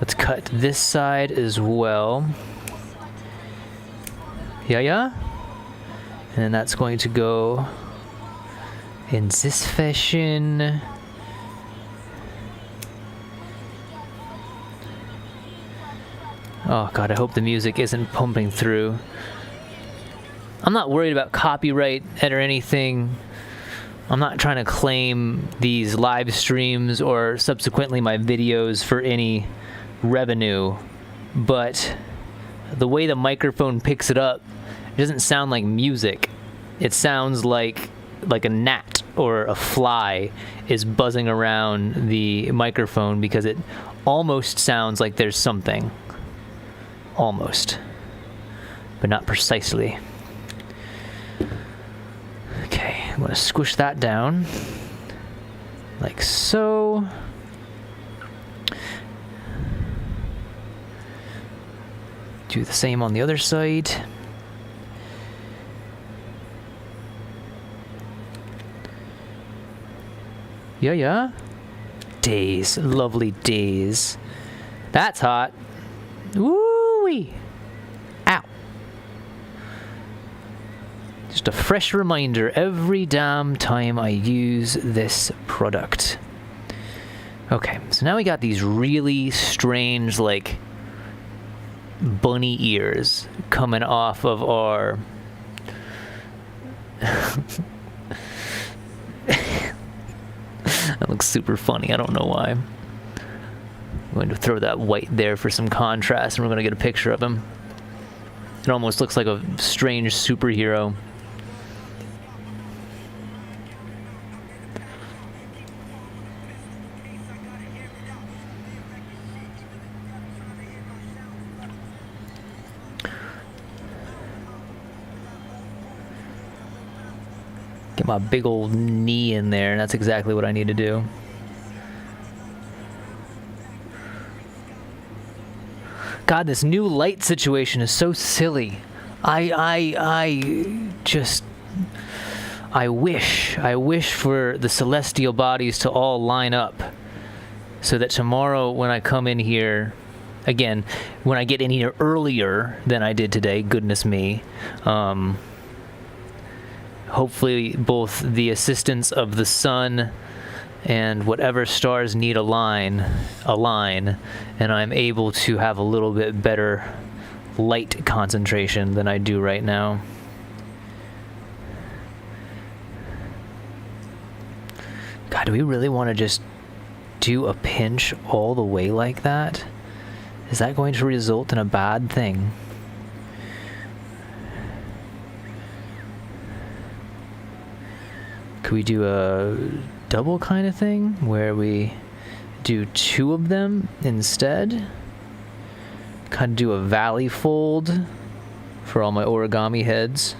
Let's cut this side as well. Yeah? And then that's going to go in this fashion. Oh god, I hope the music isn't pumping through. I'm not worried about copyright or anything. I'm not trying to claim these live streams or subsequently my videos for any revenue, but the way the microphone picks it up, it doesn't sound like music. It sounds like a gnat or a fly is buzzing around the microphone because it almost sounds like there's something. Almost. But not precisely. Okay, I'm going to squish that down like so. Do the same on the other side. Yeah. Days, lovely days. That's hot. Woo-wee. Ow. Just a fresh reminder every damn time I use this product. Okay, so now we got these really strange, like, bunny ears coming off of our... That looks super funny. I don't know why. I'm going to throw that white there for some contrast, and we're going to get a picture of him. It almost looks like a strange superhero. Get my big old knee in there, and that's exactly what I need to do. God, this new light situation is so silly. I wish for the celestial bodies to all line up so that tomorrow when I come in here, again, when I get in here earlier than I did today, goodness me, hopefully both the assistance of the sun and whatever stars need align, and I'm able to have a little bit better light concentration than I do right now. God, do we really want to just do a pinch all the way like that? Is that going to result in a bad thing? Could we do a double kind of thing where we do 2 of them instead? Kind of do a valley fold for all my origami heads.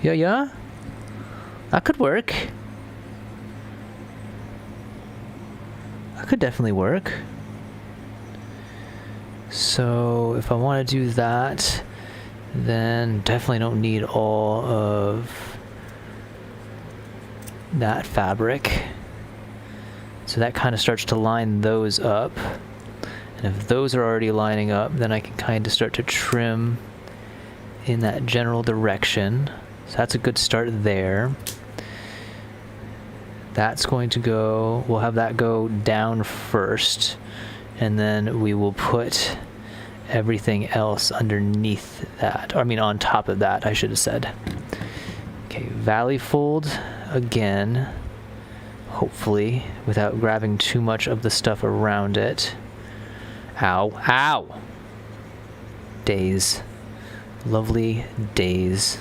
Yeah? That could work. That could definitely work. So if I want to do that, then definitely don't need all of that fabric. So that kind of starts to line those up. And if those are already lining up, then I can kind of start to trim in that general direction. So that's a good start there. That's going to go, we'll have that go down first, and then we will put everything else underneath that, or I mean on top of that, I should have said. Okay, valley fold again, hopefully without grabbing too much of the stuff around it. Ow! Days. Lovely days.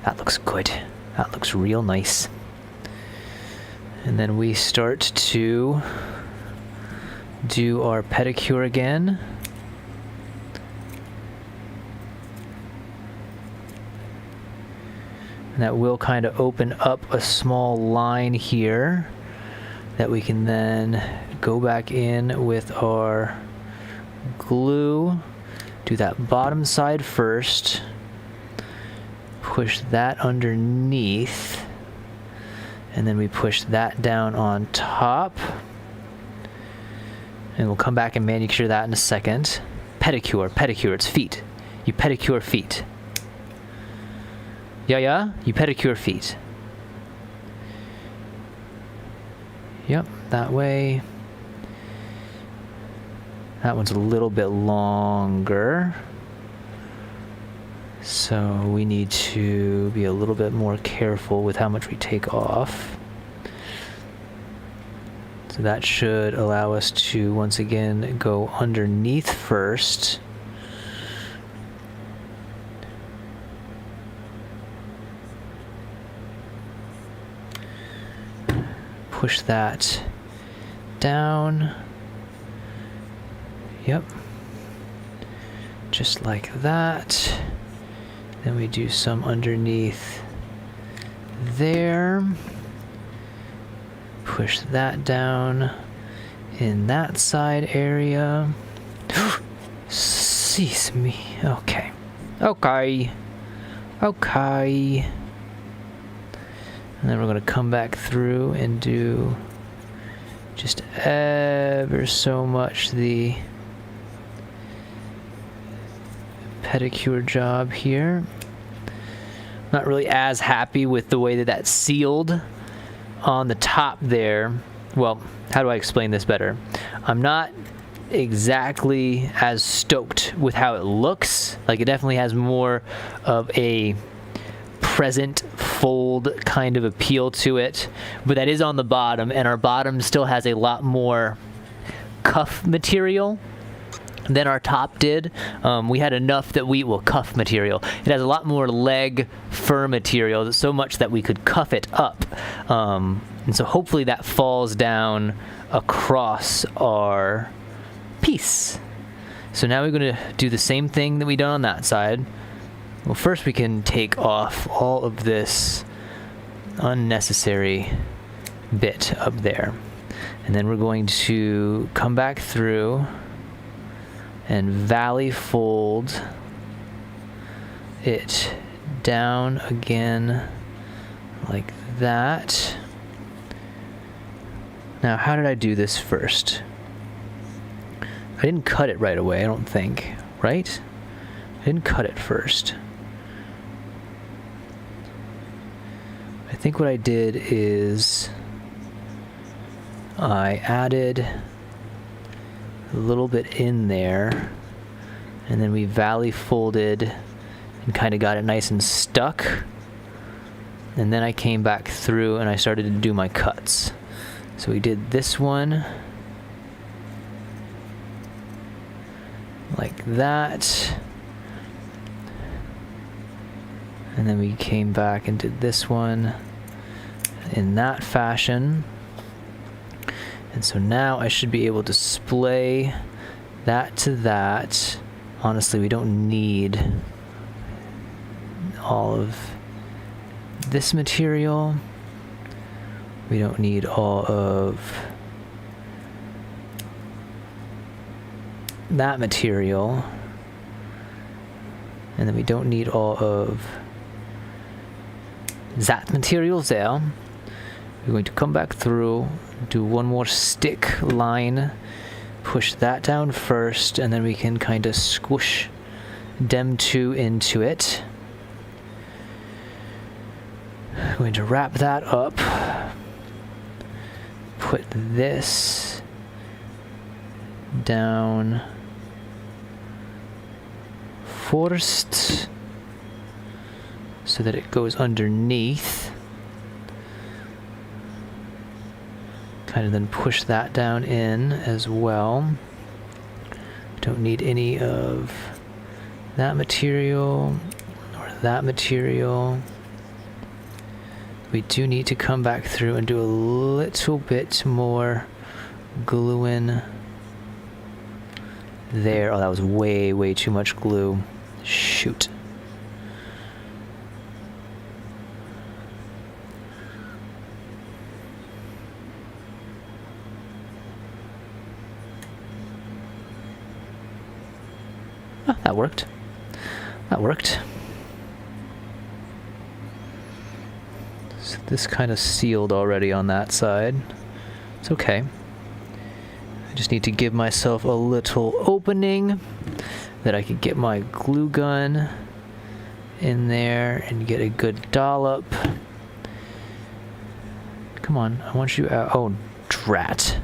That looks good. That looks real nice. And then we start to do our pedicure again. And that will kind of open up a small line here that we can then go back in with our glue. Do that bottom side first. Push that underneath, and then we push that down on top, and we'll come back and manicure that in a second. Pedicure, it's feet. You pedicure feet. Yeah, you pedicure feet. Yep, that way. That one's a little bit longer. So we need to be a little bit more careful with how much we take off. So that should allow us to once again go underneath first. Push that down. Yep. Just like that. Then we do some underneath there. Push that down in that side area. Cease me. Okay. And then we're going to come back through and do just ever so much the pedicure job here. Not really as happy with the way that that's sealed on the top there. Well, how do I explain this better? I'm not exactly as stoked with how it looks. Like, it definitely has more of a present fold kind of appeal to it, but that is on the bottom, and our bottom still has a lot more cuff material than our top did. We had enough that cuff material. It has a lot more leg fur material, so much that we could cuff it up. And so hopefully that falls down across our piece. So now we're going to do the same thing that we done on that side. Well, first we can take off all of this unnecessary bit up there. And then we're going to come back through and valley fold it down again like that. Now, how did I do this first? I didn't cut it right away, I don't think, right? I didn't cut it first. I think what I did is I added a little bit in there, and then we valley folded and kind of got it nice and stuck. And then I came back through and I started to do my cuts. So we did this one like that. And then we came back and did this one in that fashion. And so now I should be able to splay that to that. Honestly, we don't need all of this material. We don't need all of that material. And then we don't need all of that material there. We're going to come back through, do one more stick line, push that down first, and then we can kind of squish them two into it. I'm going to wrap that up, put this down first so that it goes underneath. Kind of then push that down in as well. Don't need any of that material or that material. We do need to come back through and do a little bit more gluing there. Oh, that was way, way too much glue. Shoot. Oh, that worked. That worked. So this kind of sealed already on that side. It's okay. I just need to give myself a little opening that I could get my glue gun in there and get a good dollop. Come on, I want you out. Oh, drat.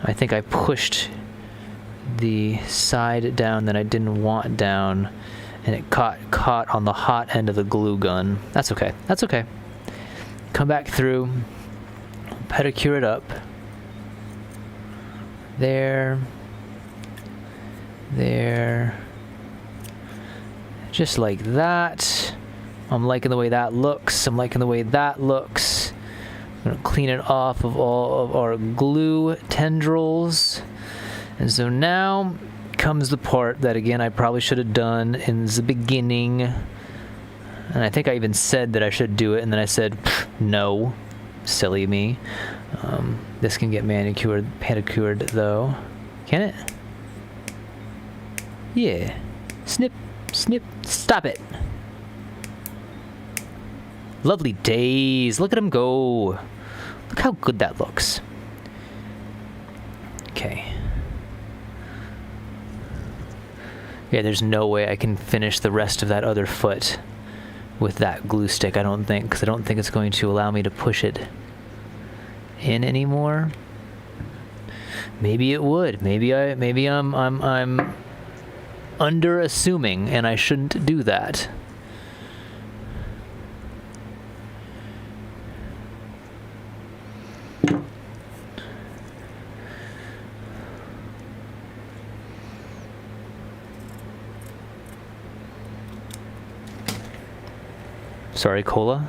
I think I pushed the side down that I didn't want down, and it caught on the hot end of the glue gun. That's okay. That's okay. Come back through, pedicure it up. There. There. Just like that. I'm liking the way that looks. I'm liking the way that looks. I'm gonna clean it off of all of our glue tendrils. And so now comes the part that, again, I probably should have done in the beginning. And I think I even said that I should do it, and then I said, no. Silly me. This can get manicured, pedicured, though. Can it? Yeah. Snip, snip, stop it. Lovely days. Look at him go. Look how good that looks. Okay. Yeah, there's no way I can finish the rest of that other foot with that glue stick, I don't think, because I don't think it's going to allow me to push it in anymore. Maybe it would. Maybe I'm under assuming, and I shouldn't do that. Sorry, Cola.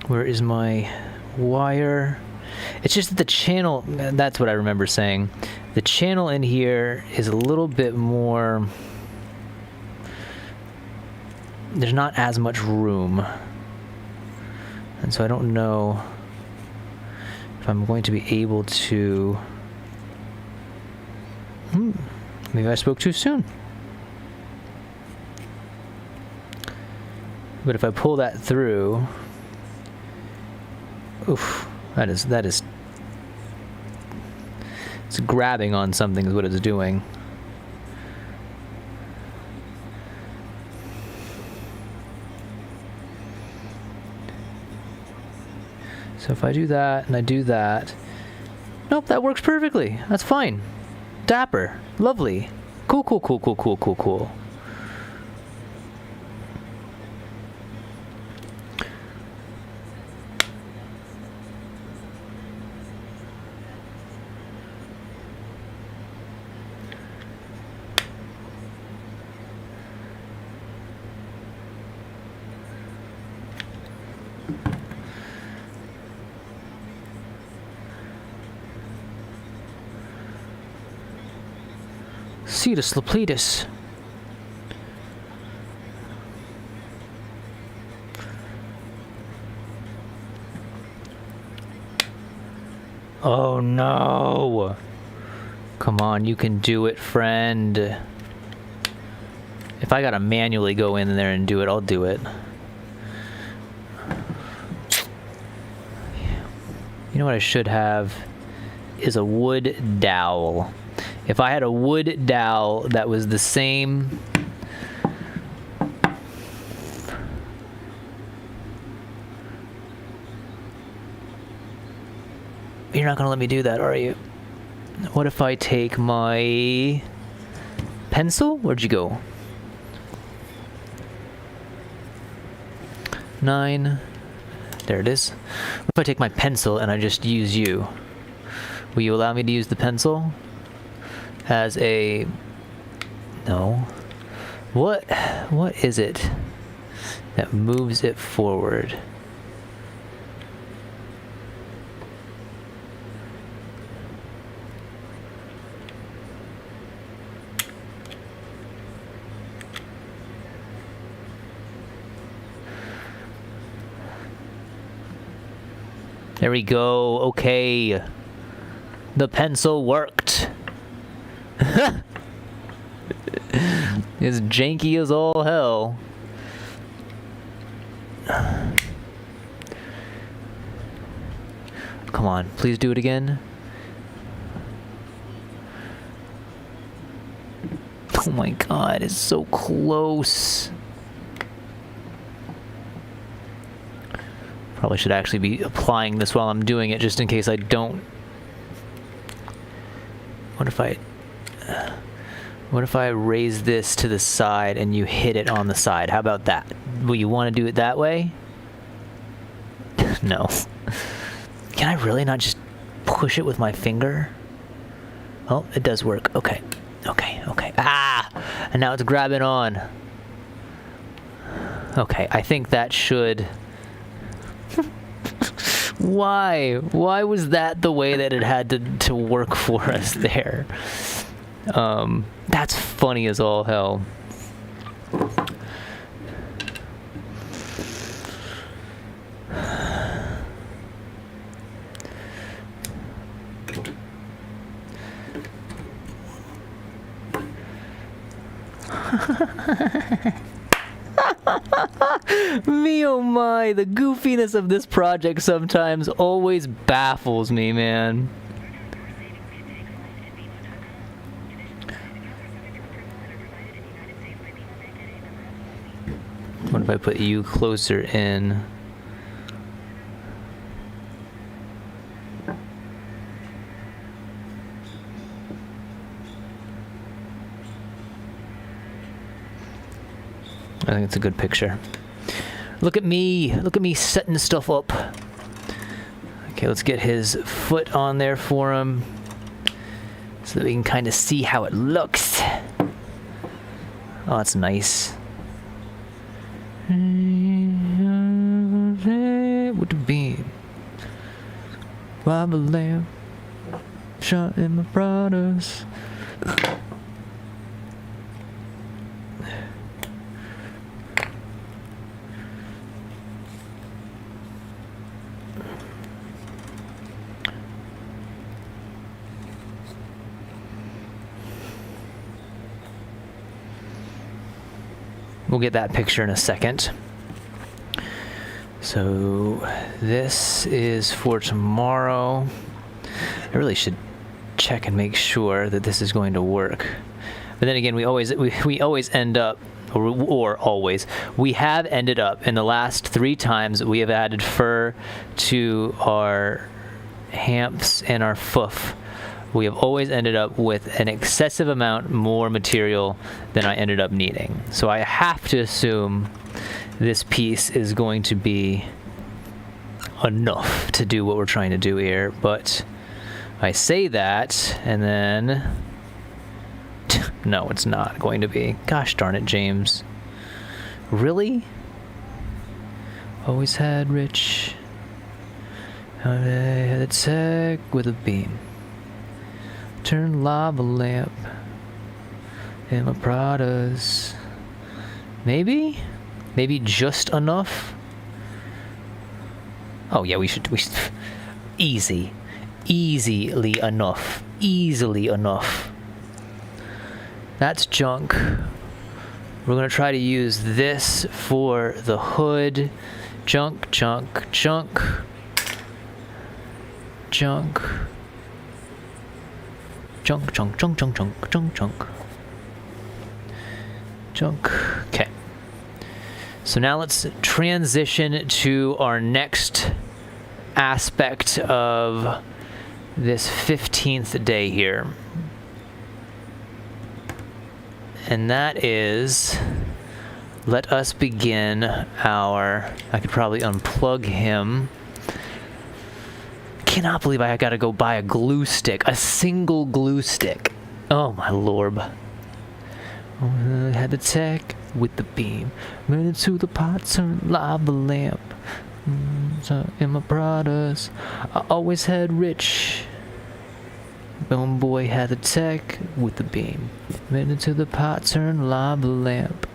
Where is my wire? It's just that the channel, that's what I remember saying. The channel in here is a little bit more, there's not as much room. And so I don't know if I'm going to be able to... maybe I spoke too soon. But if I pull that through... Oof, that is... It's grabbing on something is what it's doing. So if I do that and I do that, nope, that works perfectly. That's fine. Dapper. Lovely. Cool, cool, cool, cool, cool, cool, cool. Cetus Lapletus. Oh no! Come on, you can do it, friend. If I gotta manually go in there and do it, I'll do it. You know what I should have? Is a wood dowel. If I had a wood dowel that was the same... You're not going to let me do that, are you? What if I take my pencil? Where'd you go? 9. There it is. What if I take my pencil and I just use you? Will you allow me to use the pencil? As a... No. What is it that moves it forward? There we go. Okay. The pencil worked. It's janky as all hell. Come on, please do it again. Oh my god, it's so close. Probably should actually be applying this while I'm doing it, just in case I don't. What if I raise this to the side and you hit it on the side? How about that? Will you want to do it that way? No. Can I really not just push it with my finger? Oh, it does work. Okay. Okay, okay. Ah! And now it's grabbing on. Okay, I think that should... Why? Why was that the way that it had to work for us there? That's funny as all hell. Me oh my, the goofiness of this project sometimes always baffles me, man. What if I put you closer in? I think it's a good picture. Look at me setting stuff up. Okay, let's get his foot on there for him so that we can kind of see how it looks. Oh, that's nice. With the beam, Bible lamp, shot in my brothers. we'll get that picture in a second. So this is for tomorrow. I really should check and make sure that this is going to work. But then again, we always end up, we have ended up in the last 3 times we have added fur to our hamps and our foof. We have always ended up with an excessive amount more material than I ended up needing. So I have to assume this piece is going to be enough to do what we're trying to do here. But I say that, and then no, it's not going to be. Gosh darn it, James. Really? Always had rich. I had a tech with a beam. Turn lava lamp in my Pradas. Maybe just enough. Oh yeah, we should easily enough. That's junk. We're gonna try to use this for the hood. Junk. Okay. So now let's transition to our next aspect of this 15th day here. And that is, let us begin our, I could probably unplug him. Cannot believe I gotta go buy a glue stick, a single glue stick. Oh my lord. I had the tech with the beam, ran into the pots and lava lamp. In my Pradas, I always had rich. Boy had the tech with the beam, ran into the pot, turned lava lamp.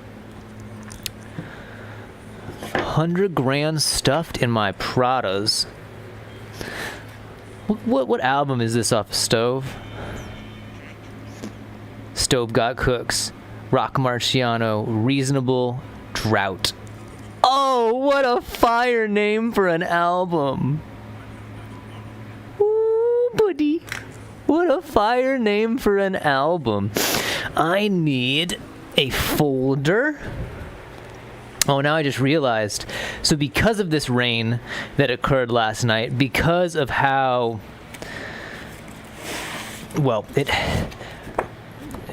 100 grand stuffed in my Pradas. What album is this off of? Stove? Stove Got Cooks, Rock Marciano, Reasonable Drought. Oh, what a fire name for an album. Ooh, buddy. What a fire name for an album. I need a folder. Oh, now I just realized. So because of this rain that occurred last night, because of how, well,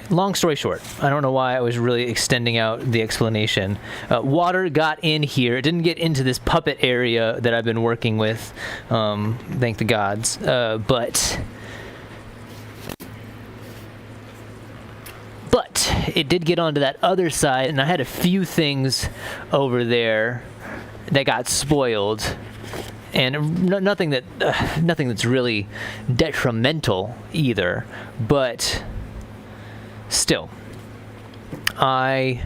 long story short, I don't know why I was really extending out the explanation. Water got in here. It didn't get into this puppet area that I've been working with, thank the gods, but it did get onto that other side, and I had a few things over there that got spoiled, and nothing that's really detrimental either, but still, I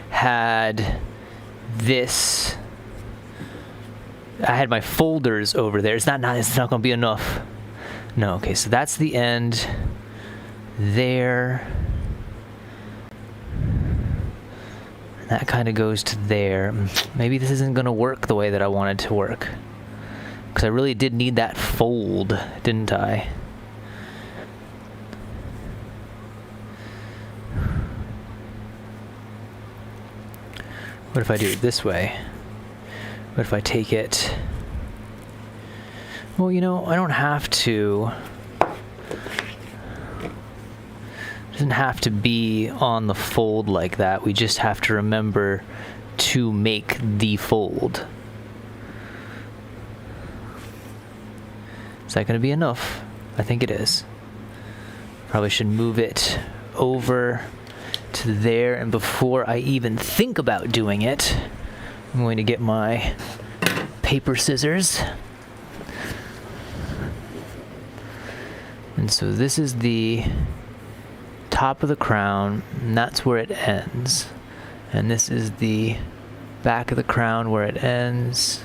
had my folders over there. It's not going to be enough. No, okay, so that's the end there. That kind of goes to there. Maybe this isn't going to work the way that I wanted to work, because I really did need that fold, didn't I? What if I do it this way? What if I take it? Well, I don't have to. It doesn't have to be on the fold like that. We just have to remember to make the fold. Is that going to be enough? I think it is. Probably should move it over to there, and before I even think about doing it, I'm going to get my paper scissors. And so this is the top of the crown, and that's where it ends. And this is the back of the crown where it ends.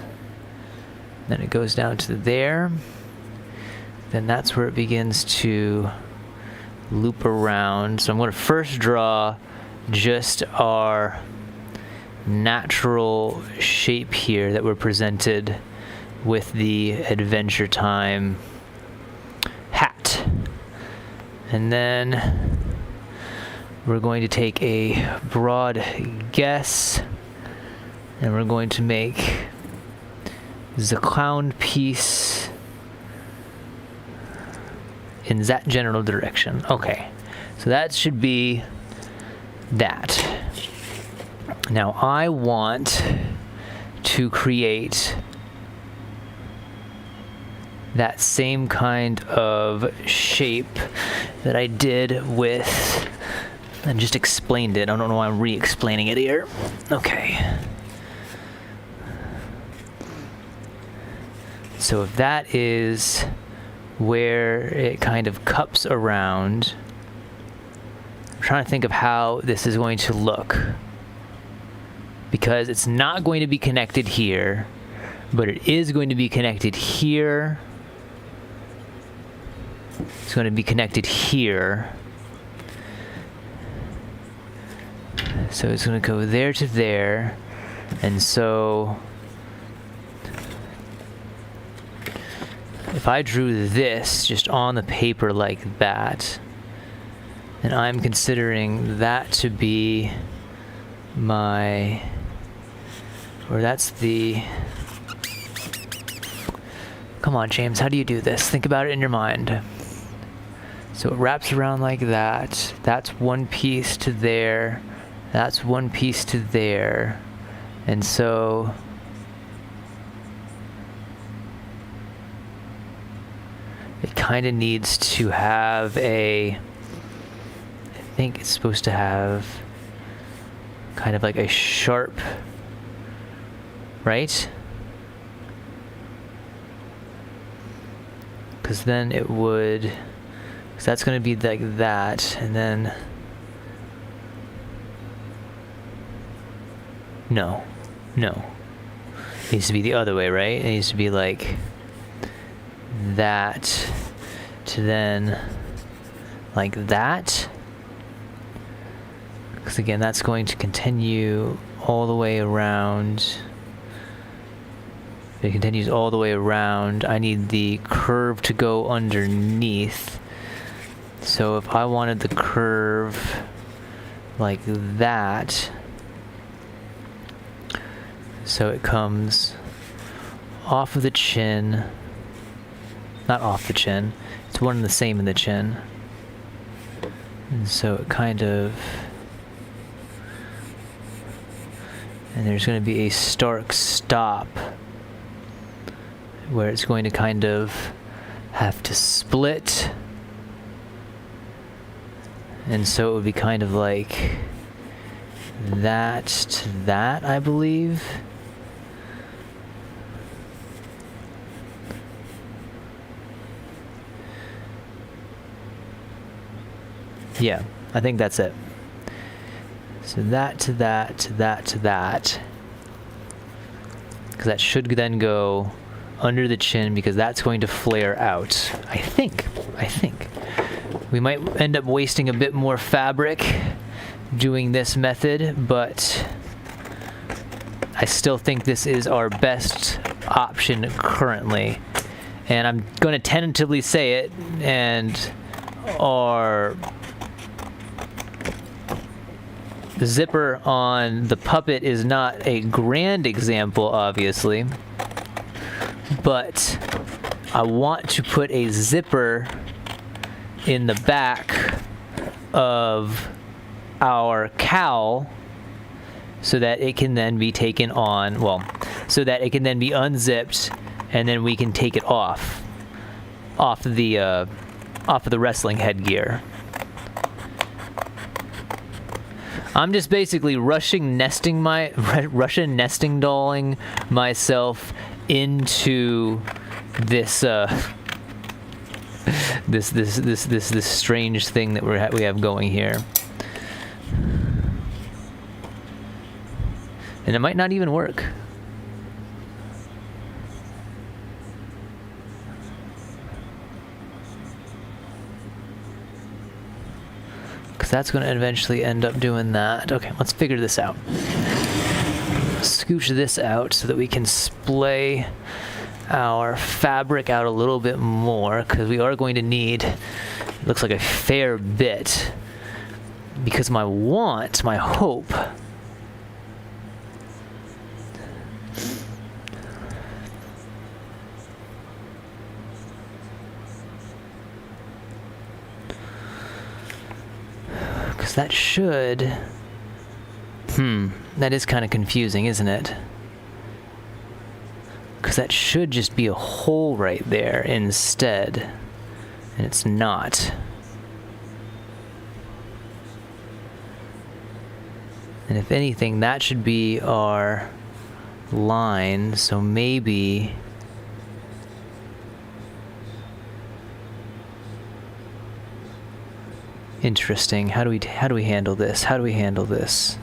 Then it goes down to there. Then that's where it begins to loop around. So I'm going to first draw just our natural shape here that we're presented with the Adventure Time hat. And then we're going to take a broad guess, and we're going to make the clown piece in that general direction. Okay, so that should be that. Now I want to create that same kind of shape that I did with, and just explained it. I don't know why I'm re-explaining it here. Okay. So if that is where it kind of cups around, I'm trying to think of how this is going to look, because it's not going to be connected here, but it is going to be connected here. It's going to be connected here. So it's going to go there to there. And so if I drew this just on the paper like that, then I'm considering that to be my, or that's the, come on James, how do you do this? Think about it in your mind. So it wraps around like that. That's one piece to there. That's one piece to there. And so it kind of needs to have a, I think it's supposed to have kind of like a sharp, right? Because then it would, because that's going to be like that, and then no, it needs to be the other way, right? It needs to be like that to then like that, because again that's going to continue all the way around. It continues all the way around. I need the curve to go underneath. So if I wanted the curve like that, so it comes off of the chin, not off the chin, it's one and the same in the chin. And so it kind of, and there's going to be a stark stop where it's going to kind of have to split. And so it would be kind of like that to that, I believe. Yeah, I think that's it. So that to that to that to that. Because that should then go under the chin, because that's going to flare out. I think. We might end up wasting a bit more fabric doing this method, but I still think this is our best option currently. And I'm going to tentatively say it, and our zipper on the puppet is not a grand example, obviously, but I want to put a zipper in the back of our cowl so that it can then be taken on, well, so that it can then be unzipped, and then we can take it off of the wrestling headgear. I'm just basically Russian nesting dolling myself into this this strange thing that we have going here, and it might not even work. Because that's going to eventually end up doing that. Okay, let's figure this out. scooch this out so that we can splay our fabric out a little bit more, because we are going to need, it looks like, a fair bit, because my hope because that should, that is kind of confusing, isn't it? Because that should just be a hole right there instead, and it's not. And if anything, that should be our line, so maybe interesting. How do we handle this? How do we handle this?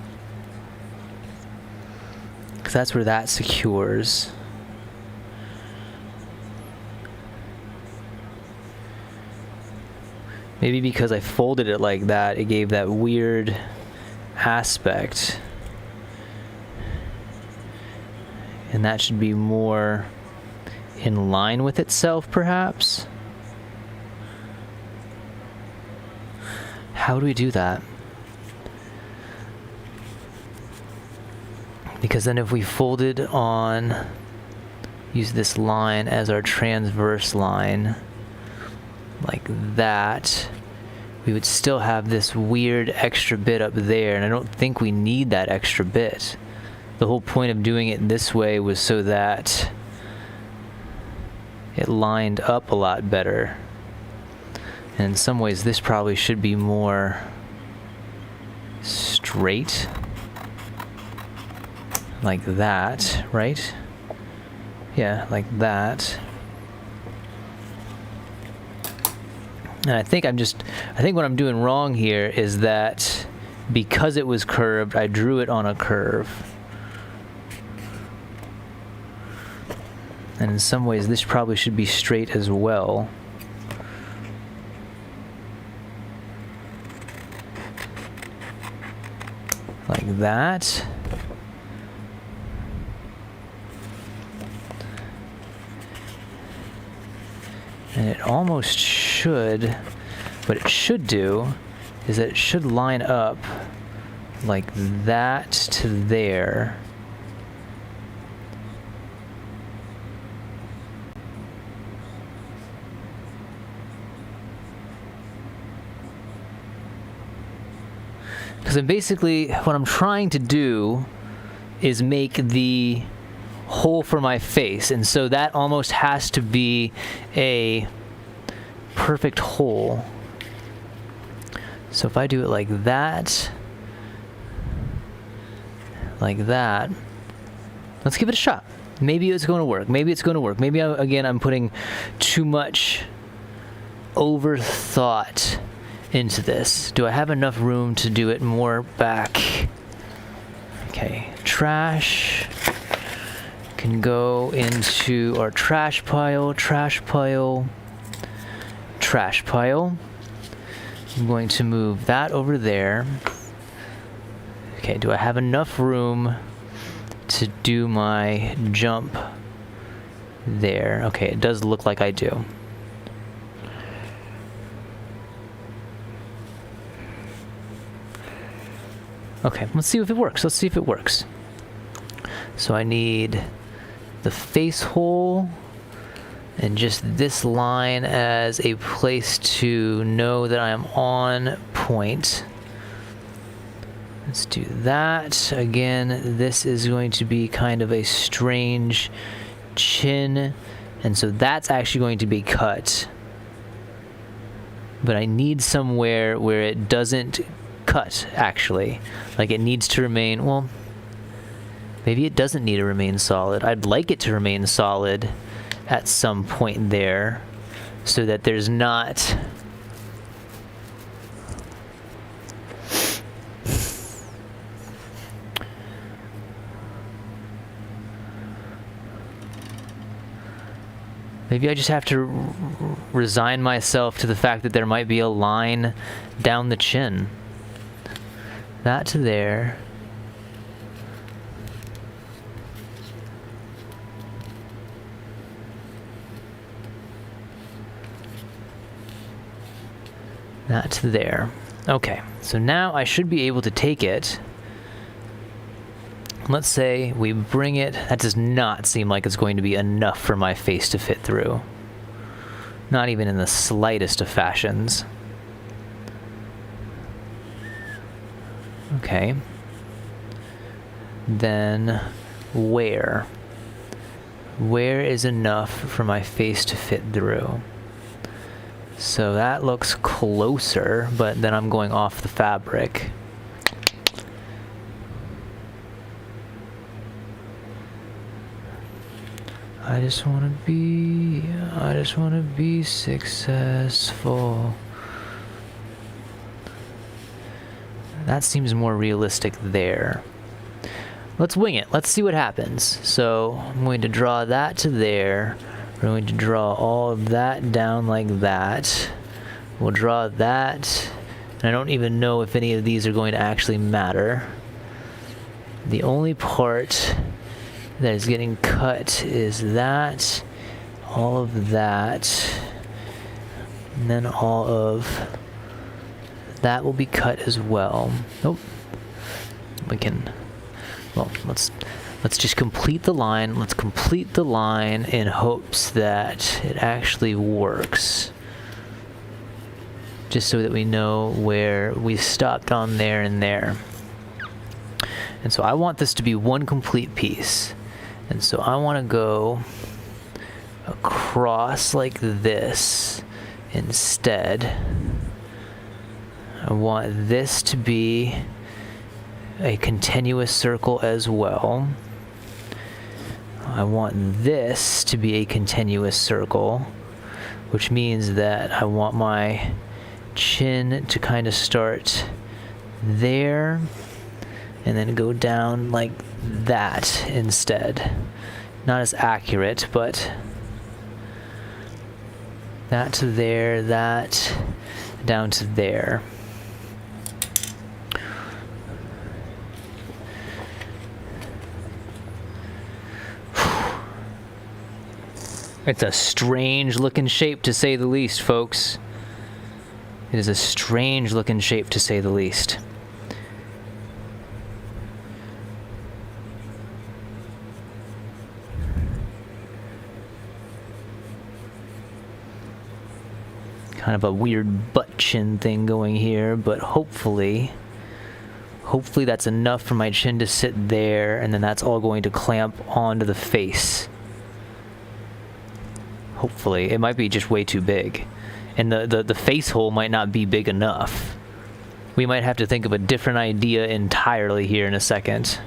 Because that's where that secures. Maybe because I folded it like that, it gave that weird aspect. And that should be more in line with itself, perhaps? How do we do that? Because then if we folded on, use this line as our transverse line, like that, we would still have this weird extra bit up there, and I don't think we need that extra bit. The whole point of doing it this way was so that it lined up a lot better. And in some ways this probably should be more straight, like that, right? Yeah, like that. And I think what I'm doing wrong here is that because it was curved, I drew it on a curve. And in some ways, this probably should be straight as well. Like that. And it almost should, what it should do is that it should line up like that to there. Because then basically what I'm trying to do is make the hole for my face, and so that almost has to be a perfect hole. So if I do it like that, let's give it a shot. Maybe it's going to work. Maybe it's going to work. Maybe I'm putting too much overthought into this. Do I have enough room to do it more back? Okay, trash can go into our trash pile, trash pile, trash pile. I'm going to move that over there. Okay, do I have enough room to do my jump there? Okay, it does look like I do. Okay, let's see if it works. Let's see if it works. So I need the face hole and just this line as a place to know that I am on point. Let's do that. Again, this is going to be kind of a strange chin, and so that's actually going to be cut. But I need somewhere where it doesn't cut, actually. Like it needs to remain, well, maybe it doesn't need to remain solid. I'd like it to remain solid at some point there so that there's not maybe I just have to resign myself to the fact that there might be a line down the chin. That to there. That's there. Okay, so now I should be able to take it. Let's say we bring it. That does not seem like it's going to be enough for my face to fit through. Not even in the slightest of fashions. Okay. Then where? Where is enough for my face to fit through? So that looks closer, but then I'm going off the fabric. I just want to be successful. That seems more realistic there. Let's wing it. Let's see what happens. So I'm going to draw that to there. We're going to draw all of that down like that. We'll draw that. And I don't even know if any of these are going to actually matter. The only part that is getting cut is that, all of that, and then all of that will be cut as well. Nope. We can, well, let's just complete the line. Let's complete the line in hopes that it actually works. Just so that we know where we stopped on there and there. And so I want this to be one complete piece. And so I want to go across like this instead. I want this to be a continuous circle as well. I want this to be a continuous circle, which means that I want my chin to kind of start there and then go down like that instead. Not as accurate, but that to there, that down to there. It's a strange looking shape to say the least, folks. It is a strange looking shape to say the least. Kind of a weird butt chin thing going here, but hopefully that's enough for my chin to sit there, and then that's all going to clamp onto the face. Hopefully. It might be just way too big. And the face hole might not be big enough. We might have to think of a different idea entirely here in a second.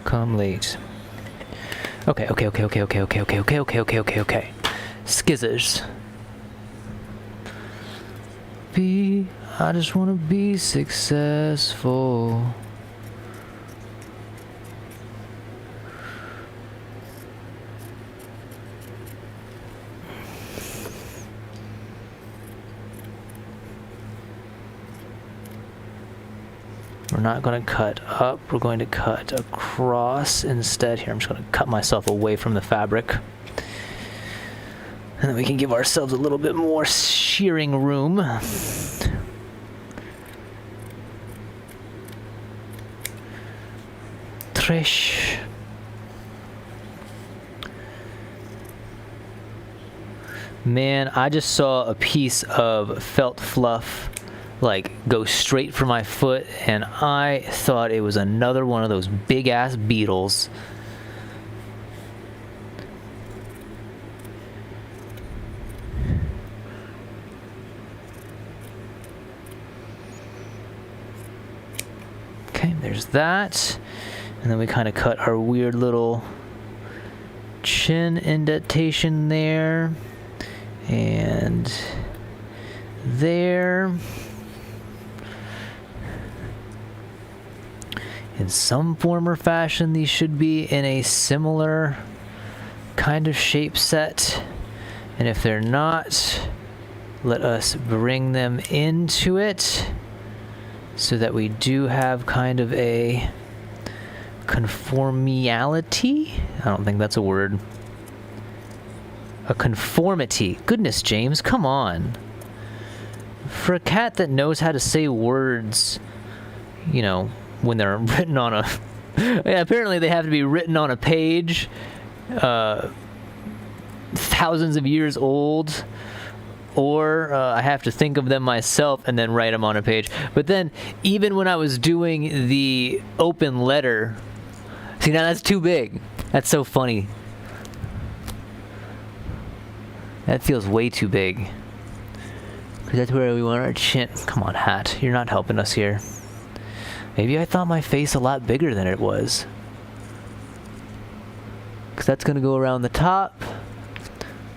Come late. Okay. Skizzers. I just want to be successful. We're not going to cut up, we're going to cut across instead. Here, I'm just going to cut myself away from the fabric. And then we can give ourselves a little bit more shearing room. Trish. Man, I just saw a piece of felt fluff like go straight for my foot, and I thought it was another one of those big ass beetles. Okay, there's that. And then we kind of cut our weird little chin indentation there and there. In some form or fashion, these should be in a similar kind of shape set. And if they're not, let us bring them into it so that we do have kind of a conformality? I don't think that's a word. A conformity. Goodness, James, come on. For a cat that knows how to say words, you know, when they're written on a... yeah, apparently they have to be written on a page, thousands of years old, or I have to think of them myself and then write them on a page. But then, even when I was doing the open letter... See, now that's too big. That's so funny. That feels way too big. Because that's where we want our chin. Come on, Hat. You're not helping us here. Maybe I thought my face a lot bigger than it was. Because that's going to go around the top.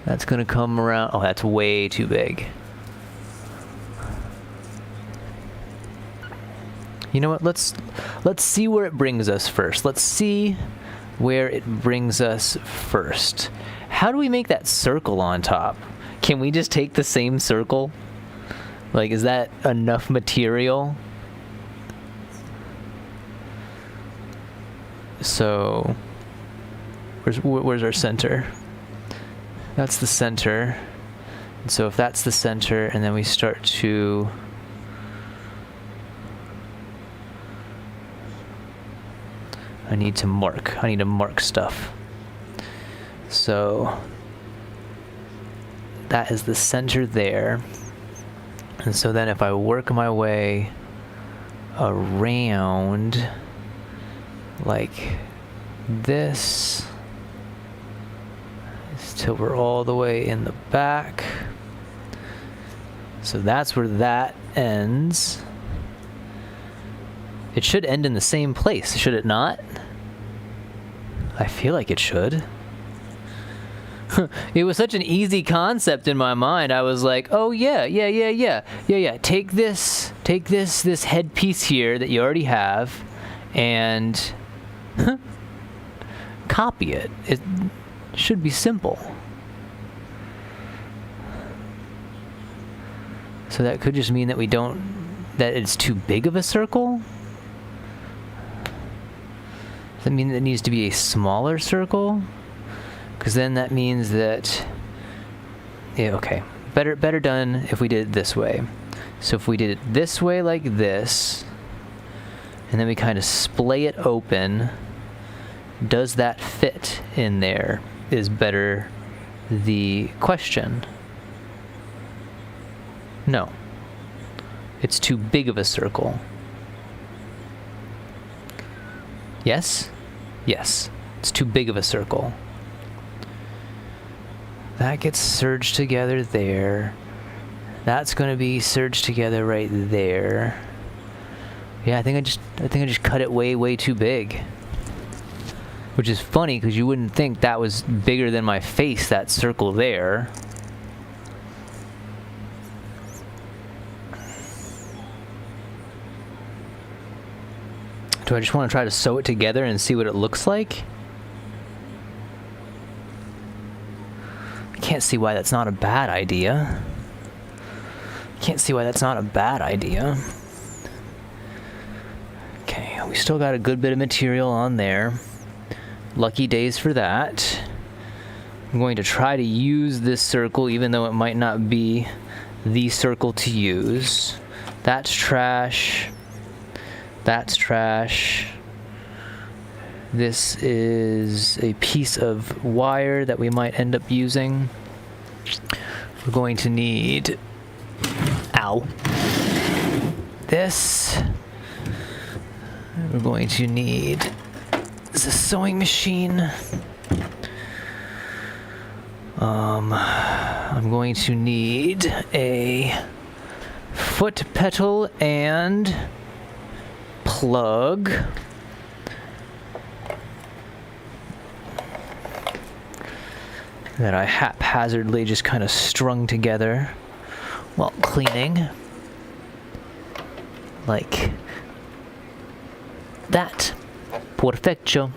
That's going to come around. Oh, that's way too big. You know what? Let's see where it brings us first. Let's see where it brings us first. How do we make that circle on top? Can we just take the same circle? Like, is that enough material? So, where's our center? That's the center. And so if that's the center, and then we start to... I need to mark stuff. So, that is the center there. And so then if I work my way around like this till we're all the way in the back. So that's where that ends. It should end in the same place, should it not? I feel like it should. It was such an easy concept in my mind. I was like, oh yeah. Take this headpiece here that you already have and copy it. It should be simple. So that could just mean that that it's too big of a circle? Does that mean that it needs to be a smaller circle? Because then that means that, yeah, okay. Better done if we did it this way. So if we did it this way like this, and then we kind of splay it open, does that fit in there is better the question. No. It's too big of a circle. Yes? Yes. It's too big of a circle. That gets serged together there. That's going to be serged together right there. Yeah, I think I just cut it way too big. Which is funny because you wouldn't think that was bigger than my face, that circle there. Do I just want to try to sew it together and see what it looks like? I can't see why that's not a bad idea. Okay, we still got a good bit of material on there. Lucky days for that. I'm going to try to use this circle even though it might not be the circle to use. That's trash. That's trash. This is a piece of wire that we might end up using. We're going to need... Ow. This. We're going to need... This is a sewing machine. I'm going to need a foot pedal and plug. That I haphazardly just kind of strung together while cleaning. Like that. Perfecto.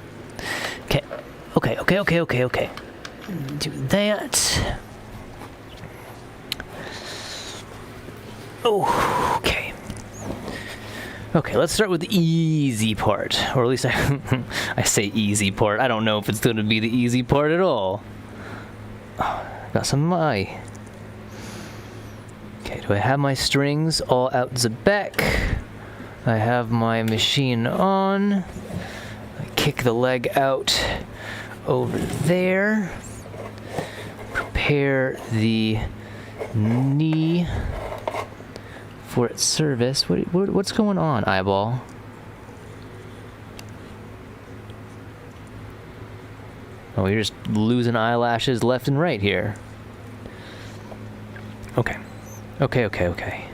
Okay. Do that. Oh, okay. Okay, let's start with the easy part. Or at least I say easy part. I don't know if it's going to be the easy part at all. Oh, got some Okay, do I have my strings all out the back? I have my machine on. I kick the leg out over there. Prepare the knee for its service. What's going on, eyeball? Oh, you're just losing eyelashes left and right here. Okay. Okay.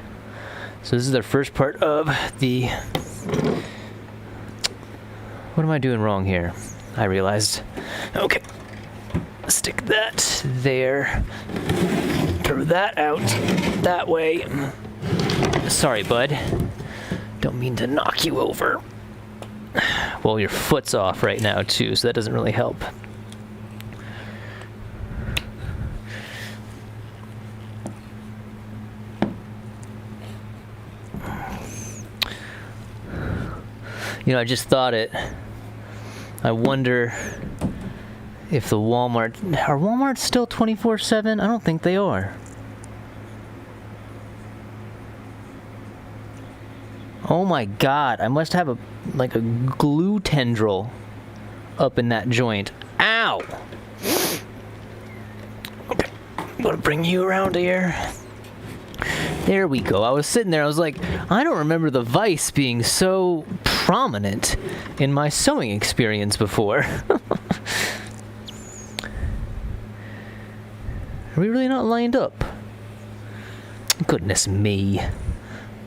So this is the first part of the... What am I doing wrong here? I realized. Okay. Stick that there. Throw that out that way. Sorry, bud. Don't mean to knock you over. Well, your foot's off right now, too, so that doesn't really help. You know, I just thought it. I wonder if the Walmart... Are Walmarts still 24/7? I don't think they are. Oh my god, I must have a glue tendril up in that joint. Ow! Okay, I'm gonna bring you around here. There we go. I was sitting there, I was like, I don't remember the vise being so prominent in my sewing experience before. Are we really not lined up? Goodness me.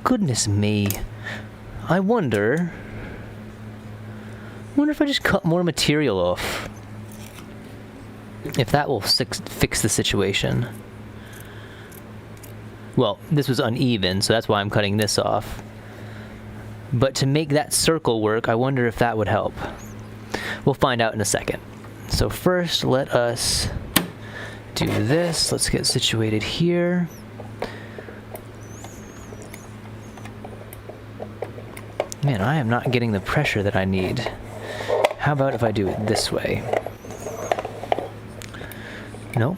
Goodness me. I wonder if I just cut more material off. If that will fix the situation. Well, this was uneven, so that's why I'm cutting this off. But to make that circle work, I wonder if that would help. We'll find out in a second. So first, let us do this. Let's get situated here. Man, I am not getting the pressure that I need. How about if I do it this way? Nope.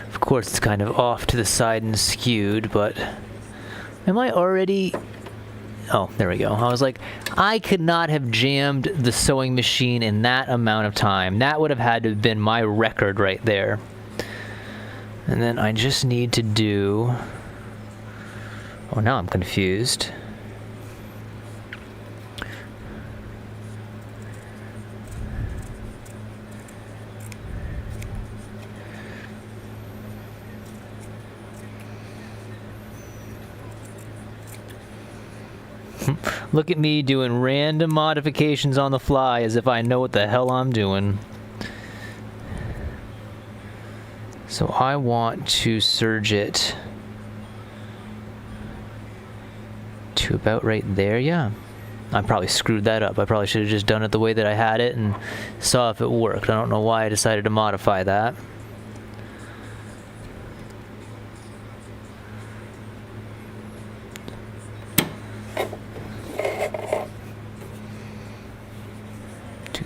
Of course, it's kind of off to the side and skewed, but am I already... Oh, there we go. I was like, I could not have jammed the sewing machine in that amount of time. That would have had to have been my record right there. And then I just need to do... Oh, now I'm confused. Look at me doing random modifications on the fly as if I know what the hell I'm doing. So I want to surge it to about right there. Yeah, I probably screwed that up. I probably should have just done it the way that I had it and saw if it worked. I don't know why I decided to modify that.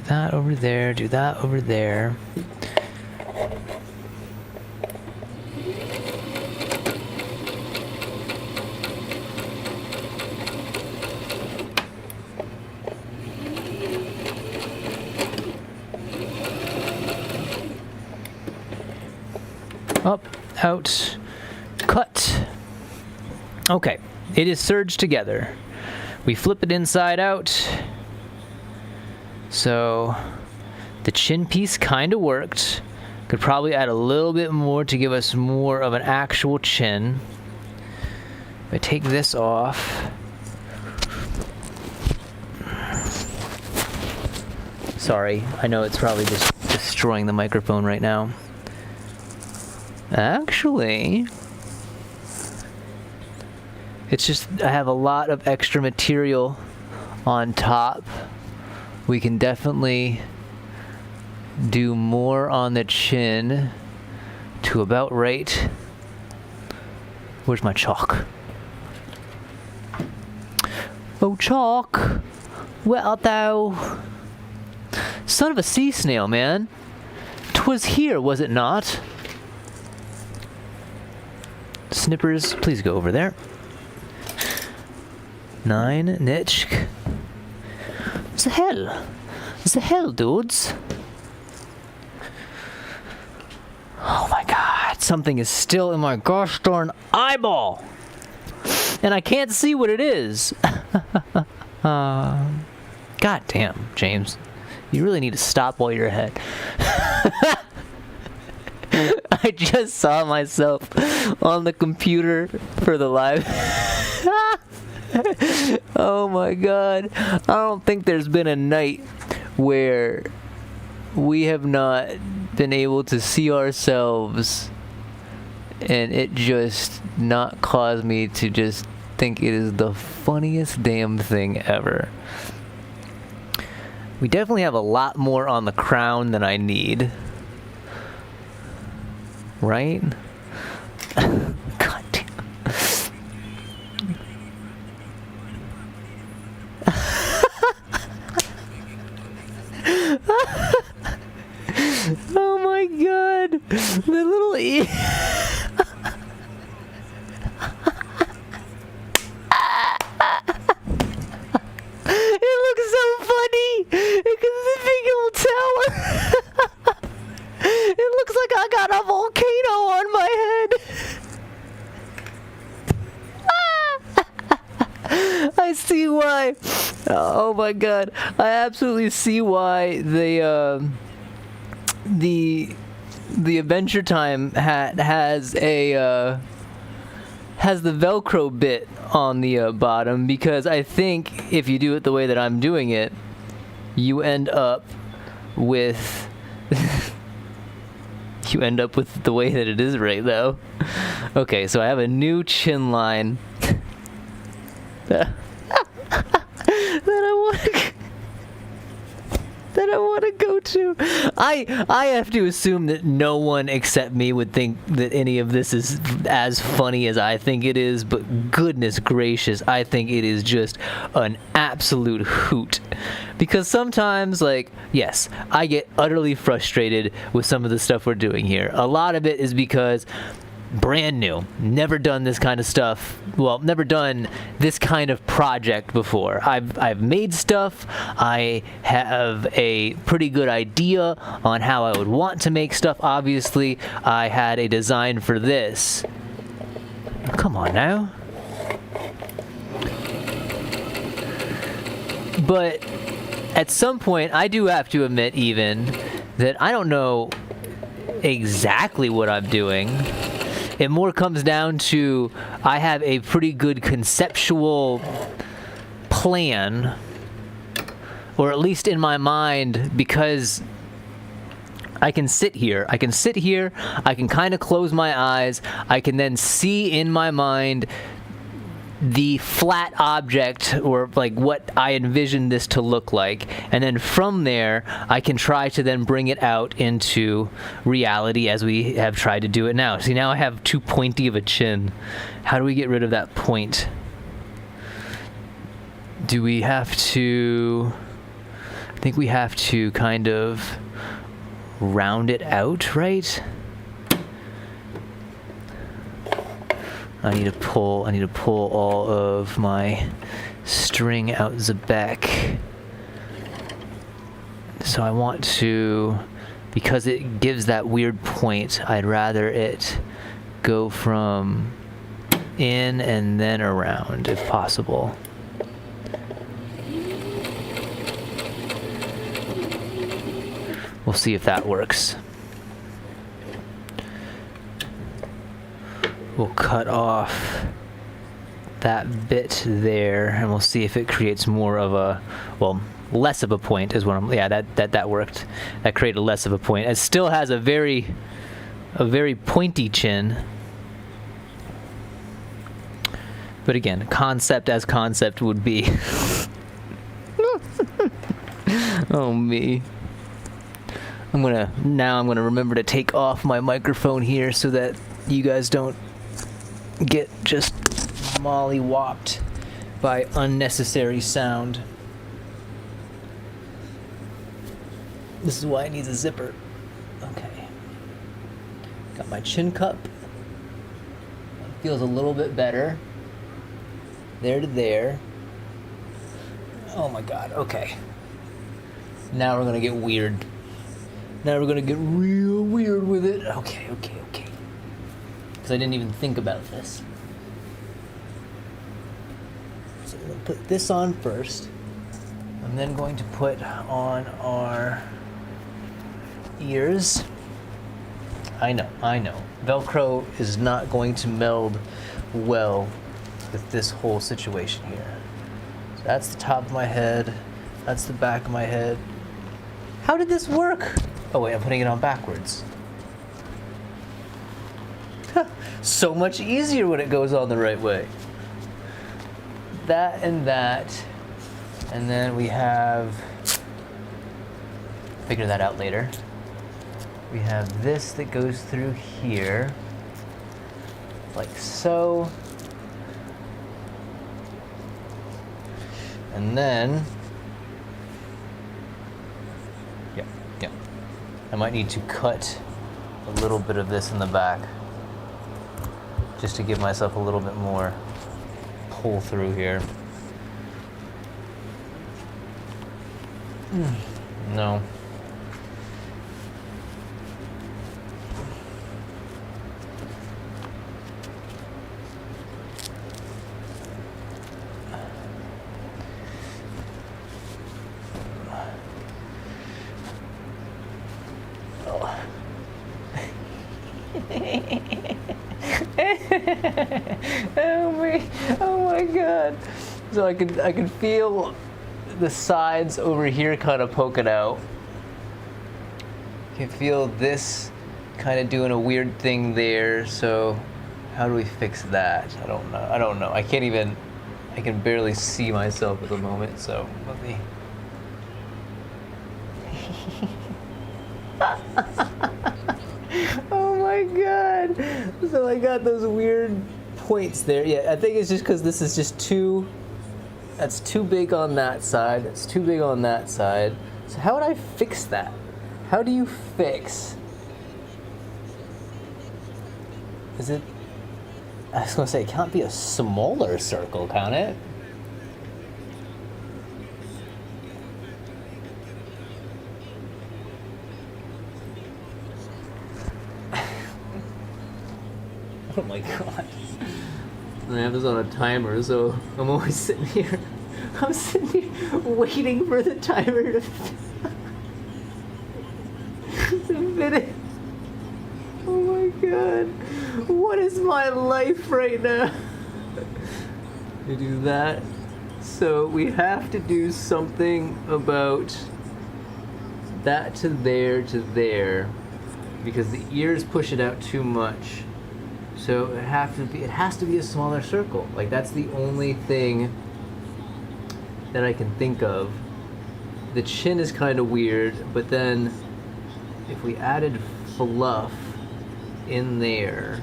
That over there, do that over there. Up, out, cut. Okay, it is serged together. We flip it inside out. So the chin piece kind of worked. Could probably add a little bit more to give us more of an actual chin. If I take this off. Sorry, I know it's probably just destroying the microphone right now. Actually, it's just I have a lot of extra material on top. We can definitely do more on the chin to about right. Where's my chalk? Oh, chalk, where art thou? Son of a sea snail, man. 'Twas here, was it not? Snippers, please go over there. 9, niche. The hell? The hell, dudes? Oh my god, something is still in my gosh darn eyeball! And I can't see what it is! God damn, James. You really need to stop while you're ahead. I just saw myself on the computer for the live. Oh my god. I don't think there's been a night where we have not been able to see ourselves and it just not caused me to just think it is the funniest damn thing ever. We definitely have a lot more on the crown than I need. Right? God damn. Oh my god. The little It looks so funny because the big old tower. It looks like I got a volcano on my head. I see why. Oh my god. I absolutely see why the Adventure Time hat has a has the Velcro bit on the bottom, because I think if you do it the way that I'm doing it, you end up with you end up with the way that it is right though. Okay, so I have a new chin line that I want to go to. I have to assume that no one except me would think that any of this is as funny as I think it is, but goodness gracious, I think it is just an absolute hoot. Because sometimes, like, yes, I get utterly frustrated with some of the stuff we're doing here. A lot of it is because brand new, never done this kind of stuff, well, never done this kind of project before. I've made stuff, I have a pretty good idea on how I would want to make stuff. Obviously, I had a design for this. Come on now. But at some point, I do have to admit even that I don't know exactly what I'm doing. It more comes down to I have a pretty good conceptual plan, or at least in my mind, because I can sit here, I can kind of close my eyes, I can then see in my mind the flat object, or like what I envision this to look like, and then from there I can try to then bring it out into reality as we have tried to do it now. See, now I have too pointy of a chin. How do we get rid of that point? Do we have to... I think we have to kind of round it out, right? I need to pull all of my string out the back. So I want to, because it gives that weird point, I'd rather it go from in and then around if possible. We'll see if that works. We'll cut off that bit there, and we'll see if it creates more of a, well, less of a point is what I'm, yeah, that worked. That created less of a point. It still has a very pointy chin. But again, concept as concept would be. Oh me. I'm gonna remember to take off my microphone here so that you guys don't get just molly-whopped by unnecessary sound. This is why it needs a zipper. Okay. Got my chin cup. Feels a little bit better. There to there. Oh my god, okay. Now we're gonna get weird. Now we're gonna get real weird with it. Okay. Because I didn't even think about this. So we're gonna put this on first. I'm then going to put on our ears. I know. Velcro is not going to meld well with this whole situation here. So that's the top of my head. That's the back of my head. How did this work? Oh wait, I'm putting it on backwards. So much easier when it goes on the right way. That and that. And then we have, figure that out later. We have this that goes through here, like so. And then, yeah. I might need to cut a little bit of this in the back, just to give myself a little bit more pull through here. No. Oh my god. So I can feel the sides over here kind of poking out. You can feel this kind of doing a weird thing there. So how do we fix that? I don't know. I can barely see myself at the moment, so let me. Oh my god. So I got those weird points there. Yeah, I think it's just because this is just that's too big on that side. It's too big on that side. So how would I fix that? How do you fix? Is it? I was gonna say it can't be a smaller circle, can it? Oh my god. I have this on a timer, so I'm always sitting here. I'm sitting here waiting for the timer to finish. Oh my god. What is my life right now? To do that. So we have to do something about that to there, because the ears push it out too much. So it has to be a smaller circle. Like, that's the only thing that I can think of. The chin is kind of weird, but then if we added fluff in there,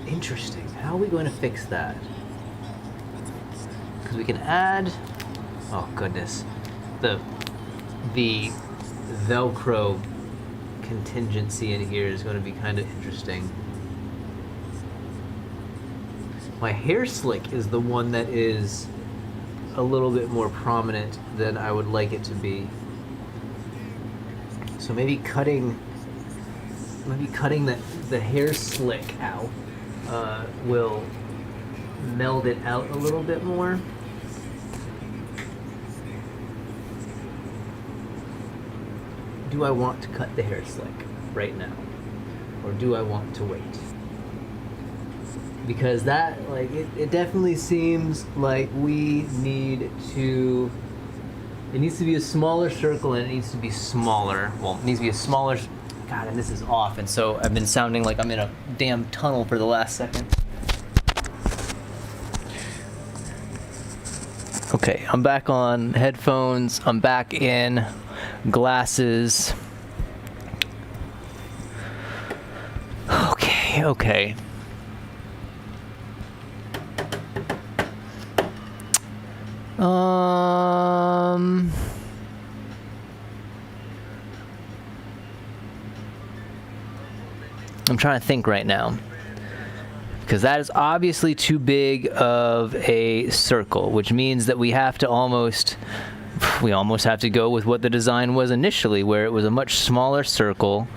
interesting. How are we going to fix that? Because we can add, oh goodness, the Velcro contingency in here is going to be kind of interesting. My hair slick is the one that is a little bit more prominent than I would like it to be. So maybe cutting the hair slick out will meld it out a little bit more. Do I want to cut the hair slick right now? Or do I want to wait? because that, like, it definitely seems like we need to, it needs to be a smaller circle, and it needs to be smaller. Well, it needs to be a smaller, God, and this is off, and so I've been sounding like I'm in a damn tunnel for the last second. Okay, I'm back on headphones, I'm back in glasses. Okay. I'm trying to think right now, because that is obviously too big of a circle, which means that we almost have to go with what the design was initially, where it was a much smaller circle.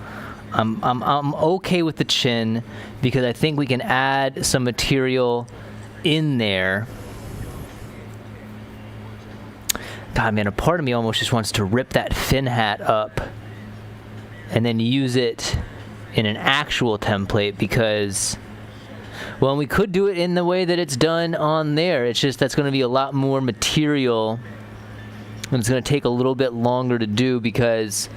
I'm okay with the chin, because I think we can add some material in there. God, man, a part of me almost just wants to rip that fin hat up and then use it in an actual template, because, well, we could do it in the way that it's done on there. It's just that's going to be a lot more material, and it's going to take a little bit longer to do, because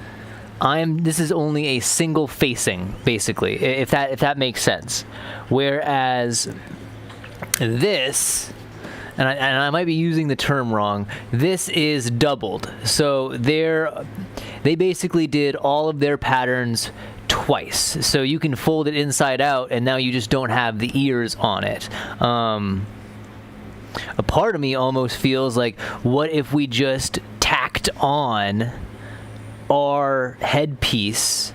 this is only a single facing, basically, if that makes sense. Whereas this, and I might be using the term wrong, this is doubled. So they basically did all of their patterns twice. So you can fold it inside out, and now you just don't have the ears on it. A part of me almost feels like, what if we just tacked on our headpiece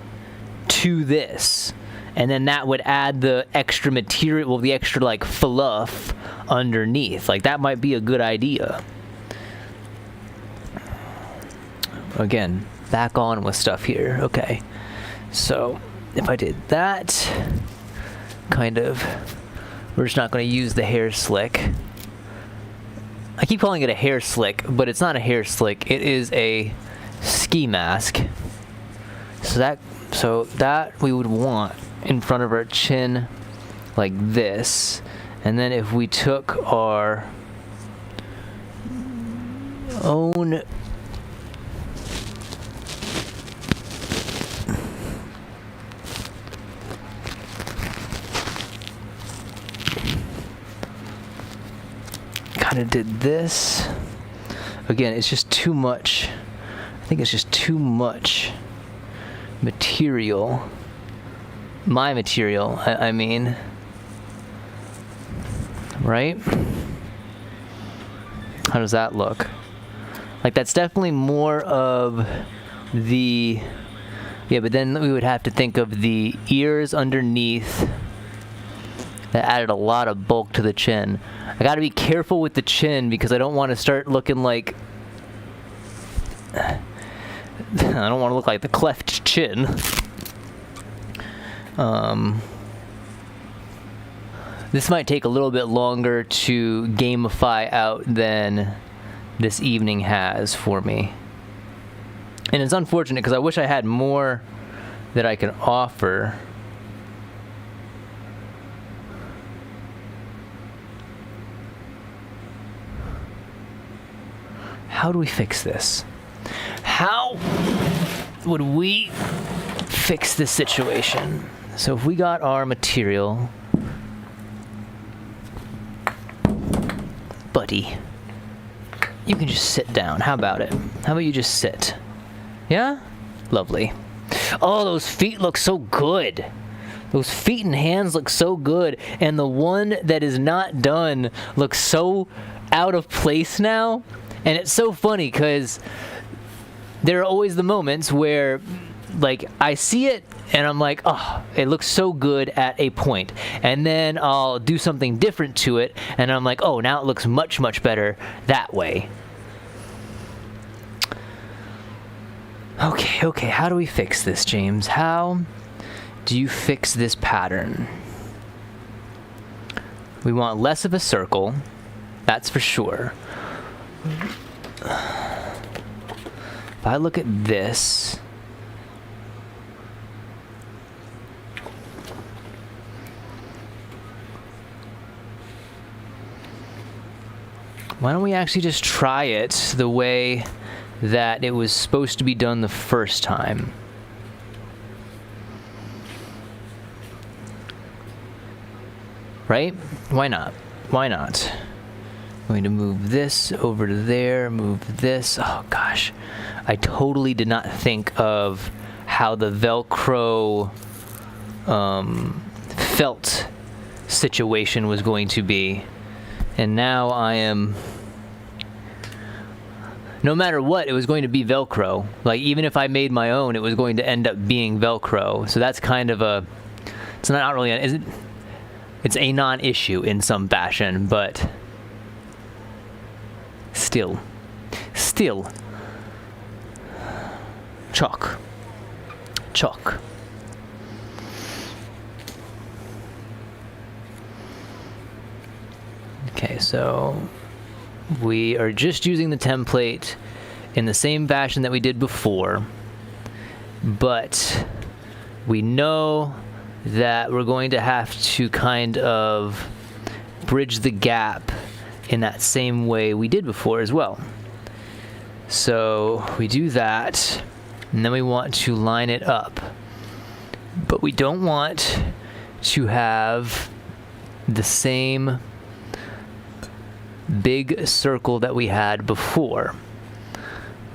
to this, and then that would add the extra material, well, the extra like fluff underneath. Like, that might be a good idea. Again, back on with stuff here. Okay, so if I did that, kind of, we're just not going to use the hair slick. I keep calling it a hair slick, but it's not a hair slick. It is a ski mask. So that we would want in front of our chin like this. And then if we took our own kind of did this. Again, it's just too much. I think it's just too much material. My material, I mean. Right? How does that look? Like, that's definitely more of the... Yeah, but then we would have to think of the ears underneath. That added a lot of bulk to the chin. I gotta be careful with the chin, because I don't want to start looking like... I don't want to look like the cleft chin. This might take a little bit longer to gamify out than this evening has for me. And it's unfortunate, because I wish I had more that I could offer. How do we fix this? How would we fix this situation? So if we got our material, buddy, you can just sit down. How about it? How about you just sit? Yeah? Lovely. Oh, those feet look so good. Those feet and hands look so good. And the one that is not done looks so out of place now. And it's so funny, because there are always the moments where, like, I see it and I'm like, oh, it looks so good at a point. And then I'll do something different to it, and I'm like, oh, now it looks much, much better that way. Okay, how do we fix this, James? How do you fix this pattern? We want less of a circle, that's for sure. If I look at this, Why don't we actually just try it the way that it was supposed to be done the first time? Right? Why not? Why not? I'm going to move this over to there, move this. Oh gosh. I totally did not think of how the Velcro felt situation was going to be. And now I am... No matter what, it was going to be Velcro. Like, even if I made my own, it was going to end up being Velcro. So that's kind of a... It's not really... It's a non-issue in some fashion, but... Still. Chalk. Okay, so we are just using the template in the same fashion that we did before, but we know that we're going to have to kind of bridge the gap in that same way we did before as well. So we do that, and then we want to line it up. But we don't want to have the same big circle that we had before.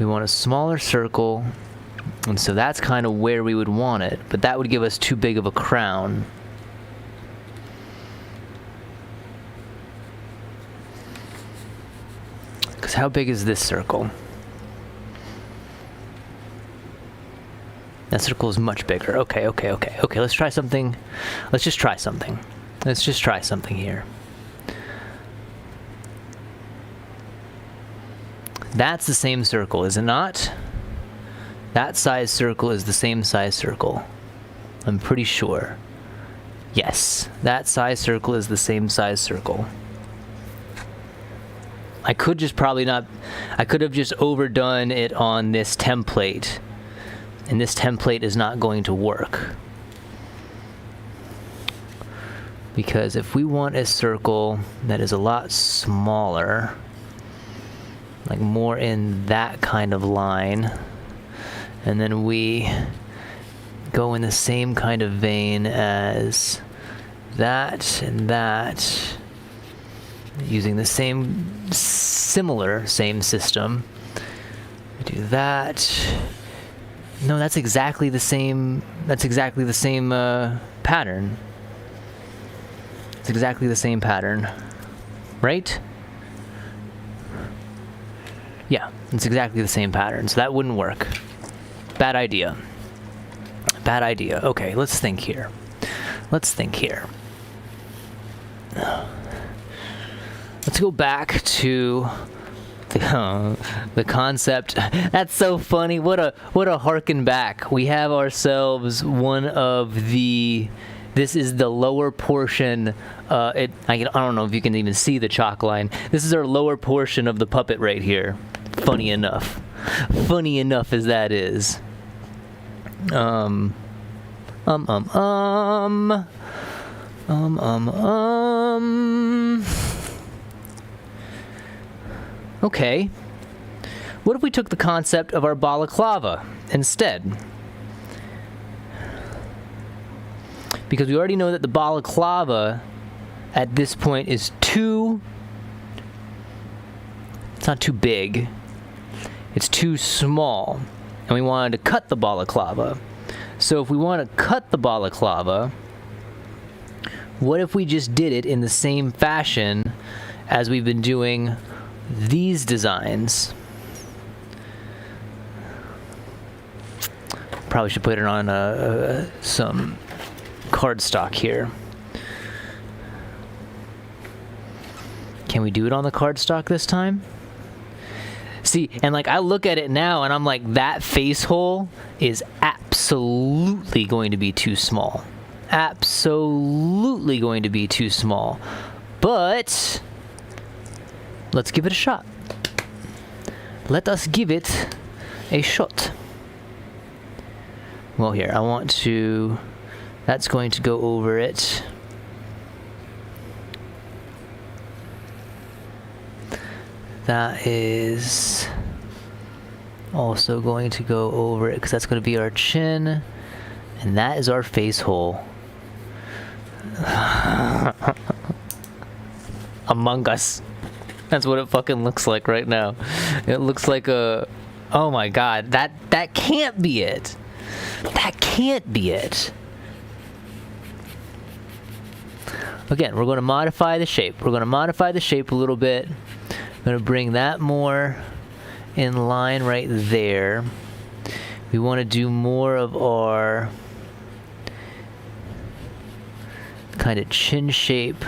We want a smaller circle, and so that's kind of where we would want it, but that would give us too big of a crown. Because how big is this circle? That circle is much bigger. Okay, let's try something. Let's just try something. Let's just try something here. That's the same circle, is it not? That size circle is the same size circle. I'm pretty sure. Yes, that size circle is the same size circle. I could just probably not... I could have just overdone it on this template. And this template is not going to work. Because if we want a circle that is a lot smaller, like more in that kind of line, and then we go in the same kind of vein as that and that, using the same system. We do that. No, that's exactly the same. That's exactly the same pattern. It's exactly the same pattern, right? Yeah, it's exactly the same pattern, so that wouldn't work. Bad idea. Bad idea. Okay, let's think here. Let's go back to the concept. That's so funny. What a harken back. We have ourselves one of the... This is the lower portion. I don't know if you can even see the chalk line. This is our lower portion of the puppet right here. Funny enough as that is. Okay. What if we took the concept of our balaclava instead? Because we already know that the balaclava at this point is it's not too big, it's too small, and we wanted to cut the balaclava. So if we want to cut the balaclava, what if we just did it in the same fashion as we've been doing these designs? Probably should put it on some cardstock here. Can we do it on the cardstock this time? See, and like I look at it now and I'm like, that face hole is absolutely going to be too small. Absolutely going to be too small. But let's give it a shot. Let us give it a shot. Well, here, I want to... That's going to go over it. that is also going to go over it because that's going to be our chin, and that is our face hole. Among Us. That's what it fucking looks like right now. It looks like a... Oh my god, that can't be it. That can't be it. Again, we're going to modify the shape. We're going to modify the shape a little bit. I'm going to bring that more in line right there. We want to do more of our kind of chin shape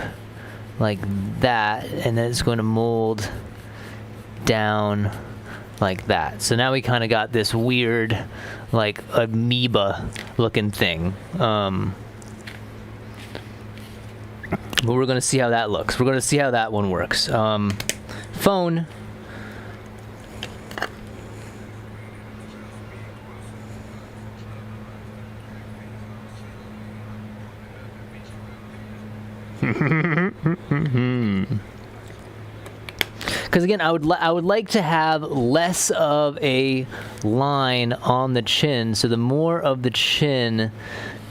like that, and then it's going to mold down like that. So now we kind of got this weird, like, amoeba looking thing. But we're going to see how that looks. We're going to see how that one works. Phone. Because again, I would like to have less of a line on the chin, so the more of the chin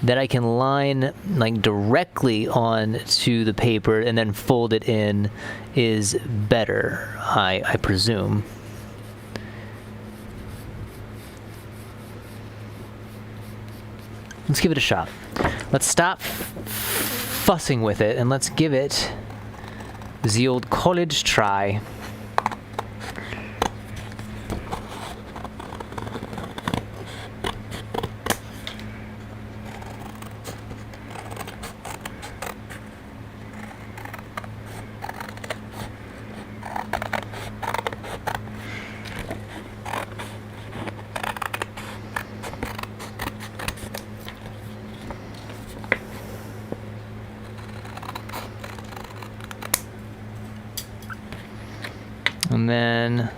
that I can line like directly on to the paper and then fold it in is better, I presume. Let's give it a shot. Let's stop fussing with it and let's give it the old college try. And then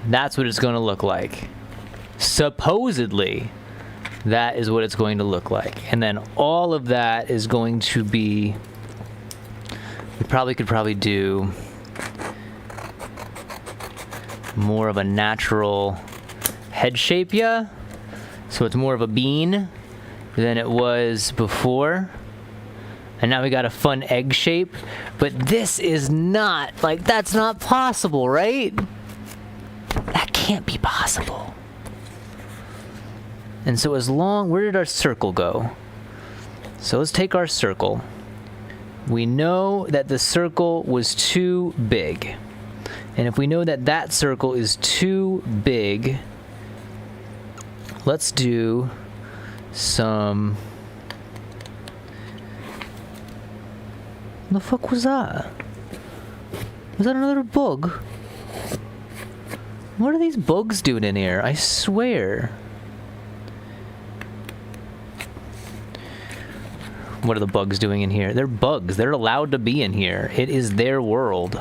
that's what it's going to look like. Supposedly, that is what it's going to look like. And then all of that is going to be... We could probably do more of a natural head shape, yeah? So it's more of a bean than it was before. And now we got a fun egg shape. But this is not, like, that's not possible, right? That can't be possible. And so where did our circle go? So let's take our circle. We know that the circle was too big. And if we know that that circle is too big, let's do some... What the fuck was that? Was that another bug? What are these bugs doing in here? I swear. What are the bugs doing in here? They're bugs. They're allowed to be in here. It is their world.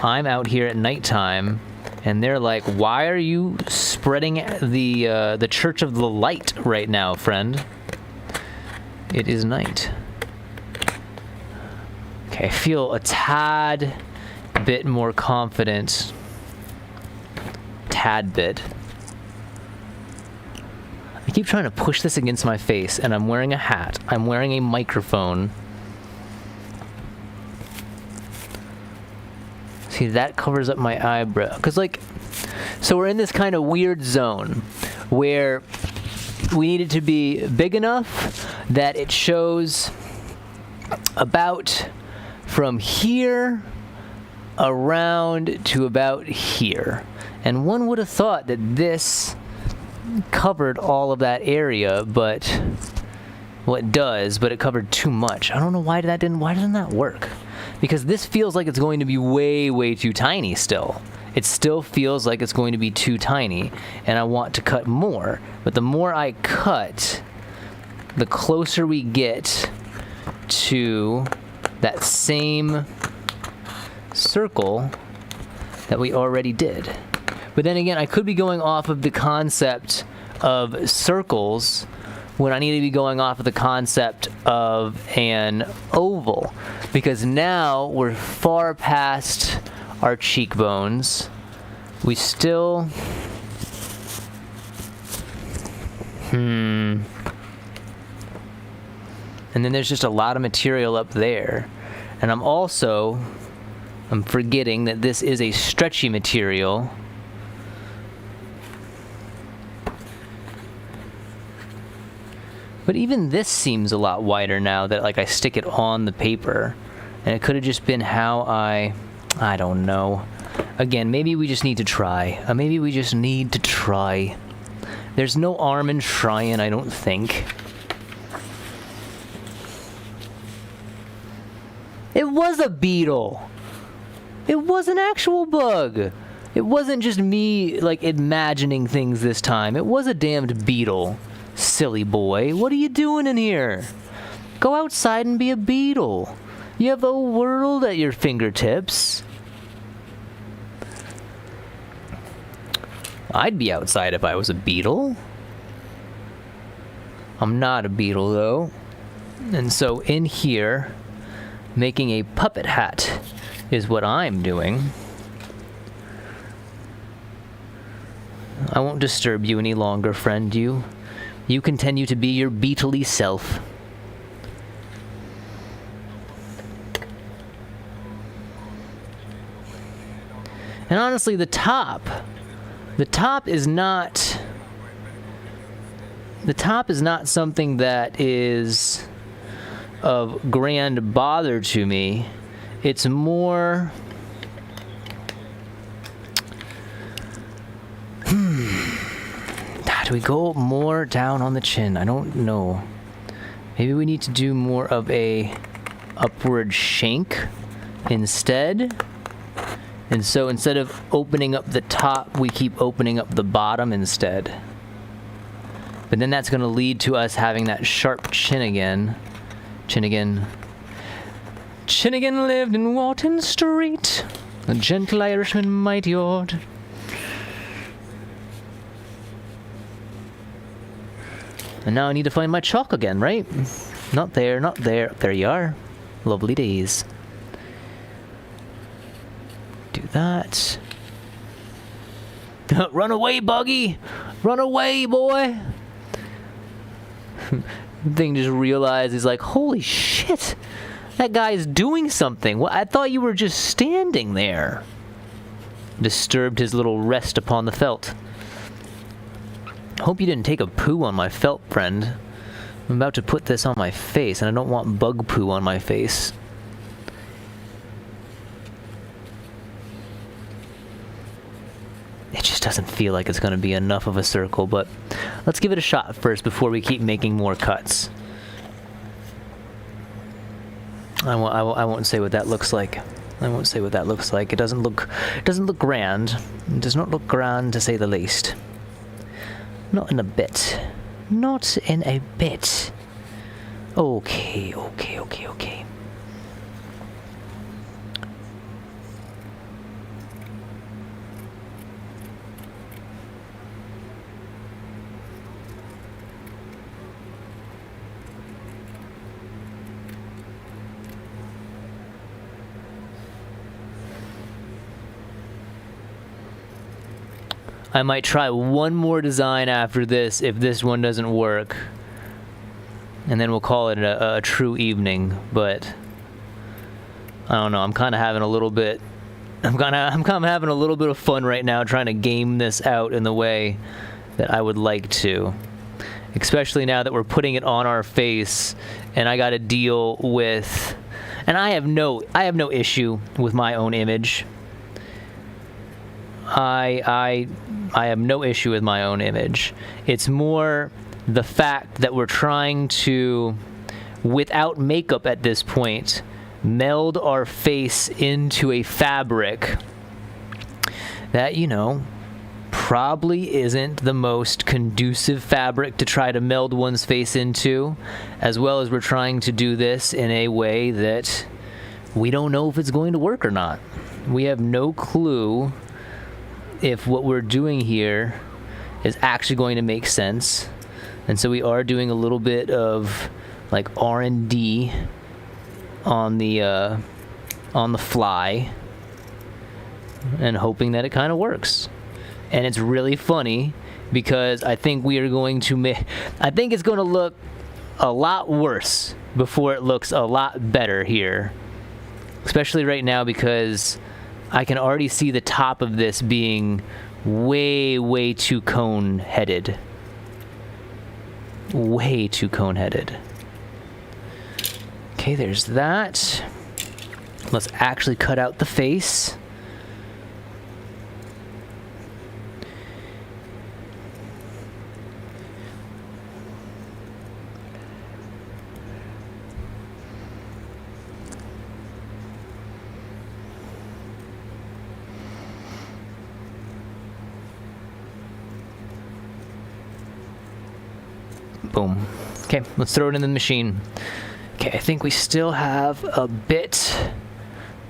I'm out here at nighttime, and they're like, "Why are you spreading the Church of the Light right now, friend?" It is night. Okay, I feel a tad bit more confident. Tad bit. I keep trying to push this against my face, and I'm wearing a hat. I'm wearing a microphone. See, that covers up my eyebrow. Because, like, so we're in this kind of weird zone where we need it to be big enough that it shows about from here around to about here. And one would have thought that this covered all of that area, but well, it does, but it covered too much. I don't know why doesn't that work? Because this feels like it's going to be way, way too tiny still. It still feels like it's going to be too tiny, and I want to cut more. But the more I cut, the closer we get to that same circle that we already did. But then again, I could be going off of the concept of circles when I need to be going off of the concept of an oval. Because now we're far past our cheekbones. We still... And then there's just a lot of material up there. And I'm forgetting that this is a stretchy material. But even this seems a lot wider now that like I stick it on the paper. And it could have just been how I don't know. Again, maybe we just need to try. There's no arm in trying, I don't think. It was a beetle. It was an actual bug. It wasn't just me, like, imagining things this time. It was a damned beetle. Silly boy. What are you doing in here? Go outside and be a beetle. You have the world at your fingertips. I'd be outside if I was a beetle. I'm not a beetle, though. And so in here, making a puppet hat is what I'm doing. I won't disturb you any longer, friend. You continue to be your beetly self. And honestly, the top is not something that is of grand bother to me. It's more do we go more down on the chin? I don't know. Maybe we need to do more of a upward shank instead. And so instead of opening up the top, we keep opening up the bottom instead. But then that's going to lead to us having that sharp chin again. Chinnigan lived in Walton Street, a gentle Irishman, mighty odd. And now I need to find my chalk again, right? Not there, not there. There you are. Lovely days. Do that. Run away, Buggy! Run away, boy! Thing just realized, he's like, holy shit! That guy's doing something. Well, I thought you were just standing there. Disturbed his little rest upon the felt. Hope you didn't take a poo on my felt, friend. I'm about to put this on my face, and I don't want bug poo on my face. It just doesn't feel like it's going to be enough of a circle, but let's give it a shot first before we keep making more cuts. I won't say what that looks like. I won't say what that looks like. It doesn't look grand. It does not look grand, to say the least. Not in a bit. Not in a bit. Okay. I might try one more design after this if this one doesn't work. And then we'll call it a true evening, but I don't know, I'm kind of having a little bit of fun right now trying to game this out in the way that I would like to. Especially now that we're putting it on our face and I got to deal with, and I have no issue with my own image. I have no issue with my own image. It's more the fact that we're trying to, without makeup at this point, meld our face into a fabric that, you know, probably isn't the most conducive fabric to try to meld one's face into, as well as we're trying to do this in a way that we don't know if it's going to work or not. We have no clue if what we're doing here is actually going to make sense. And so we are doing a little bit of like R&D on the fly and hoping that it kind of works. And it's really funny because I think we are going to I think it's going to look a lot worse before it looks a lot better here. Especially right now because I can already see the top of this being way too cone-headed. Way too cone-headed. Okay, there's that. Let's actually cut out the face. Boom. Okay, let's throw it in the machine. Okay, I think we still have a bit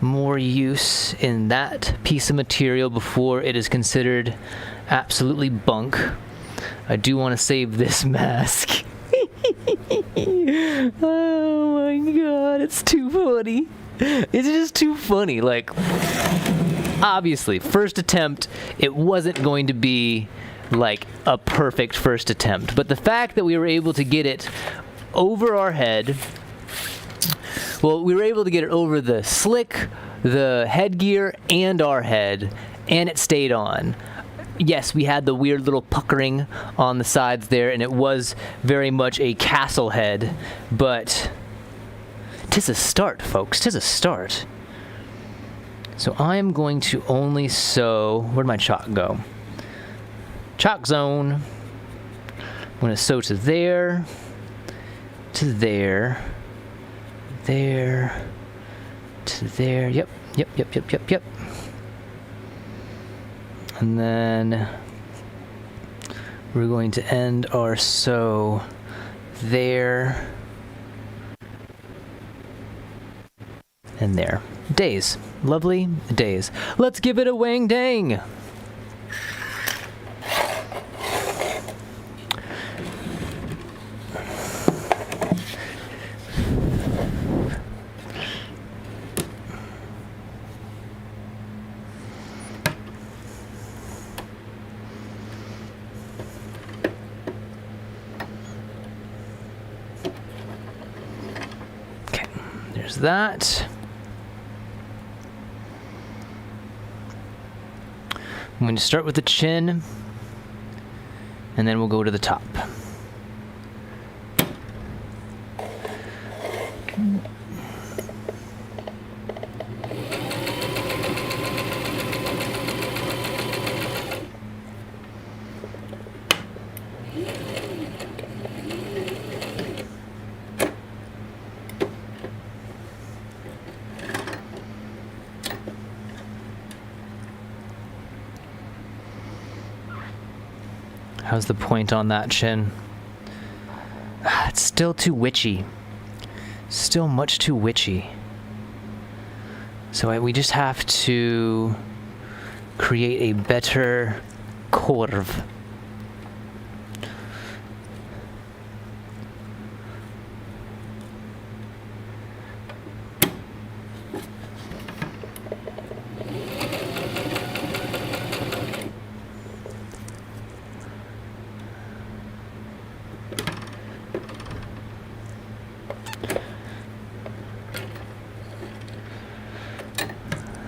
more use in that piece of material before it is considered absolutely bunk. I do want to save this mask. Oh my god, it's too funny. It's just too funny. Like, obviously, first attempt, it wasn't going to be like a perfect first attempt, but the fact that we were able to get it over our head, well, we were able to get it over the slick, the headgear, and our head, and it stayed on. Yes, we had the weird little puckering on the sides there, and it was very much a castle head, but 'tis a start, folks, 'tis a start. So I'm going to only sew, where'd my chalk go? Chalk zone. I'm going to sew to there, there, to there. Yep. And then we're going to end our sew there and there. Days. Lovely days. Let's give it a wang dang. There's that. I'm going to start with the chin, and then we'll go to the top. How's the point on that chin? It's still too witchy. Still much too witchy. So we just have to create a better curve.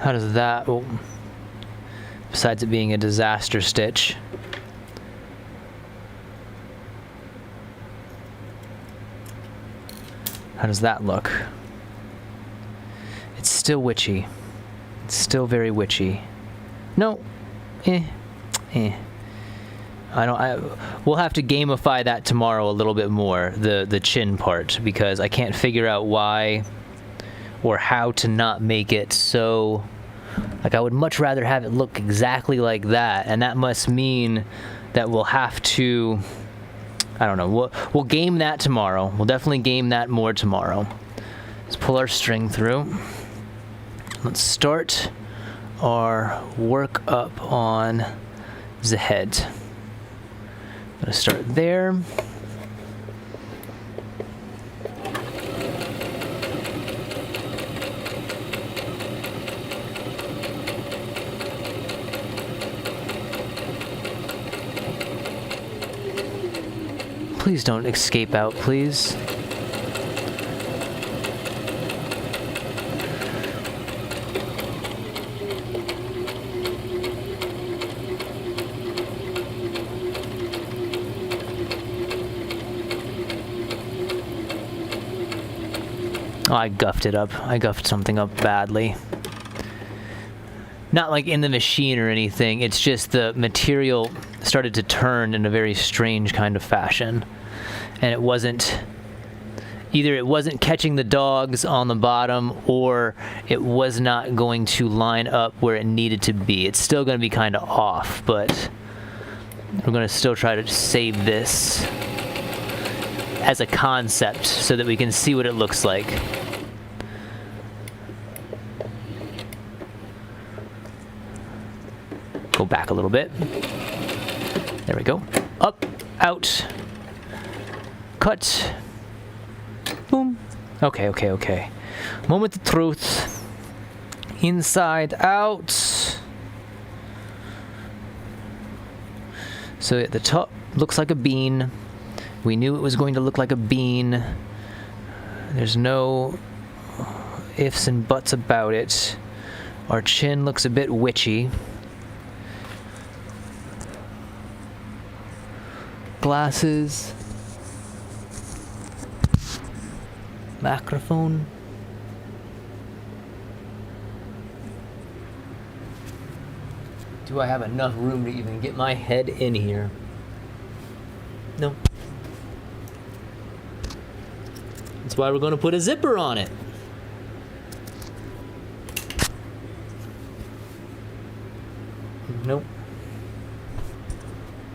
How does that, well, besides it being a disaster stitch, how does that look? It's still witchy. It's still very witchy. No. We'll have to gamify that tomorrow a little bit more, the chin part, because I can't figure out why or how to not make it so, like, I would much rather have it look exactly like that, and that must mean that we'll have to, I don't know, we'll game that tomorrow. We'll definitely game that more tomorrow. Let's pull our string through. Let's start our work up on the head. I'm gonna start there. Please don't escape out, please. Oh, I guffed it up. I guffed something up badly. Not like in the machine or anything. It's just the material started to turn in a very strange kind of fashion. And it wasn't... Either it wasn't catching the dogs on the bottom, or it was not going to line up where it needed to be. It's still going to be kind of off, but we're going to still try to save this as a concept so that we can see what it looks like. Go back a little bit. There we go. Up, out, cut, boom. Okay, okay, okay. Moment of truth. Inside, out. So at the top looks like a bean. We knew it was going to look like a bean. There's no ifs and buts about it. Our chin looks a bit witchy. Glasses. Microphone. Do I have enough room to even get my head in here? No. That's why we're going to put a zipper on it. Nope.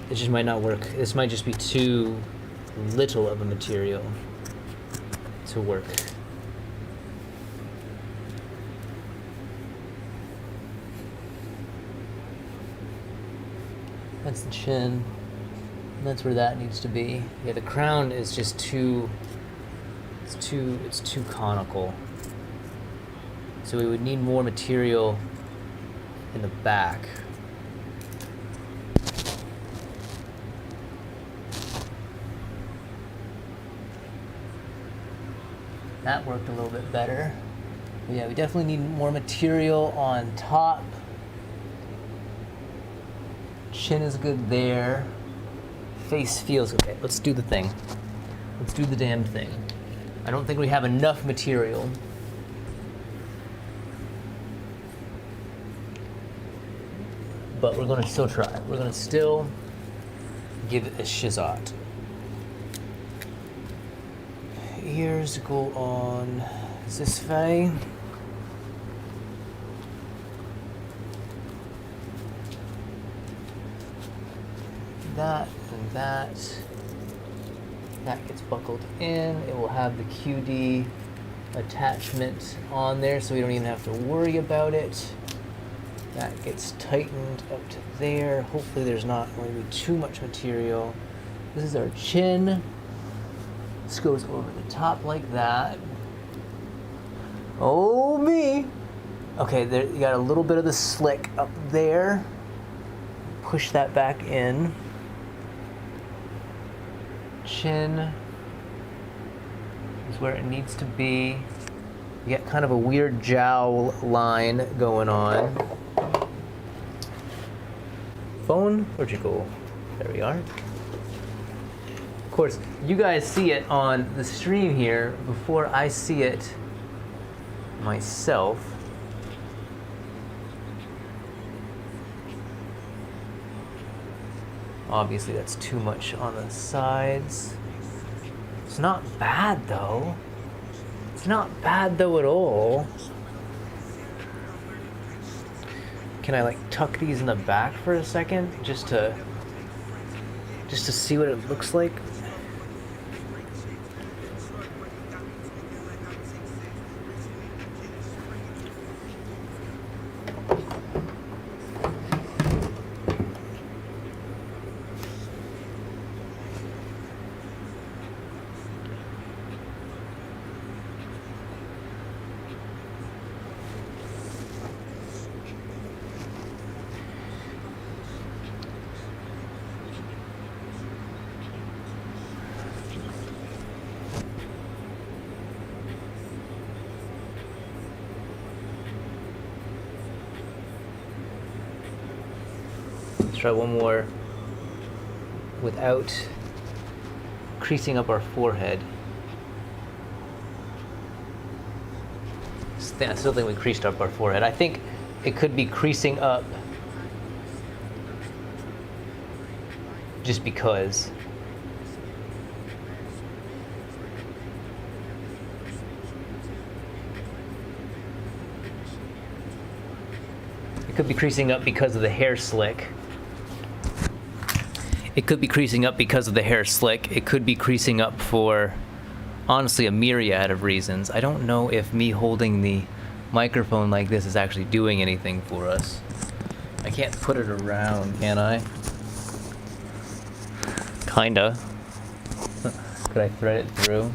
It just might not work. This might just be too little of a material to work. That's the chin. That's where that needs to be. Yeah, the crown is just too... It's too conical. So we would need more material in the back. That worked a little bit better. But yeah, we definitely need more material on top. Chin is good there. Face feels okay. Let's do the thing. Let's do the damn thing. I don't think we have enough material. But we're gonna still try. We're gonna still give it a shizot. Ears go on this way. That and that. That gets buckled in. It will have the QD attachment on there, so we don't even have to worry about it. That gets tightened up to there. Hopefully there's not going to be too much material. This is our chin. This goes over the top like that. Oh me! Okay, there you got a little bit of the slick up there. Push that back in. Chin is where it needs to be. You get kind of a weird jowl line going on. Phone, where'd you go? There we are. Of course, you guys see it on the stream here before I see it myself. Obviously, that's too much on the sides. It's not bad, though. It's not bad, though, at all. Can I, like, tuck these in the back for a second? Just to see what it looks like? Let's try one more without creasing up our forehead. I still think we creased up our forehead. I think it could be creasing up just because. It could be creasing up because of the hair slick. It could be creasing up because of the hair slick. It could be creasing up for, honestly, a myriad of reasons. I don't know if me holding the microphone like this is actually doing anything for us. I can't put it around, can I? Kinda. Could I thread it through?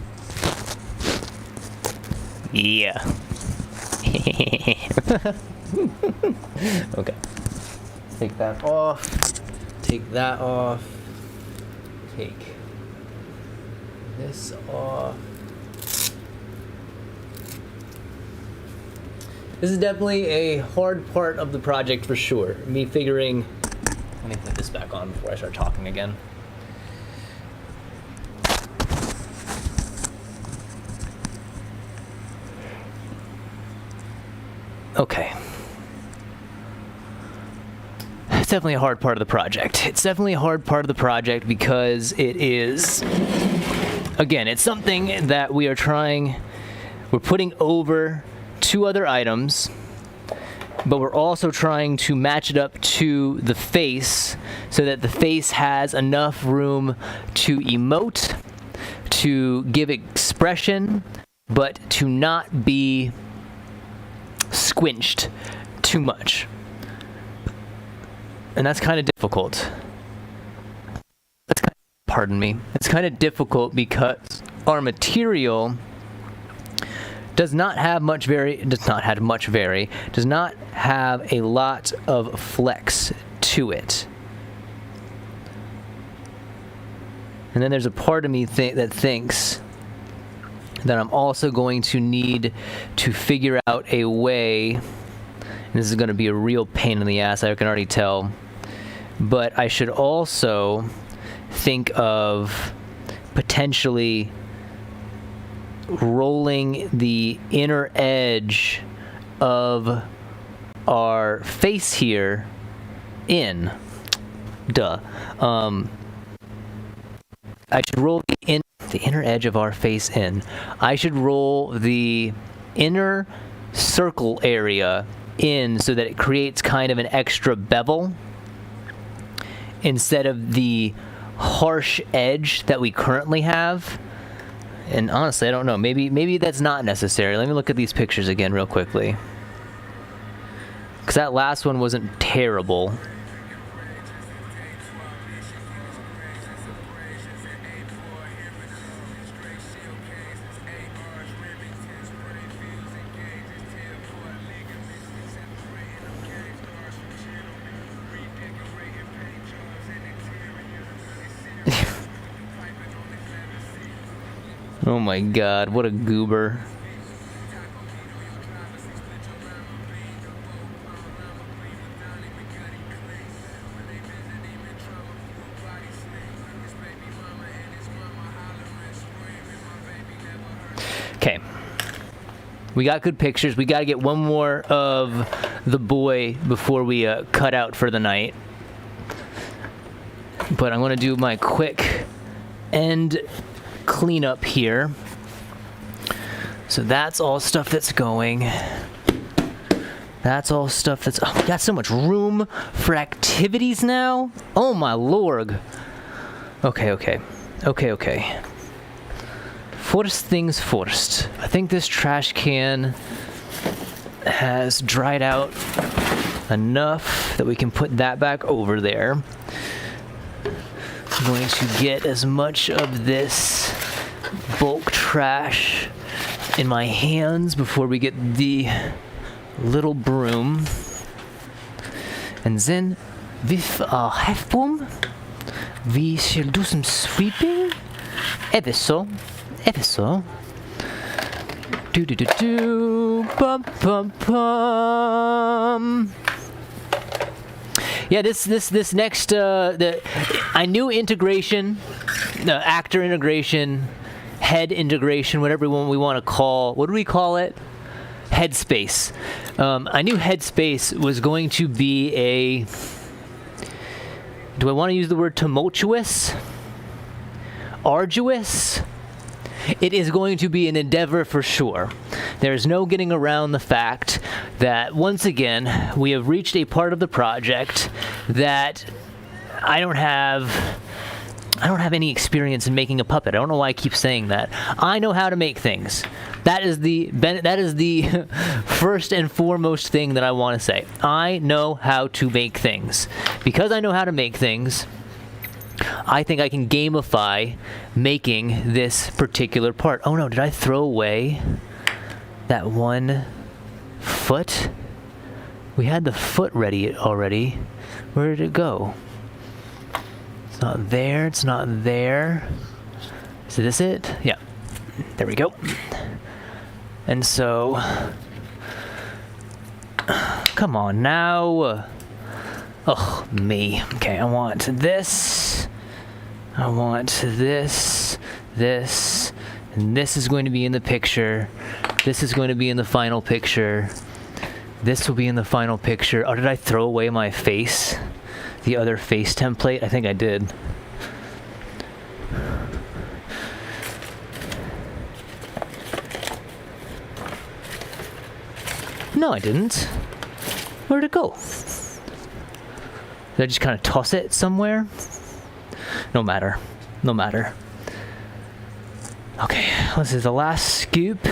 Yeah. Okay. Take that off. Take that off. Take this off. This is definitely a hard part of the project for sure. Me figuring. Let me put this back on before I start talking again. Okay. It's definitely a hard part of the project. It's definitely a hard part of the project because it is, again, it's something that we're putting over two other items, but we're also trying to match it up to the face so that the face has enough room to emote, to give expression, but to not be squinched too much. And that's kind of difficult. Pardon me. It's kind of difficult because our material does not have a lot of flex to it. And then there's a part of me that thinks that I'm also going to need to figure out a way, and this is going to be a real pain in the ass, I can already tell, but I should also think of potentially rolling the inner edge of our face here in. I should roll the inner edge of our face in. I should roll the inner circle area in so that it creates kind of an extra bevel instead of the harsh edge that we currently have. And honestly, I don't know. Maybe that's not necessary. Let me look at these pictures again real quickly. Because that last one wasn't terrible. Oh my god, what a goober. Okay. We got good pictures. We got to get one more of the boy before we cut out for the night. But I'm going to do my quick end cleanup here. So that's all stuff that's going. That's all stuff that's... Oh, we got so much room for activities now. Oh my lord. Okay. First things first. I think this trash can has dried out enough that we can put that back over there. I'm going to get as much of this bulk trash in my hands before we get the little broom. And then with our half broom, we shall do some sweeping. Ever so. Do. Bum. Yeah, this next I knew integration, actor integration, head integration, whatever we want to call. What do we call it? HeadSpace. I knew HeadSpace was going to be a. Do I want to use the word tumultuous? Arduous? It is going to be an endeavor for sure. There's no getting around the fact that, once again, we have reached a part of the project that I don't have any experience in making a puppet. I don't know why I keep saying that. I know how to make things. That is the first and foremost thing that I want to say. I know how to make things. Because I know how to make things, I think I can gamify making this particular part. Oh no, did I throw away that one foot? We had the foot ready already. Where did it go? It's not there, it's not there. Is this it? Yeah. There we go. And so, come on now. Oh, me. Okay, I want this. I want this, and this is going to be in the picture. This is going to be in the final picture. This will be in the final picture. Oh, did I throw away my face? The other face template? I think I did. No, I didn't. Where'd it go? Did I just kind of toss it somewhere? No matter. No matter. Okay, this is the last scoop.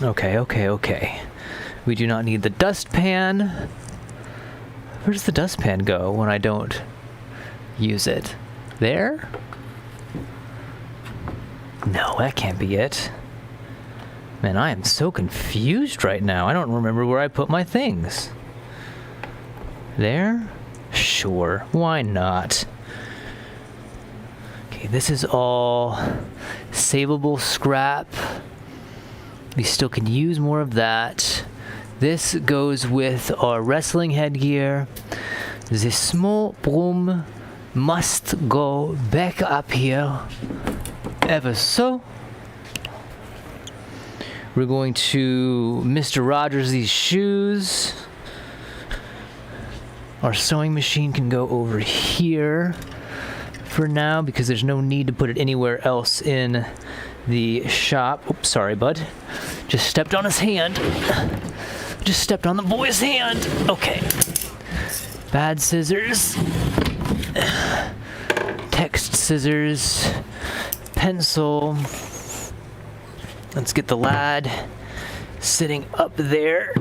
Okay. We do not need the dustpan. Where does the dustpan go when I don't use it? There? No, that can't be it. Man, I am so confused right now. I don't remember where I put my things. There? Sure, why not? Okay, this is all savable scrap. We still can use more of that. This goes with our wrestling headgear. The small broom must go back up here. Ever so. We're going to Mr. Rogers these shoes. Our sewing machine can go over here for now because there's no need to put it anywhere else in the shop. Oops, sorry, bud. Just stepped on his hand. Just stepped on the boy's hand. Okay. Bad scissors. Text scissors. Pencil. Let's get the lad sitting up there.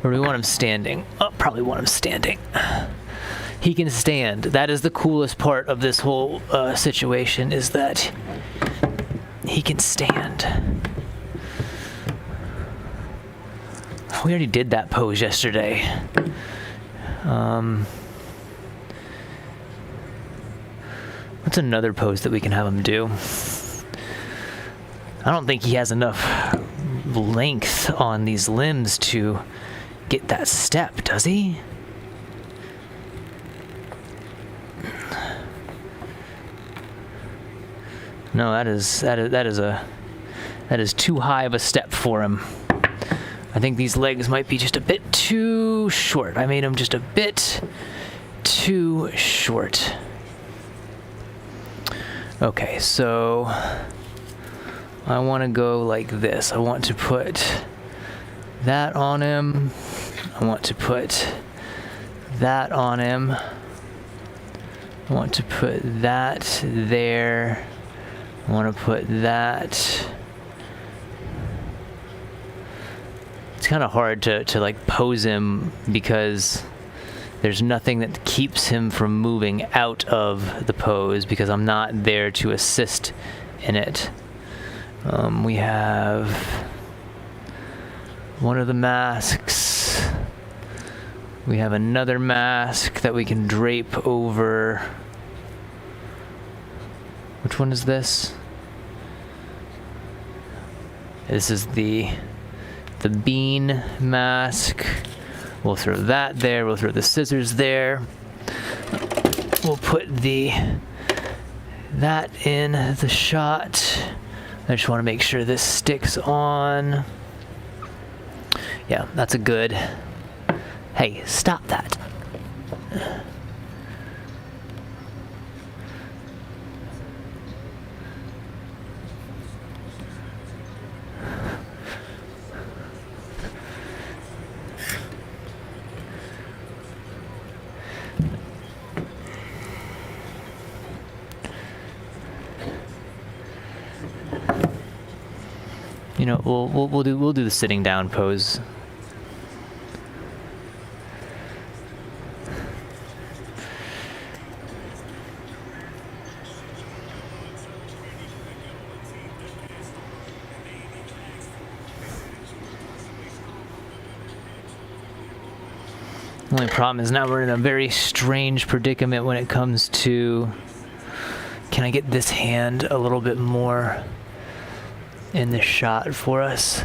Or do we want him standing? Oh, probably want him standing. He can stand. That is the coolest part of this whole situation, is that he can stand. We already did that pose yesterday. What's another pose that we can have him do? I don't think he has enough length on these limbs to get that step, does he? No, that is too high of a step for him. I think these legs might be just a bit too short. I made them just a bit too short. Okay, so I want to go like this. I want to put that on him. I want to put that on him. I want to put that there. I want to put that. It's kind of hard to like pose him because there's nothing that keeps him from moving out of the pose because I'm not there to assist in it. We have one of the masks. We have another mask that we can drape over. Which one is this? This is the the bean mask. We'll throw that there. We'll throw the scissors there. We'll put that in the shot. I just want to make sure this sticks on. Yeah, that's a good. Hey, stop that. You know, we'll do the sitting down pose. The only problem is now we're in a very strange predicament when it comes to, can I get this hand a little bit more in the shot for us?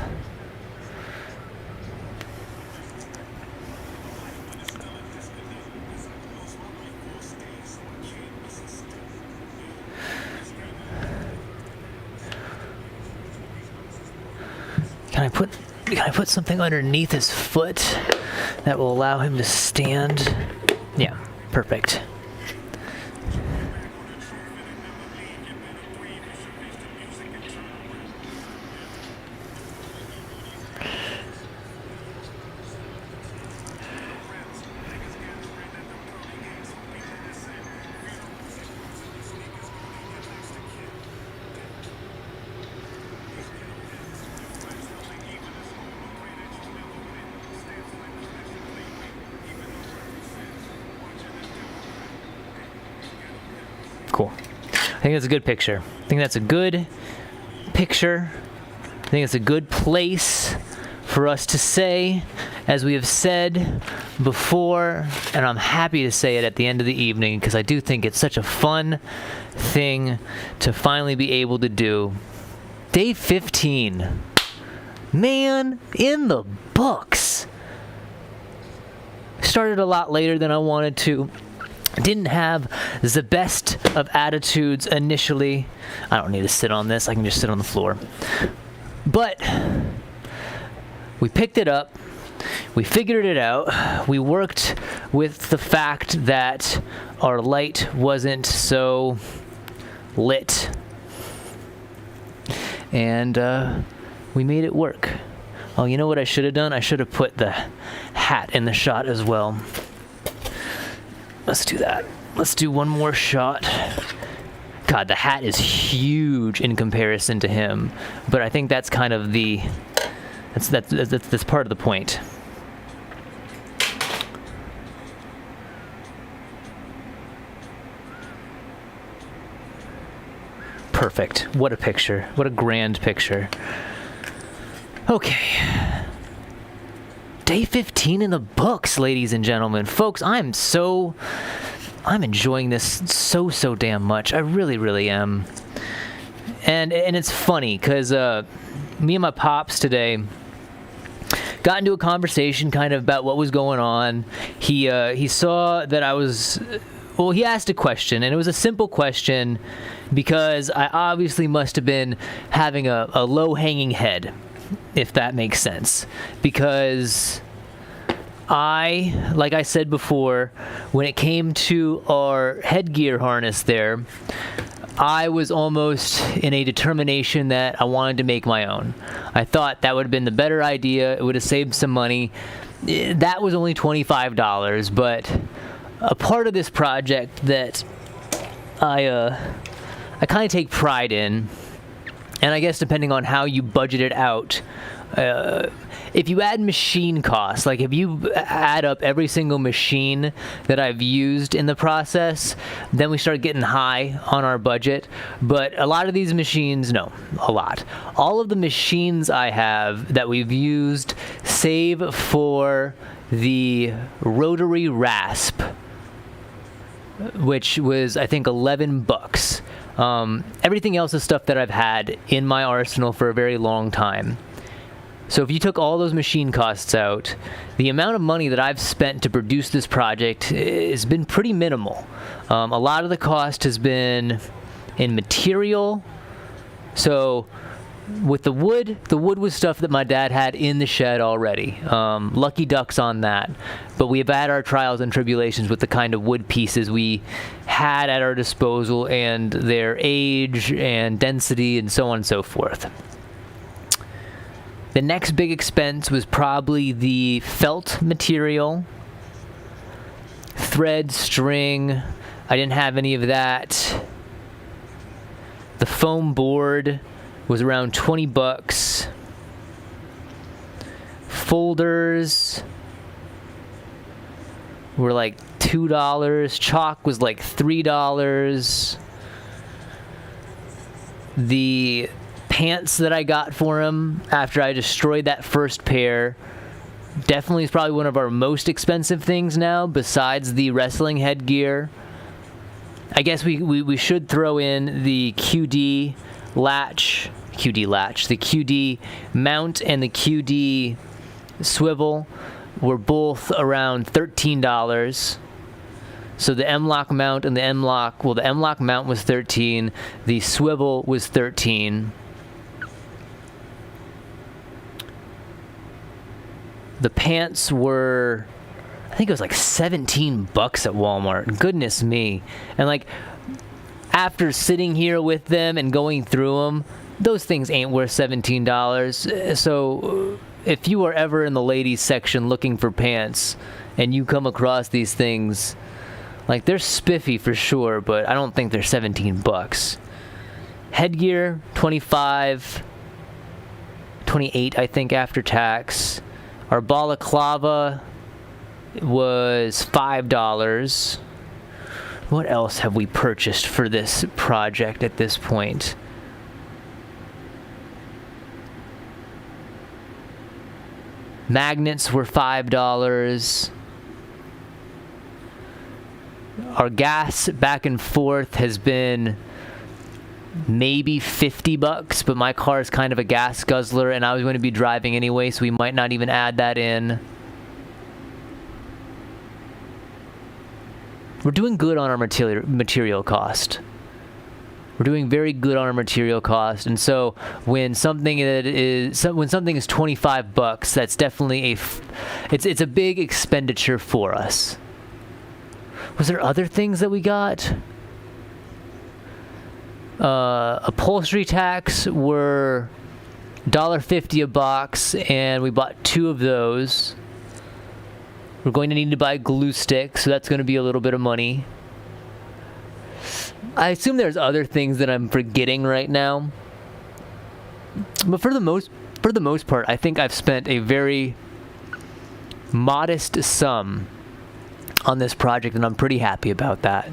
Can I put something underneath his foot that will allow him to stand? Yeah, perfect. Cool. I think that's a good picture. I think that's a good picture. I think it's a good place for us to say, as we have said before, and I'm happy to say it at the end of the evening because I do think it's such a fun thing to finally be able to do. Day 15. Man, in the books. Started a lot later than I wanted to. Didn't have the best of attitudes initially. I don't need to sit on this. I can just sit on the floor. But we picked it up. We figured it out. We worked with the fact that our light wasn't so lit. And we made it work. Oh, you know what I should have done? I should have put the hat in the shot as well. Let's do that. Let's do one more shot. God, the hat is huge in comparison to him, but I think that's kind of that's part of the point. Perfect. What a picture. What a grand picture. Okay. Day 15 in the books, ladies and gentlemen. Folks, I'm enjoying this so damn much. I really am. And it's funny because me and my pops today got into a conversation kind of about what was going on. He saw that I was, well, he asked a question, and it was a simple question because I obviously must have been having a low-hanging head, if that makes sense. Because like I said before, when it came to our headgear harness there, I was almost in a determination that I wanted to make my own. I thought that would have been the better idea. It would have saved some money. That was only $25, but a part of this project that I kind of take pride in, and I guess depending on how you budget it out, if you add machine costs, like if you add up every single machine that I've used in the process, then we start getting high on our budget. But a lot of these machines, no, a lot. All of the machines I have that we've used, save for the rotary rasp, which was, I think, $11. Everything else is stuff that I've had in my arsenal for a very long time. So if you took all those machine costs out, the amount of money that I've spent to produce this project has been pretty minimal. A lot of the cost has been in material. So with the wood was stuff that my dad had in the shed already. Lucky ducks on that. But we have had our trials and tribulations with the kind of wood pieces we had at our disposal and their age and density and so on and so forth. The next big expense was probably the felt material. Thread, string, I didn't have any of that. The foam board was around 20 bucks. Folders were like $2. Chalk was like $3. The pants that I got for him after I destroyed that first pair definitely is probably one of our most expensive things now, besides the wrestling headgear. I guess we should throw in the QD latch, the QD mount and the QD swivel were both around $13. So the M-LOK mount and the M-LOK, well, the M-LOK mount was $13, the swivel was $13. The pants were, I think it was like 17 bucks at Walmart. Goodness me. And like, after sitting here with them and going through them, those things ain't worth $17. So if you are ever in the ladies section looking for pants and you come across these things, like, they're spiffy for sure, but I don't think they're 17 bucks. Headgear, 25, 28, I think, after tax. Our balaclava was $5. What else have we purchased for this project at this point? Magnets were $5. Our gas back and forth has been maybe 50 bucks, but my car is kind of a gas guzzler and I was going to be driving anyway, so we might not even add that in. We're doing good on our material cost. We're doing very good on our material cost, and so when something is 25 bucks, that's definitely it's a big expenditure for us. Was there other things that we got? Upholstery tacks were $1.50 a box, and we bought 2 of those. We're going to need to buy glue sticks, so that's going to be a little bit of money. I assume there's other things that I'm forgetting right now, but for the most part, I think I've spent a very modest sum on this project, and I'm pretty happy about that.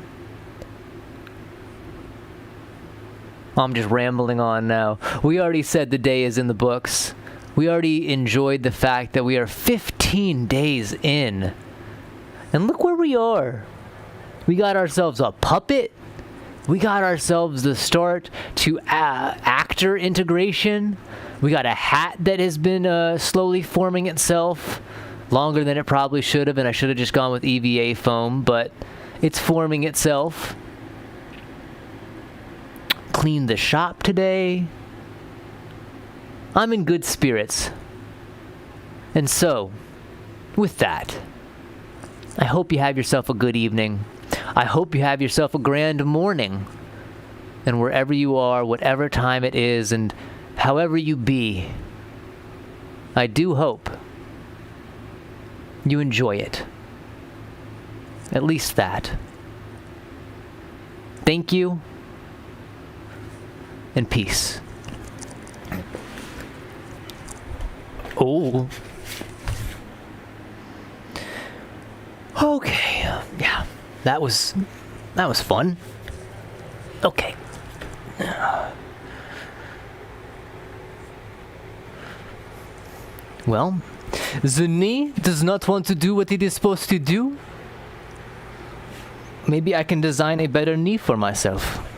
I'm just rambling on now. We already said the day is in the books. We already enjoyed the fact that we are 15 days in. And look where we are. We got ourselves a puppet. We got ourselves the start to actor integration. We got a hat that has been slowly forming itself. Longer than it probably should have, and I should have just gone with EVA foam, but it's forming itself. Cleaned the shop today. I'm in good spirits. And so, with that, I hope you have yourself a good evening. I hope you have yourself a grand morning. And wherever you are, whatever time it is, and however you be, I do hope you enjoy it. At least that. Thank you. And peace. Oh. Okay. Yeah. That was fun. Okay. Well, the knee does not want to do what it is supposed to do. Maybe I can design a better knee for myself.